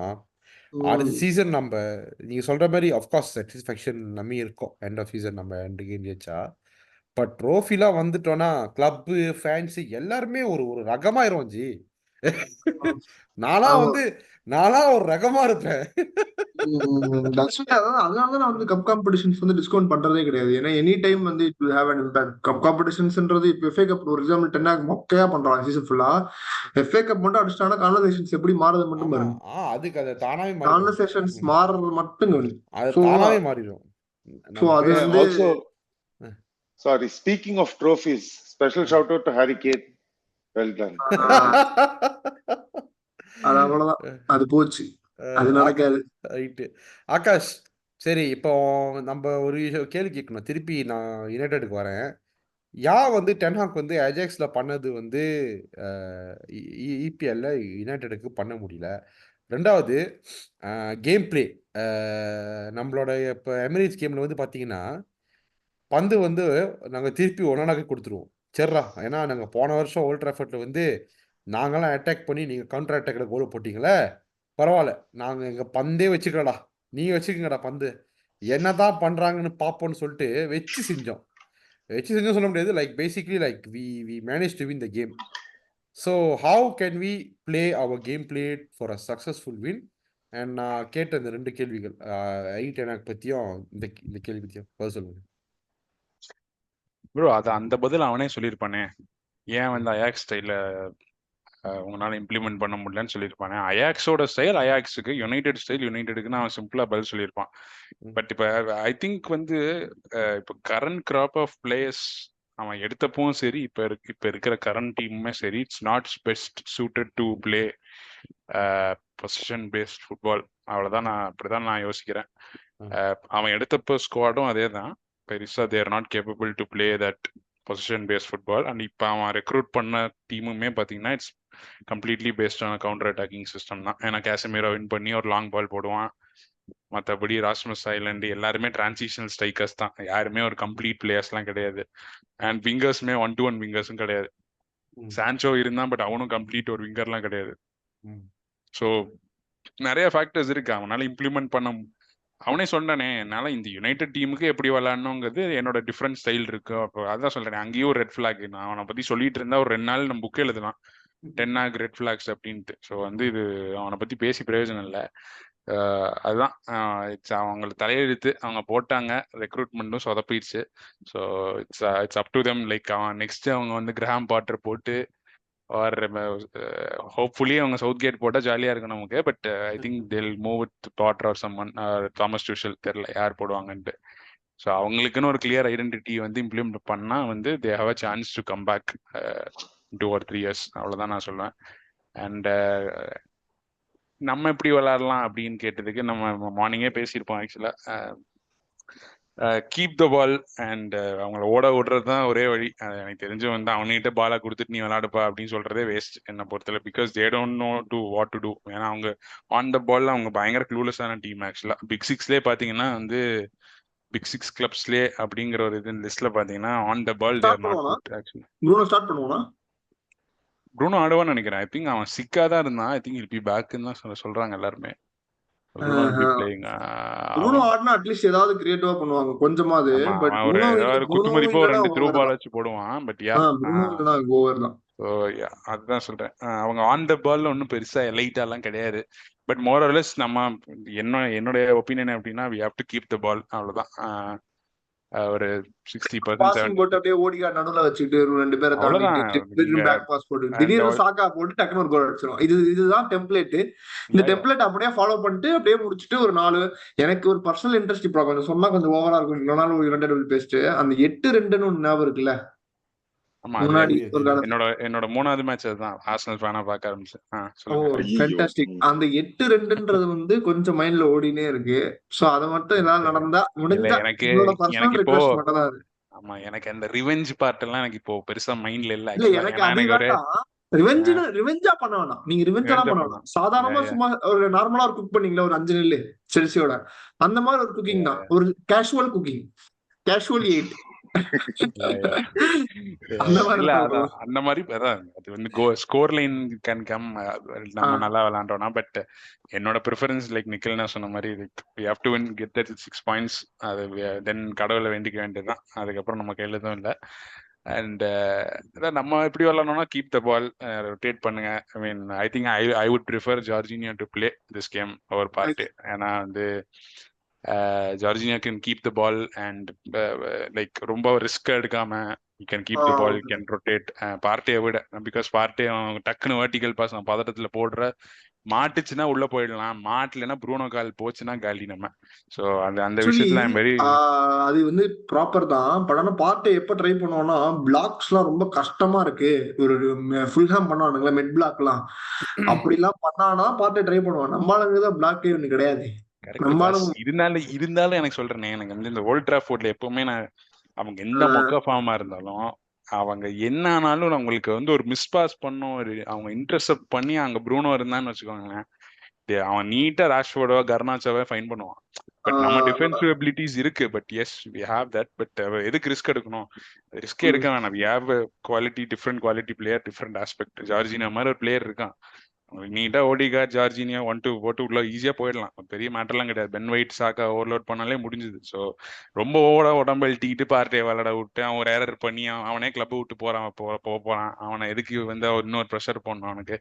அடுத்த சீசன் நம்ம நீங்க சொல்ற மாதிரி அஃப்கோர்ஸ் சாட்டிஸ்ஃபேக்ஷன் நம்ம இருக்கும். எண்ட் ஆஃப் சீசன் நம்ம எண்ட் கேம் ஜெயிச்சா. பட் ட்ரோஃபிலாம் வந்துட்டோம்னா கிளப்பு ஃபேன்ஸ் எல்லாருமே ஒரு ஒரு ரகமாயிரும் ஜி. நானா ஆமா. வந்து நானா ஒரு ரகமா இருப்பேன். That's why அதனாலதான் நான் வந்து கப் காம்படிஷன்ஸ் வந்து டிஸ்கவுண்ட் பண்றதே கிடையாது. ஏன்னா எனி டைம் வந்து it will have an impact. Cup காம்படிஷன்ஸ்ன்றது இப்போ எஃப்ஏ கப் ஒரு எக்ஸாம்பிள் 10 மொக்கையா பண்றாங்க சீசன் ஃபுல்லா. எஃப்ஏ கப் மட்டும் அடிச்சிட்டாங்கன்னா கான்வர்சேஷன்ஸ் எப்படி மாறுது மட்டும் ஆமா. பாருங்க. அதுக்கு அது தானாவே மாறிடும். கான்வர்சேஷன்ஸ் மாறுறது மட்டும் கவனி. அது So, தானாவே மாறிடும். so அது வந்து Also, sorry, speaking of trophies, special shout out to Harry Kane. Well done. அது அவ்வளவுதான், அது போச்சு, அது நடக்காது. ரைட்டு. ஆகாஷ், சரி இப்போ நம்ம ஒரு கேள்வி கேட்கணும். திருப்பி நான் யுனைடெடுக்கு வரேன். வந்து டென்ஹாக் வந்து அஜாக்ஸ்ல பண்ணது வந்து இபிஎல்ல யுனைடெடுக்கு பண்ண முடியல. ரெண்டாவது கேம் பிளே. நம்மளோட இப்போ எமிரேட்ஸ் கேம்ல வந்து பார்த்தீங்கன்னா பந்து வந்து நாங்கள் திருப்பி ஒன்னாக கொடுத்துருவோம். சரிடா, ஏன்னா நாங்கள் போன வருஷம் ஓல்ட் ட்ராஃபர்ட்ல வந்து நாங்களாம் அட்டாக் பண்ணி நீங்கள் கவுண்டர் அட்டாக்ல கோல் போட்டீங்களே, பரவாயில்ல, நாங்கள் எங்கள் பந்தே வச்சுக்கலடா, நீங்கள் வச்சுக்கோங்கடா பந்து, என்னதான் பண்ணுறாங்கன்னு பார்ப்போம்னு சொல்லிட்டு வச்சு செஞ்சோம் சொல்ல முடியாது. Like basically like we manage to win the game. So how can we play our game play for a successful win? And நான் கேட்ட இந்த 2 கேள்விகள் ஐடெனாக் பற்றியும் இந்த கேள்வி பற்றியும் பதில் சொல்லுங்க. ப்ரோ அது அந்த பதில் அவனே சொல்லியிருப்பானே. ஏன் வந்து அயாக்ஸ் ஸ்டைல உங்களால இம்ப்ளிமெண்ட் பண்ண முடியலன்னு சொல்லியிருப்பானே. அயாக்ஸோட ஸ்டைல் அயாக்ஸுக்கு, யுனைடெட் ஸ்டைல் யுனைடெடுக்குன்னு அவன் சிம்பிளா பதில் சொல்லியிருப்பான். பட் இப்போ ஐ திங்க் வந்து இப்போ கரண்ட் கிராப் ஆஃப் பிளேயர்ஸ் அவன் எடுத்தப்பவும் சரி, இப்போ இருக்கிற கரண்ட் டீமுமே சரி, it's not best suited to play position paste football. அவ்வளோதான், அப்படிதான் நான் யோசிக்கிறேன். அவன் எடுத்தப்போ ஸ்குவாடும் அதே தான், பெருசா தேர் not capable to play that position paste football. And இப்போ அவன் ரெக்ரூட் பண்ண டீமுமே பார்த்தீங்கன்னா இட்ஸ் கம்ப்ளீட்லி பேஸ்ட் ஆன கவுண்டர் அட்டாக்கிங் சிஸ்டம் தான். ஏன்னா கேசமீரோ வின் பண்ணி ஒரு லாங் பால் போடுவான். மற்றபடி ராஸ்மஸ் ஐலண்ட் எல்லாருமே டிரான்சிஷனல் ஸ்ட்ரைக்கர்ஸ் தான், யாருமே ஒரு கம்ப்ளீட் பிளேயர்ஸ்லாம் கிடையாது. அண்ட் விங்கர்ஸுமே 1-to-1 விங்கர்ஸும் கிடையாது. சான்சோ இருந்தான், பட் அவனும் கம்ப்ளீட் ஒரு விங்கர்லாம் கிடையாது. ஸோ நிறைய ஃபேக்டர்ஸ் இருக்கு அவனால இம்ப்ளிமெண்ட் பண்ண. அவனே சொன்னானே, என்னால இந்த யுனைடெட் டீமுக்கு எப்படி விளையாடணுங்கிறது என்னோட டிஃப்ரெண்ட் ஸ்டைல் இருக்கு. அப்போ அதான் சொல்றேன், அங்கேயும் ஒரு ரெட் ஃபிளாக். நான் அவனை பத்தி சொல்லிட்டு இருந்தா ஒரு 2 நாள் நம்ம புக் எழுதலாம், 10 ரெட் ஃபிளாக்ஸ் அப்படின்ட்டு. ஸோ வந்து இது அவனை பத்தி பேசி பிரயோஜனம் இல்லை. அதுதான் அவங்களுக்கு தலையெழுத்து, அவங்க போட்டாங்க, ரெக்ரூட்மெண்ட்டும் சொதப்பிடுச்சு. So it's up to them. Like அவன் நெக்ஸ்ட் அவங்க வந்து கிராம் பாட்டர் போட்டு ஆர் ஹோப்ஃபுல்லி அவங்க சவுத் கேட் போட்டால் ஜாலியாக இருக்கும் நமக்கு. But I think they'll move with Potter or சம்மன், தாமஸ் டுஷல், தெரில யார் போடுவாங்கன்ட்டு. ஸோ அவங்களுக்குன்னு ஒரு கிளியர் ஐடென்டிட்டி வந்து இம்ப்ளிமெண்ட் பண்ணால் வந்து they have a chance to come back 2 or 3 years. அவ்வளோதான் நான் சொல்லுவேன். அண்ட் நம்ம எப்படி விளையாடலாம் அப்படின்னு கேட்டதுக்கு நம்ம மார்னிங்கே பேசியிருப்போம். ஆக்சுவலாக கீப் த பால் அண்ட் அவங்கள ஓட விடுறது தான் ஒரே வழி. எனக்கு தெரிஞ்சு வந்து அவன்கிட்ட பாலை கொடுத்துட்டு நீ விளையாடுப்பா அப்படின்னு சொல்றதே வேஸ்ட் என்னை பொறுத்தல. Because they don't know to what to do. ஏன்னா அவங்க ஆன் த பால் அவங்க பயங்கர க்ளூலெஸ்ஸான டீம். ஆக்சுவலா பிக் சிக்ஸ்லேயே பார்த்தீங்கன்னா வந்து பிக் சிக்ஸ் கிளப்ஸ்லே அப்படிங்கிற ஒரு இது லிஸ்ட்ல பார்த்தீங்கன்னா on the ball they're not good. Actually Bruno ஆடுவான்னு நினைக்கிறேன். ஐ திங்க் அவன் சிக்கா தான் இருந்தான். ஐ திங்க் இல் பி பேக்குன்னு தான் சொல்றாங்க எல்லாருமே. ஏதாவது கிரியேட்டிவா பண்ணுவாங்க கொஞ்சமாவது. பட் குத்து மதிப்பா ஒரு 2 த்ரூ பால் வச்சு போடுவான். பட் அதுதான் சொல்றேன், அவங்க ஆன் த பால்ல ஒன்றும் பெருசா எலைட்டாலாம் கிடையாது. பட் மோர் ஆர் லெஸ் நம்ம என்னுடைய ஒப்பீனியன் அப்படின்னா we have to keep the ball, அவ்வளவுதான். ஒரு 60% போட்டு அப்படியே ஓடிகா நடுவுல வச்சுட்டு 2 பேரை தாண்டிட்டு பேக் பாஸ் போட்டு திடீர்னு சாக்கா போட்டு டக்குனு ஒரு கோல் அடிச்சிரும். இதுதான் டெம்ப்ளேட். இந்த டெம்ப்ளேட் அப்படியே ஃபாலோ பண்ணிட்டு அப்படியே முடிச்சுட்டு ஒரு 4 எனக்கு ஒரு பர்சனல் இன்ட்ரெஸ்ட் இப்போ கொஞ்சம் சொன்னா கொஞ்சம் ஓவரா இருக்கும். இன்னொரு நாள் ஒரு 2 பேஸ்ட் அந்த 8-2ன்னு ஒண்ணு ஞாபகம் இருக்குல்ல. என்னோட 3வது மேட்ச் அதுதான் ஆர்சனல் ஃபேனா பார்க்க ஆரம்பிச்சேன். ஃபேண்டாஸ்டிக். அந்த 8-2ன்றது வந்து கொஞ்சம் மைண்ட்ல ஓடினே இருக்கு. சோ அத மட்டும் எல்லாம் நடந்தா முடிஞ்சா என்னோட பர்சனல் ரிக்வெஸ்ட் மட்டும் தான் அது. ஆமா, எனக்கு அந்த ரிவெஞ்ச் பார்ட் எல்லாம் எனக்கு இப்போ பெருசா மைண்ட்ல இல்ல. எனக்கு அது வேண்டாம். ரிவெஞ்சா பண்ண வேணாம். நீங்க ரிவெஞ்செல்லாம் பண்ண வேணாம். சாதாரணமா சும்மா ஒரு நார்மலா ஒரு குக் பண்ணீங்களா ஒரு 5 நெல்லு செல்சியோட அந்த மாதிரி ஒரு குக்கிங் தான். ஒரு கேஷுவல் குக்கிங், கேஷுவல் எயிட் அந்த மாதிரி இல்ல தான் bro. அதான் அந்த மாதிரி அதான் அது வந்து ஸ்கோர் லைன் கேன் கம் நம்ம நல்லா விளையாண்டோம்னா. பட் என்னோட ப்ரிஃபரன்ஸ் லைக் நிக்கில் நான் சொன்ன மாதிரி we have to win, get that 6 points. அது தென் கடவுளை வேண்டிக்க வேண்டியதுதான். அதுக்கப்புறம் நம்ம கையில எதுவும் இல்லை. அண்ட் அதான் நம்ம எப்படி விளாடணும்னா கீப் த பால், ரொட்டேட் பண்ணுங்க. I mean I think I would prefer Jorginho to play this game over Partey. ஏன்னா வந்து Jorginho can keep the ball and like ரொம்ப ரிஸ்க் எடுக்காம you can keep the ball, you can rotate. பார்ட்டியை விட because Partey டக்குன்னு vertical pass பதட்டத்துல போடுற மாட்டுச்சுன்னா உள்ள போயிடலாம், மாட்டலன்னா ப்ரூனோ கால் போச்சுன்னா காலி நம்ம. சோ அந்த விஷயத்துல வெரி அது வந்து ப்ராப்பர் தான். பட் ஆனா பார்ட்டை எப்ப ட்ரை பண்ணுவோம்னா பிளாக்ஸ் எல்லாம் ரொம்ப கஷ்டமா இருக்கு. ஒரு ஃபுல்ஹாம் பண்ணுவானுங்களா மெட் பிளாக் எல்லாம் அப்படிலாம் பண்ணானா பார்ட்டை ட்ரை பண்ணுவான். நம்மளுக்கு தான் பிளாக்கே ஒண்ணு கிடையாது. இருந்தாலும் எனக்கு சொல்றேன், எனக்கு வந்து இந்த ஓல்ட் டிராஃபோர்ட்ல எப்பவுமே நான் அவங்க எந்த மொக்க ஃபார்மா இருந்தாலும் அவங்க என்ன ஆனாலும் அவங்களுக்கு வந்து ஒரு மிஸ் பாஸ் பண்ணும், ஒரு அவங்க இன்டர்செப்ட் பண்ணி அங்க ப்ரூனோ இருந்தான்னு வச்சுக்கோங்களேன், அவன் நீட்டா ராஷ்வர்டோ கர்னாச்சோவை ஃபைன் பண்ணுவான். பட் நம்ம டிஃபென்சிவ் எபிலிட்டிஸ் இருக்கு. But yes we have that. But எதுக்கு ரிஸ்க் எடுக்கணும்? ரிஸ்கே எடுக்க வேணாம். We have quality, different quality player, different aspect. Jorginho மாதிரி ஒரு பிளேயர் இருக்கான். நீட்டா ஓடிகா ஜார்ஜினியா 1-2 போட்டு உள்ள ஈஸியா போயிடலாம். பெரிய மேட்டர்லாம் கிடையாது. பென் ஒயிட் சாக்கா ஓவர்லோட் பண்ணாலே முடிஞ்சுது. ஸோ ரொம்ப உடம்பு அழுத்திக்கிட்டு பார்ட்டியை விளையாட விட்டு அவன் ஒரு ஏரர் பண்ணி அவனே கிளப் விட்டு போறான். அவனை எதுக்கு வந்து இன்னொரு ப்ரெஷர் போடணும்? அவனுக்கு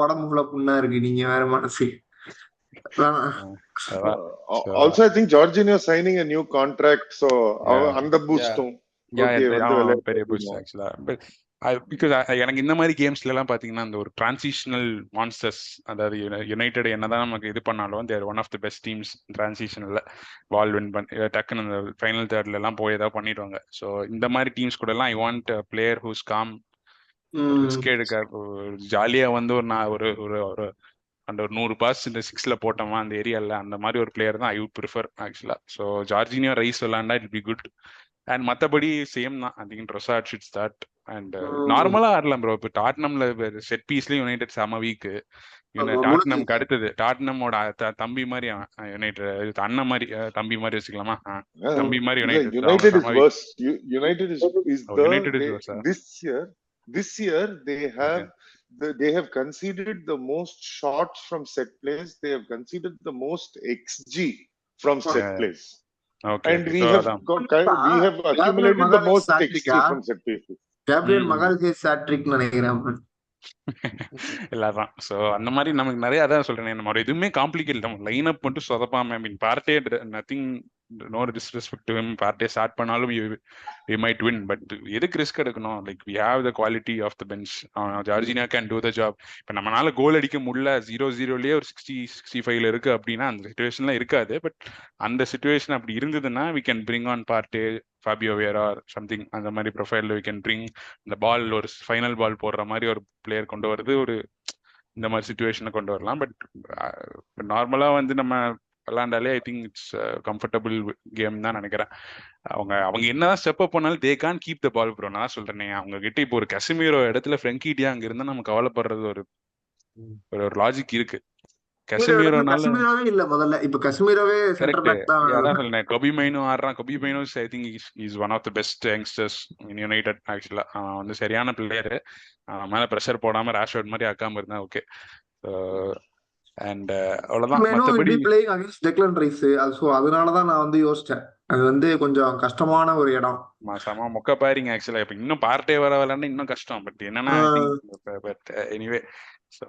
உடம்புல புண்ணா இருக்கு. நீங்க வேற மனசு. Also I think Jorginho signing a new contract, so அந்த பூஸ்டும் பெரிய பூஸ்ட் ஆக்சுவலா. பிகாஸ் எனக்கு இந்த மாதிரி கேம்ஸ்ல எல்லாம் பாத்தீங்கன்னா அந்த ஒரு டிரான்சிஷனல் மான்ஸ்டர்ஸ், அதாவது யுனைடெட் என்னதான் நமக்கு இது பண்ணாலும் they're one of the best teams டிரான்சிஷன்ல பால் வின் பண்ணி டக்குன்னு அந்த ஃபைனல் தேர்ட்ல எல்லாம் போய் ஏதாவது பண்ணிடுவாங்க. ஸோ இந்த மாதிரி டீம்ஸ் கூட எல்லாம் I want player whose com, risk எடுக்க ஜாலியா வந்து ஒரு ஒரு அந்த ஒரு 100 பாஸ் இந்த 6ல போட்டோமா அந்த ஏரியால, அந்த மாதிரி ஒரு பிளேயர் தான் ஐ வுட் ப்ரிஃபர் ஆக்சுவலா. ஸோ ஜார்ஜினியோ ரைஸ் விளாண்டா இட் பி குட். அண்ட் மற்றபடி சேம் தான். I think ட்ரொசார்ட் should start. And நார்மலா ஆடலாம் ப்ரோ. இப்போ டாட்னம்ல செட் பீஸ்லயும் யுனைடெட் செம வீக். டாட்னம்க்கு அடுத்தது டாட்னமோட தம்பி மாதிரி யுனைடெட் அண்ணன் மாதிரி தம்பி மாதிரி வச்சுக்கலாமா? தம்பி மாதிரி this year they have conceded the most shots from set plays. They have conceded the most XG from set plays. Okay. And we have accumulated the most XG from set plays. Gabriel Magalhães hattrick நினைக்கிறேன். இல்லதான். So அந்த மாதிரி நமக்கு நிறைய அதான் சொல்றேன், நம்ம எதுவுமே காம்ப்ளிகேட் நம்ம லைன் அப் மட்டும் சொதப்பாம. I mean Partey nothing, no disrespect to him, Partey start பண்ணாலும் we might win. பட் எதுக்கு ரிஸ்க் எடுக்கணும்? Like we have the quality of the bench. Jorginho can do the job. இப்போ நம்மளால கோல் அடிக்க முடியல, 0-0லயே ஒரு 60-65 இருக்கு அப்படின்னா அந்த சிச்சுவேஷன்லாம் இருக்காது. பட் அந்த சிச்சுவேஷன் அப்படி இருந்ததுன்னா we can bring on பார்ட்டே, Fabio vera something அந்த மாதிரி ப்ரொஃபைல்ல we can bring இந்த பால் ஒரு ஃபைனல் பால் போடுற மாதிரி ஒரு பிளேயர் கொண்டு வரது, ஒரு இந்த மாதிரி சிச்சுவேஷனை கொண்டு வரலாம். பட் நார்மலா வந்து நம்ம விளாண்டாலே I think it's comfortable game தான் நினைக்கிறேன். அவங்க என்னதான் ஸ்டெப் அப் பண்ணாலும் they can't keep the ball bro. நான் சொல்றேனே, அவங்க கிட்ட இப்போ ஒரு கசிமீரோ இடத்துல ஃப்ரெங்கி டியாங் இருந்தா நம்ம கவலைப்படுறது ஒரு லாஜிக் இருக்கு. கசிமீரோவே இல்ல முதல்ல, இப்ப கசிமீரோவே சென்டர் பேக் தான். அதான் சொல்றேன், கொபி மைனோ ஆடுறான். Kobbie Mainoo I think is one of the best youngsters in United ஆக்சுவலா. அவன் வந்து சரியான பிளேயர். அவன் மேல பிரஷர் போடாம ராஷ்வர்ட் மாதிரி ஆக்காம இருந்தா ஓகே. அண்ட் அவ்வளவுதான். மத்தபடி playing against Declan Rice, so அதனால தான் நான் வந்து யோசிச்சேன் அது வந்து கொஞ்சம் கஷ்டமான ஒரு இடம். சம மொக்க பாரிங் ஆக்சுவலா. இப்ப இன்னும் பார்ட்டே வர விளையாண்டு இன்னும் கஷ்டம். பட் என்னன்னா but anyway so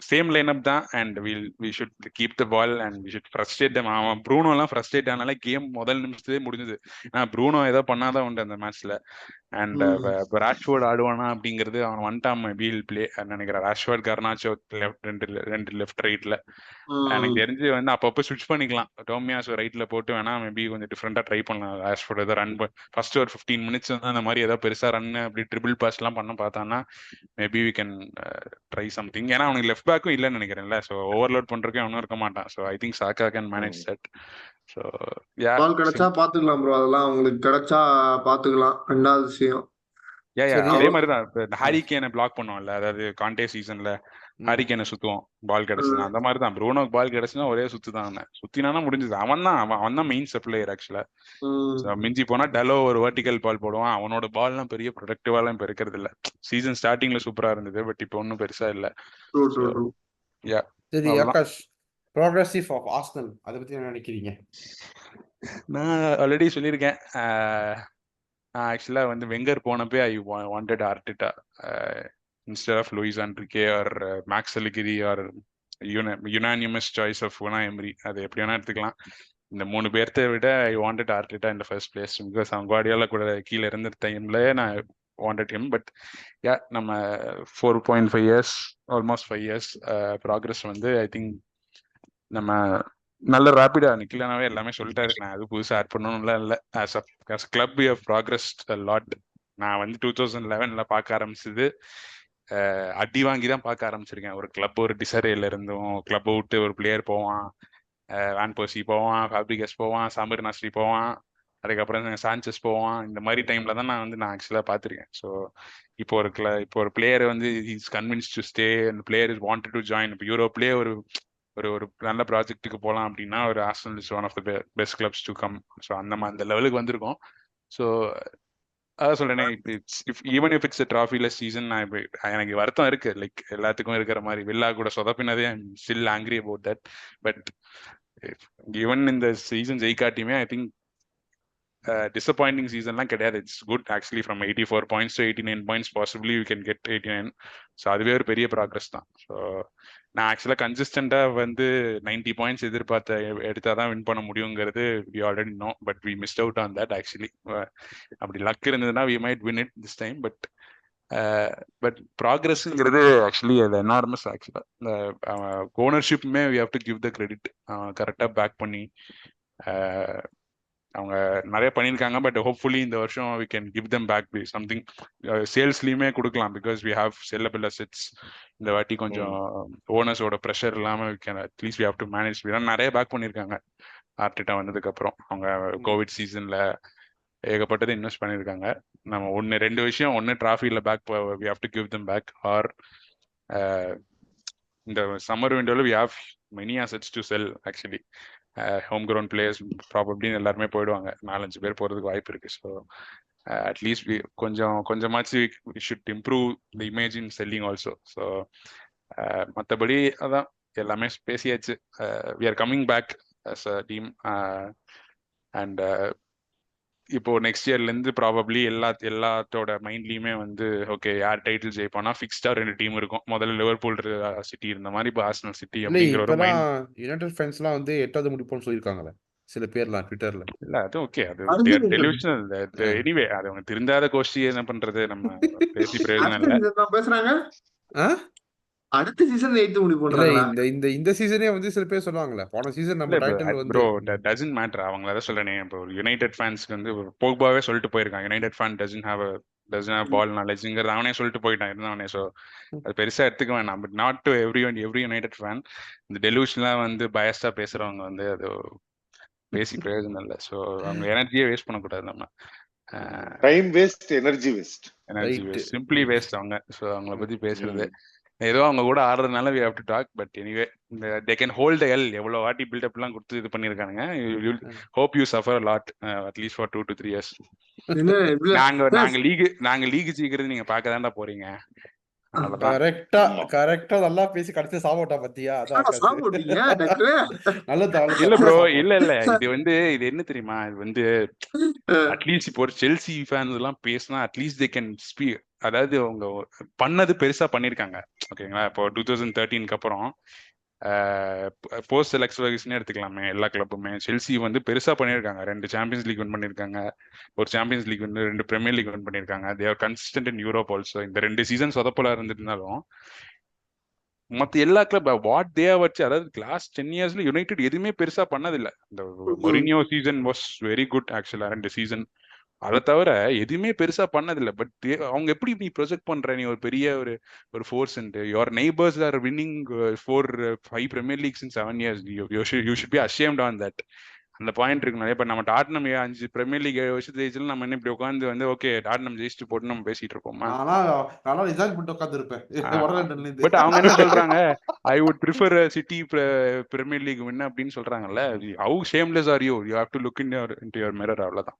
same lineup தான். And we should keep the ball and we should frustrate them. அவன் ப்ரூனோலாம் ஃப்ரஸ்ட்ரேட் ஆனாலே கேம் முதல் நிமிஷத்துலேயே முடிஞ்சது. ஆனால் ப்ரூனோ ஏதோ பண்ணாதான் உண்டு அந்த மேட்ச்ல. அண்ட் ராஷ்வர்ட் ஆடுவானா அப்படிங்கிறது அவன் ஒன் டைம் வீல் பிளே நினைக்கிறேன். ராஷ்வர்ட் கர்னாச்சோ ரெண்டு லெஃப்ட் ரைட்ல. எனக்கு தெரிஞ்சு வந்து அப்பப்போ ஸ்விட்ச் பண்ணிக்கலாம். டோமியாஸோ ரைட்ல போட்டு வேணா மேபி கொஞ்சம் டிஃப்ரெண்டா ட்ரை பண்ணலாம். ராஷ்வர்ட் ஏதோ ரன் ஃபர்ஸ்ட் ஒரு 15 minutes வந்து அந்த மாதிரி ஏதோ பெருசா ரன் அப்படி ட்ரிபிள் பாஸ் எல்லாம் பண்ண பார்த்தான்னா maybe we can try something. ஏன்னா அவனுக்கு லெஃப்ட் பேக்கும் இல்லைன்னு நினைக்கிறேன்ல. ஸோ ஓவர்லோட் பண்றதுக்கு அவனும் இருக்க மாட்டான். ஸோ ஐ திங்க் சாக்கா கேன் மேனேஜ் தட். ஸோ பால் கிடைச்சா பாத்துக்கலாம் ப்ரோ. அதெல்லாம் உங்களுக்கு கிடைச்சா பாத்துக்கலாம். ரெண்டாவது விஷயம் சரி. அதே மாதிரி தான் இந்த ஹாரி கேனை பிளாக் பண்ணுவோம்ல, அதாவது கான்டே சீசன்ல ஹாரி கேனை சுத்துவோம் பால் கிடைச்சுன்னா, அந்த மாதிரி தான் ப்ரூனோக்கு பால் கிடைச்சுன்னா ஒரே சுத்து தான். அவனை சுத்தினானா முடிஞ்சது. அவன் தான் மெயின் சப்ளையர் ஆக்சுவலா. மிஞ்சி போனா டலோ ஒரு வெர்டிகல் பால் போடுவான். அவனோட பால்லாம் பெரிய ப்ரொடக்டிவாலாம் இப்ப இருக்கிறது இல்ல. சீசன் ஸ்டார்டிங்ல சூப்பரா இருந்தது, பட் இப்போ ஒன்றும் பெருசா இல்ல. யா சரி அவ்வளவுதான். ஆகாஷ், ப்ராக்ரஸிவ் ஆஃப் ஆர்சனல் அதை பத்தி என்ன நினைக்கிறீங்க? நான் ஆல்ரெடி சொல்லியிருக்கேன். நான் ஆக்சுவலா வந்து வெங்கர் போனப்பே I wanted Arteta instead of Luis Enrique or Max Allegri or unanimous choice of Unai Emery. அது எப்படி வேணா எடுத்துக்கலாம். இந்த 3 பேர்த்த விட I wanted Arteta in the first place. Because அவன் குவார்டியோலா கூட கீழே இருந்த டைம்ல நான் வாண்டட் ஹிம். பட் யா நம்ம 4.5 இயர்ஸ் ஆல்மோஸ்ட் 5 இயர்ஸ் ப்ராக்ரஸ் வந்து ஐ திங்க் நம்ம நல்ல ரேபிடா நிக்கலனாவே எல்லாமே சொல்லிட்டாரு. நான் அது புதுசாக ஆட் பண்ணணும்லாம் இல்லை. As a club we have progressed lot. நான் வந்து 2011 பார்க்க ஆரம்பிச்சது அடி வாங்கி தான் பார்க்க ஆரம்பிச்சிருக்கேன். ஒரு கிளப் ஒரு டிசரேல இருந்தும் கிளப்பை விட்டு ஒரு பிளேயர் போவான், வான் போசி போவான், ஃபேப்ரிகஸ் போவான், சாம்பர் நாஸ்ரி போவான், அதுக்கப்புறம் சான்சஸ் போவான். இந்த மாதிரி டைம்ல தான் நான் ஆக்சுவலாக பார்த்துருக்கேன். ஸோ இப்போ ஒரு பிளேயர் வந்து இஸ் கன்வின்ஸ் டு ஸ்டே, அந்த player is wanted to join. இப்போ யூரோப்லேயே ஒரு நல்ல ப்ராஜெக்ட்டுக்கு போகலாம் அப்படின்னா ஒரு Arsenal is one of the best clubs to come. So அந்த லெவலுக்கு வந்திருக்கோம். ஸோ அதான் சொல்றேனே, even if it's trophyless season, நான் இப்போ எனக்கு வருத்தம் இருக்கு. லைக் எல்லாத்துக்கும் இருக்கிற மாதிரி வில்லா கூட சொதப்பினதே I'm still angry about that. But even இந்த சீசன் ஜெயிக்காட்டியுமே ஐ திங்க் டிசப்பாயிண்டிங் சீசன்லாம் கிடையாது. It's good actually. From 84 points to 89 points possibly you can get 89. So அதுவே ஒரு பெரிய ப்ராக்ரஸ் தான். ஸோ நான் ஆக்சுவலாக கன்சிஸ்டண்டாக வந்து 90 points எதிர்பார்த்த எடுத்தால் வின் பண்ண முடியுங்கிறது we already know. But we missed out on that actually. அப்படி லக் இருந்ததுன்னா we might win it this time. But ப்ராக்ரஸ்ங்கிறது ஆக்சுவலி அது எனார்மஸ். ஆக்சுவலாக இந்த ஓனர்ஷிப்புமே we have to give the credit. கரெக்டாக பேக் பண்ணி அவங்க நிறைய பண்ணியிருக்காங்க. பட் ஹோப்ஃபுல்லி இந்த வருஷம் we can give them back something. சேல்ஸ்லயுமே கொடுக்கலாம், because we have sellable assets. இந்த வாட்டி கொஞ்சம் ஓனர்ஸோட ப்ரெஷர் இல்லாமல் we can at least we have to manage. நிறைய பேக் பண்ணியிருக்காங்க ஆர்டெட்டா வந்ததுக்கு அப்புறம். அவங்க கோவிட் சீசன்ல ஏகப்பட்டது இன்வெஸ்ட் பண்ணியிருக்காங்க. நம்ம 2 விஷயம், ஒன்று டிராஃபில back we have to give them back, or இந்த சம்மர் விண்டோவில் we have many assets to sell actually. Home ground players probably எல்லாருமே போயிடுவாங்க, 4-5 பேர் போகிறதுக்கு வாய்ப்பு இருக்கு. ஸோ அட்லீஸ்ட் கொஞ்சமாச்சு we should improve the image in selling also. So மற்றபடி அதான் எல்லாமே பேசியாச்சு. We are coming back as a team. And இப்போ நெக்ஸ்ட் இயர்லேருந்து ப்ராபப்ளி எல்லாத்தோட மைண்ட்லயுமே வந்து ஓகே, யார் டைட்டில் ஜெயிப்பானா ஃபிக்ஸ்டா 2 டீம் இருக்கும். முதல்ல லிவர்பூல் சிட்டி இருந்த மாதிரி இப்போ ஆர்சனல் சிட்டி இல்லை, அப்படிங்கிற ஒரு இப்பதான் மைண்ட். யுனைடெட் ஃபேன்ஸ்லாம் வந்து 8வது முடிப்போம்னு சொல்லியிருக்காங்களே சில பேர்லாம் ட்விட்டர்ல. இல்ல அது ஓகே, அது டெலிவிஷனல் எனிவே. அது அவங்க திருந்தாத கோஷ்டி என்ன பண்றது, நம்ம பேசி பிரயோஜனம் இல்ல. பேசுறாங்க அடுத்த சீசன் 8 முடி இல்ல, போடுறாங்களா? இந்த சீசனே வந்து சில பேர் சொல்லுவாங்களே, போன சீசன் நம்ம டைட்டில் வந்து ப்ரோ டசன்ட் மேட்டர். அவங்க அதான் சொல்றேனே, இப்போ யுனைடெட் ஃபேன்ஸ்க்கு வந்து போக்பாவே சொல்லிட்டு போயிருக்காங்க, யுனைடெட் ஃபேன் டசன்ட் ஹேவ் பால் நாலேஜ்ங்கிறது அவனே சொல்லிட்டு போயிட்டான் இருந்தவனே. ஸோ அது பெருசா எடுத்துக்க வேணாம். But not to every United fan. இந்த டெலிவிஷன்லாம் வந்து பயஸ்டா பேசுறவங்க வந்து அது பேசி பிரயோஜனம் இல்லை. ஸோ அவங்க எனர்ஜியே வேஸ்ட் பண்ணக்கூடாது. நம்ம time waste, energy waste, simply waste அவங்க. ஸோ அவங்கள பத்தி பேசுறது ஏதோ அவங்க கூட ஆடுறதுனால we have to talk. But anyway they can hold the L. எவ்வளோ வாட்டி பில்டப் எல்லாம் கொடுத்து இது பண்ணியிருக்கானுங்க. Hope you suffer lot at least for 2 to 3 years. நாங்க லீக் ஜெயிக்கிறது நீங்க பார்க்க தான்டா போறீங்க. கரெக்டா நல்லா பேசி கடைசி சாப்பிட்டா பத்தியா? இல்ல ப்ரோ, இல்ல இது என்ன தெரியுமா, இது வந்து அட்லீஸ்ட் இப்போ ஒரு செல்சி ஃபேன்ஸ் எல்லாம் பேசினா அட்லீஸ்ட் தே கேன் ஸ்பீக். அதாவது அவங்க பண்ணது பெருசா பண்ணிருக்காங்க, ஓகேங்களா? இப்போ 2013க்கு அப்புறம் போஸ்ட் செலக்ட் வகைஸ்னே எடுத்துக்கலாமே, எல்லா கிளப்புமே செல்சி வந்து பெருசா பண்ணியிருக்காங்க. 2 சாம்பியன்ஸ் லீக் வின் பண்ணியிருக்காங்க, ஒரு சாம்பியன்ஸ் லீக் வந்து 2 பிரீமியர் லீக் வின் பண்ணியிருக்காங்க. They are consistent in Europe also. இந்த 2 சீசன் சொதப்பலா இருந்திருந்தாலும் மற்ற எல்லா கிளப் வாட் தே வச்சு, அதாவது லாஸ்ட் 10 இயர்ஸ்ல யுனைடெட் எதுவுமே பெருசா பண்ணதில்லை. இந்த Mourinho season was very good ஆக்சுவலா, 2 சீசன். அதை தவிர எதுவுமே பெருசா பண்ணதில்லை. பட் அவங்க எப்படி நீ ப்ரொஜெக்ட் பண்ற, நீ ஒரு பெரிய ஒரு force, your neighbours are winning 4-5 Premier Leagues in 7 years. You should be ashamed on that. அந்த பாயிண்ட் இருக்கு நிறைய. இப்ப நம்ம டாட்னம் 5 பிரீமியர் லீக் 7 வருஷம் ஜெயிச்சாலும் நம்ம என்ன இப்படி உட்காந்து வந்து ஓகே டாட்னம் ஜெயிச்சுட்டு போட்டு நம்ம பேசிட்டு இருக்கோமா? நானா ரிசைன் பண்ணிட்டு உட்காந்துருப்பேன் வடலண்டன்ல இருந்து. பட் அவங்க என்ன சொல்றாங்க, I would prefer City Premier League win அப்படின்னு சொல்றாங்கல்ல. How shameless are you? You have to look into your mirror. அவ்வளவுதான்.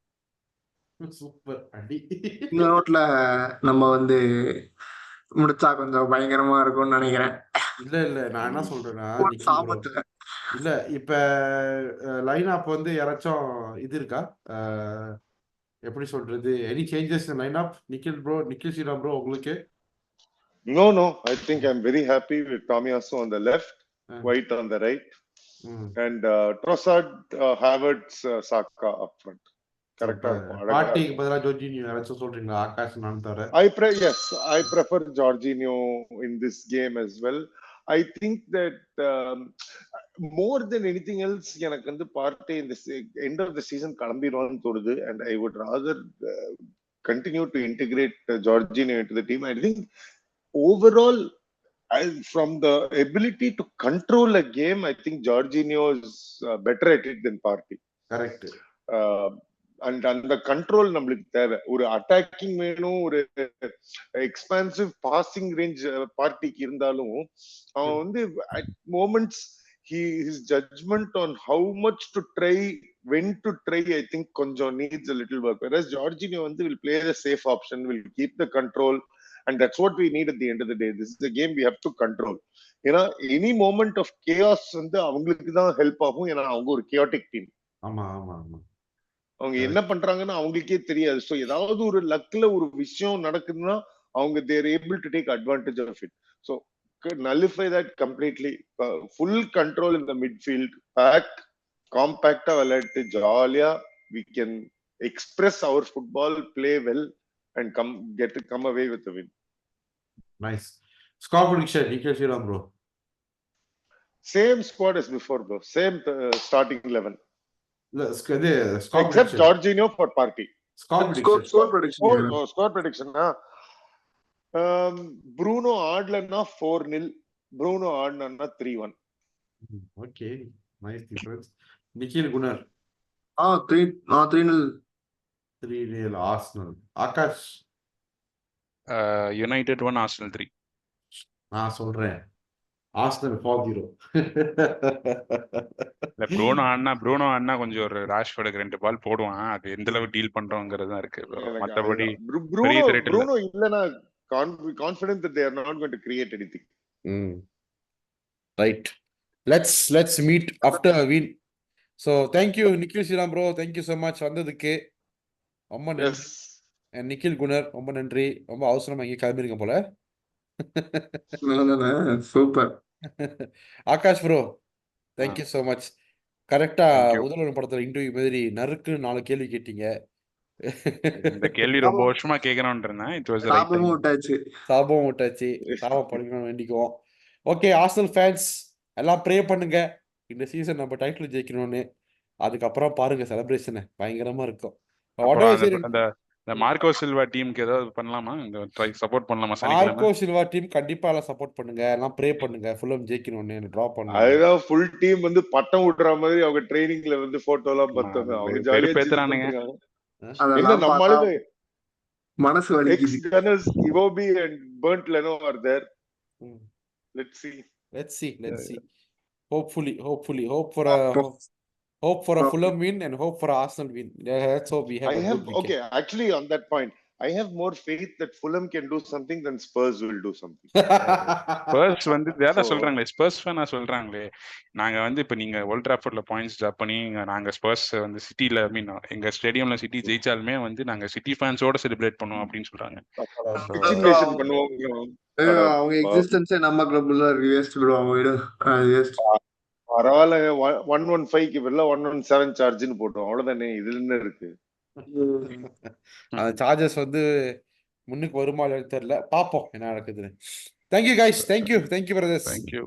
சூப்பர் அடி. இந்த நோட்ல நம்ம வந்து முடிச்சா கொஞ்சம் பயங்கரமா இருக்கும்னு நினைக்கிறேன். இல்ல நான் என்ன சொல்றேன்னா ஒரு நிக்கில் ப்ரோ, சாபத்துல இல்ல இப்ப லைன் அப் வந்து யாராச்சும் இது இருக்கா, எப்படி சொல்றது, any changes line up? Nikhil Sriram bro உங்களுக்கு? No. I think I'm very happy with Tomiyasu on the left, White on the right, and Trossard, Havertz, Saka up front. Correct. பார்ட்டிக்கு பதிலா ஜோர்ஜினியோ யாராச்சும் சொல்றீங்களா? ஆகாஷ் நான் தர. Yes, I prefer Jorginho in this game as well. I think that more than anything else, எனக்கு வந்து party in the end of the season கிளம்பிடுவான்னு தோணுது, and I would rather continue to integrate Jorginho into the team. I think overall, from the ability to control a game, I think Jorginho is better at it than Partey. Correct. And அந்த control நம்மளுக்கு தேவை. ஒரு attacking வேணும், ஒரு expansive passing range பார்ட்டிக்கு இருந்தாலும் அவன் வந்து at moments his judgment on how much to try, when to try, I think கொஞ்சம் needs a little work. Whereas Jorginho வந்து will play the safe option, will keep the control, and that's what we need at the end of the day. This is the game we have to control. ஏன்னா any moment of chaos வந்து அவங்களுக்கு தான் help ஆகும். ஏன்னா அவங்க ஒரு chaotic team. ஆமா. அவங்க என்ன பண்றாங்கன்னு அவங்களுக்கே தெரியாது. ஸோ ஏதாவது ஒரு லக்ல ஒரு விஷயம் நடக்குதுன்னா அவங்க they're able to take advantage of it. So nullify that completely. Full control in the midfield, pack காம்பாக்டா விளையாட்டு ஜாலியா we can express our football, play well and come away with the win. Nice. Score prediction, Nikhil Sriram bro. Same squad as before bro. Same starting 11. Except Jorginho for Partey. score prediction. Score prediction. Bruno ஆடலன்னா 4-0, Bruno ஆடலன்னா 3-1. Okay, nice difference. Nikhil Gunnar. 3-0. 3-0 Arsenal. Akash. United 1, Arsenal 3. நான் சொல்றேன் Arsenal 4-0. இல்ல Bruno ஆடினா கொஞ்சம் ஒரு ராஷ்ஃபோர்டுக்கு 2 பால் போடுவான். அது எந்த அளவுக்கு டீல் பண்றோங்கிறது தான் இருக்கு. மத்தபடி Bruno இல்லனா confident that they are not going to create anything. Right. Let's meet after a win. So thank you Nikhil Sriram bro, thank you so much வந்ததுக்கு. ரொம்ப நன்றி. நிக்கில் குணர் ரொம்ப நன்றி. ரொம்ப அவசரமா இங்கே கிளம்பிருங்க போல. Super. Akash bro thank you so much. கரெக்டா முதல்வர் படத்துல இன்டர்வியூ மாதிரி நறுக்கு 4 கேள்வி கேட்டீங்க. இந்த கேள்வி ரொம்ப வருஷமா கேட்கணும்னு இருந்தேன். சாபமும் விட்டாச்சு. சாபம் படிக்கணும்னு வேண்டிக்குவோம். ஓகே ஆர்சனல் ஃபேன்ஸ் எல்லாம் ப்ரே பண்ணுங்க இந்த சீசன் நம்ம டைட்டில் ஜெயிக்கணும்னு. அதுக்கப்புறம் பாருங்க செலிப்ரேஷன் பயங்கரமா இருக்கும். இந்த மார்க்கோ சில்வா டீமுக்கு ஏதாவது பண்ணலாமா? இந்த சப்போர்ட் பண்ணலாமா? மார்க்கோ சில்வா டீம் கண்டிப்பா எல்லாம் சப்போர்ட் பண்ணுங்க, எல்லாம் ப்ரே பண்ணுங்க ஃபுல்லம் ஜெயிக்கணும்னு டிரா பண்ணுங்க. அதுதான் ஃபுல் டீம் வந்து பட்டம் விடுற மாதிரி அவங்க ட்ரெய்னிங்ல வந்து போட்டோலாம் பார்த்தாங்க. அவங்க ஜாலியா பேத்துறானுங்க. என்ன நம்மளுக்கு மனசு வலிக்குது. Externals Iwobi and Bernd Leno are there. Let's see. Hopefully. Hope for a Fulham win and hope for an Arsenal win. That's how we have. Okay, actually on that point, I have more faith that Fulham can do something than Spurs will do something. Spurs வந்து வேற சொல்றாங்களே, spruce ஃபேனா சொல்றாங்களே, நாங்க வந்து இப்ப நீங்க volt ட்ராஃபோர்ட்ல points drop பண்ணி நாங்க ஸ்பர்ஸ் வந்து சிட்டில எங்க ஸ்டேடியம்ல சிட்டி ஜெயிச்சாலுமே வந்து நாங்க சிட்டி ஃபேன்ஸோட செலிப்ரேட் பண்ணுவோம் அப்படின்னு சொல்றாங்க. அவங்க எக்ஸிஸ்டன்ஸே நம்ம கிளப்ல வேஸ்ட் விடுவாங்க. பரவாயில்ல 115க்கு பதிலா 117 சார்ஜ்னு போட்டோம். அவ்வளவுதானே, இதுல என்ன இருக்கு? அந்த சார்ஜஸ் வந்து முன்னுக்கு வருமா தெரியல, பாப்போம் என்ன நடக்குதுன்னு. Thank you guys. Thank you brothers. Thank you.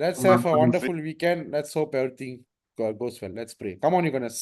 Let's have a wonderful weekend. Let's hope everything goes well. Let's pray. Come on you guys.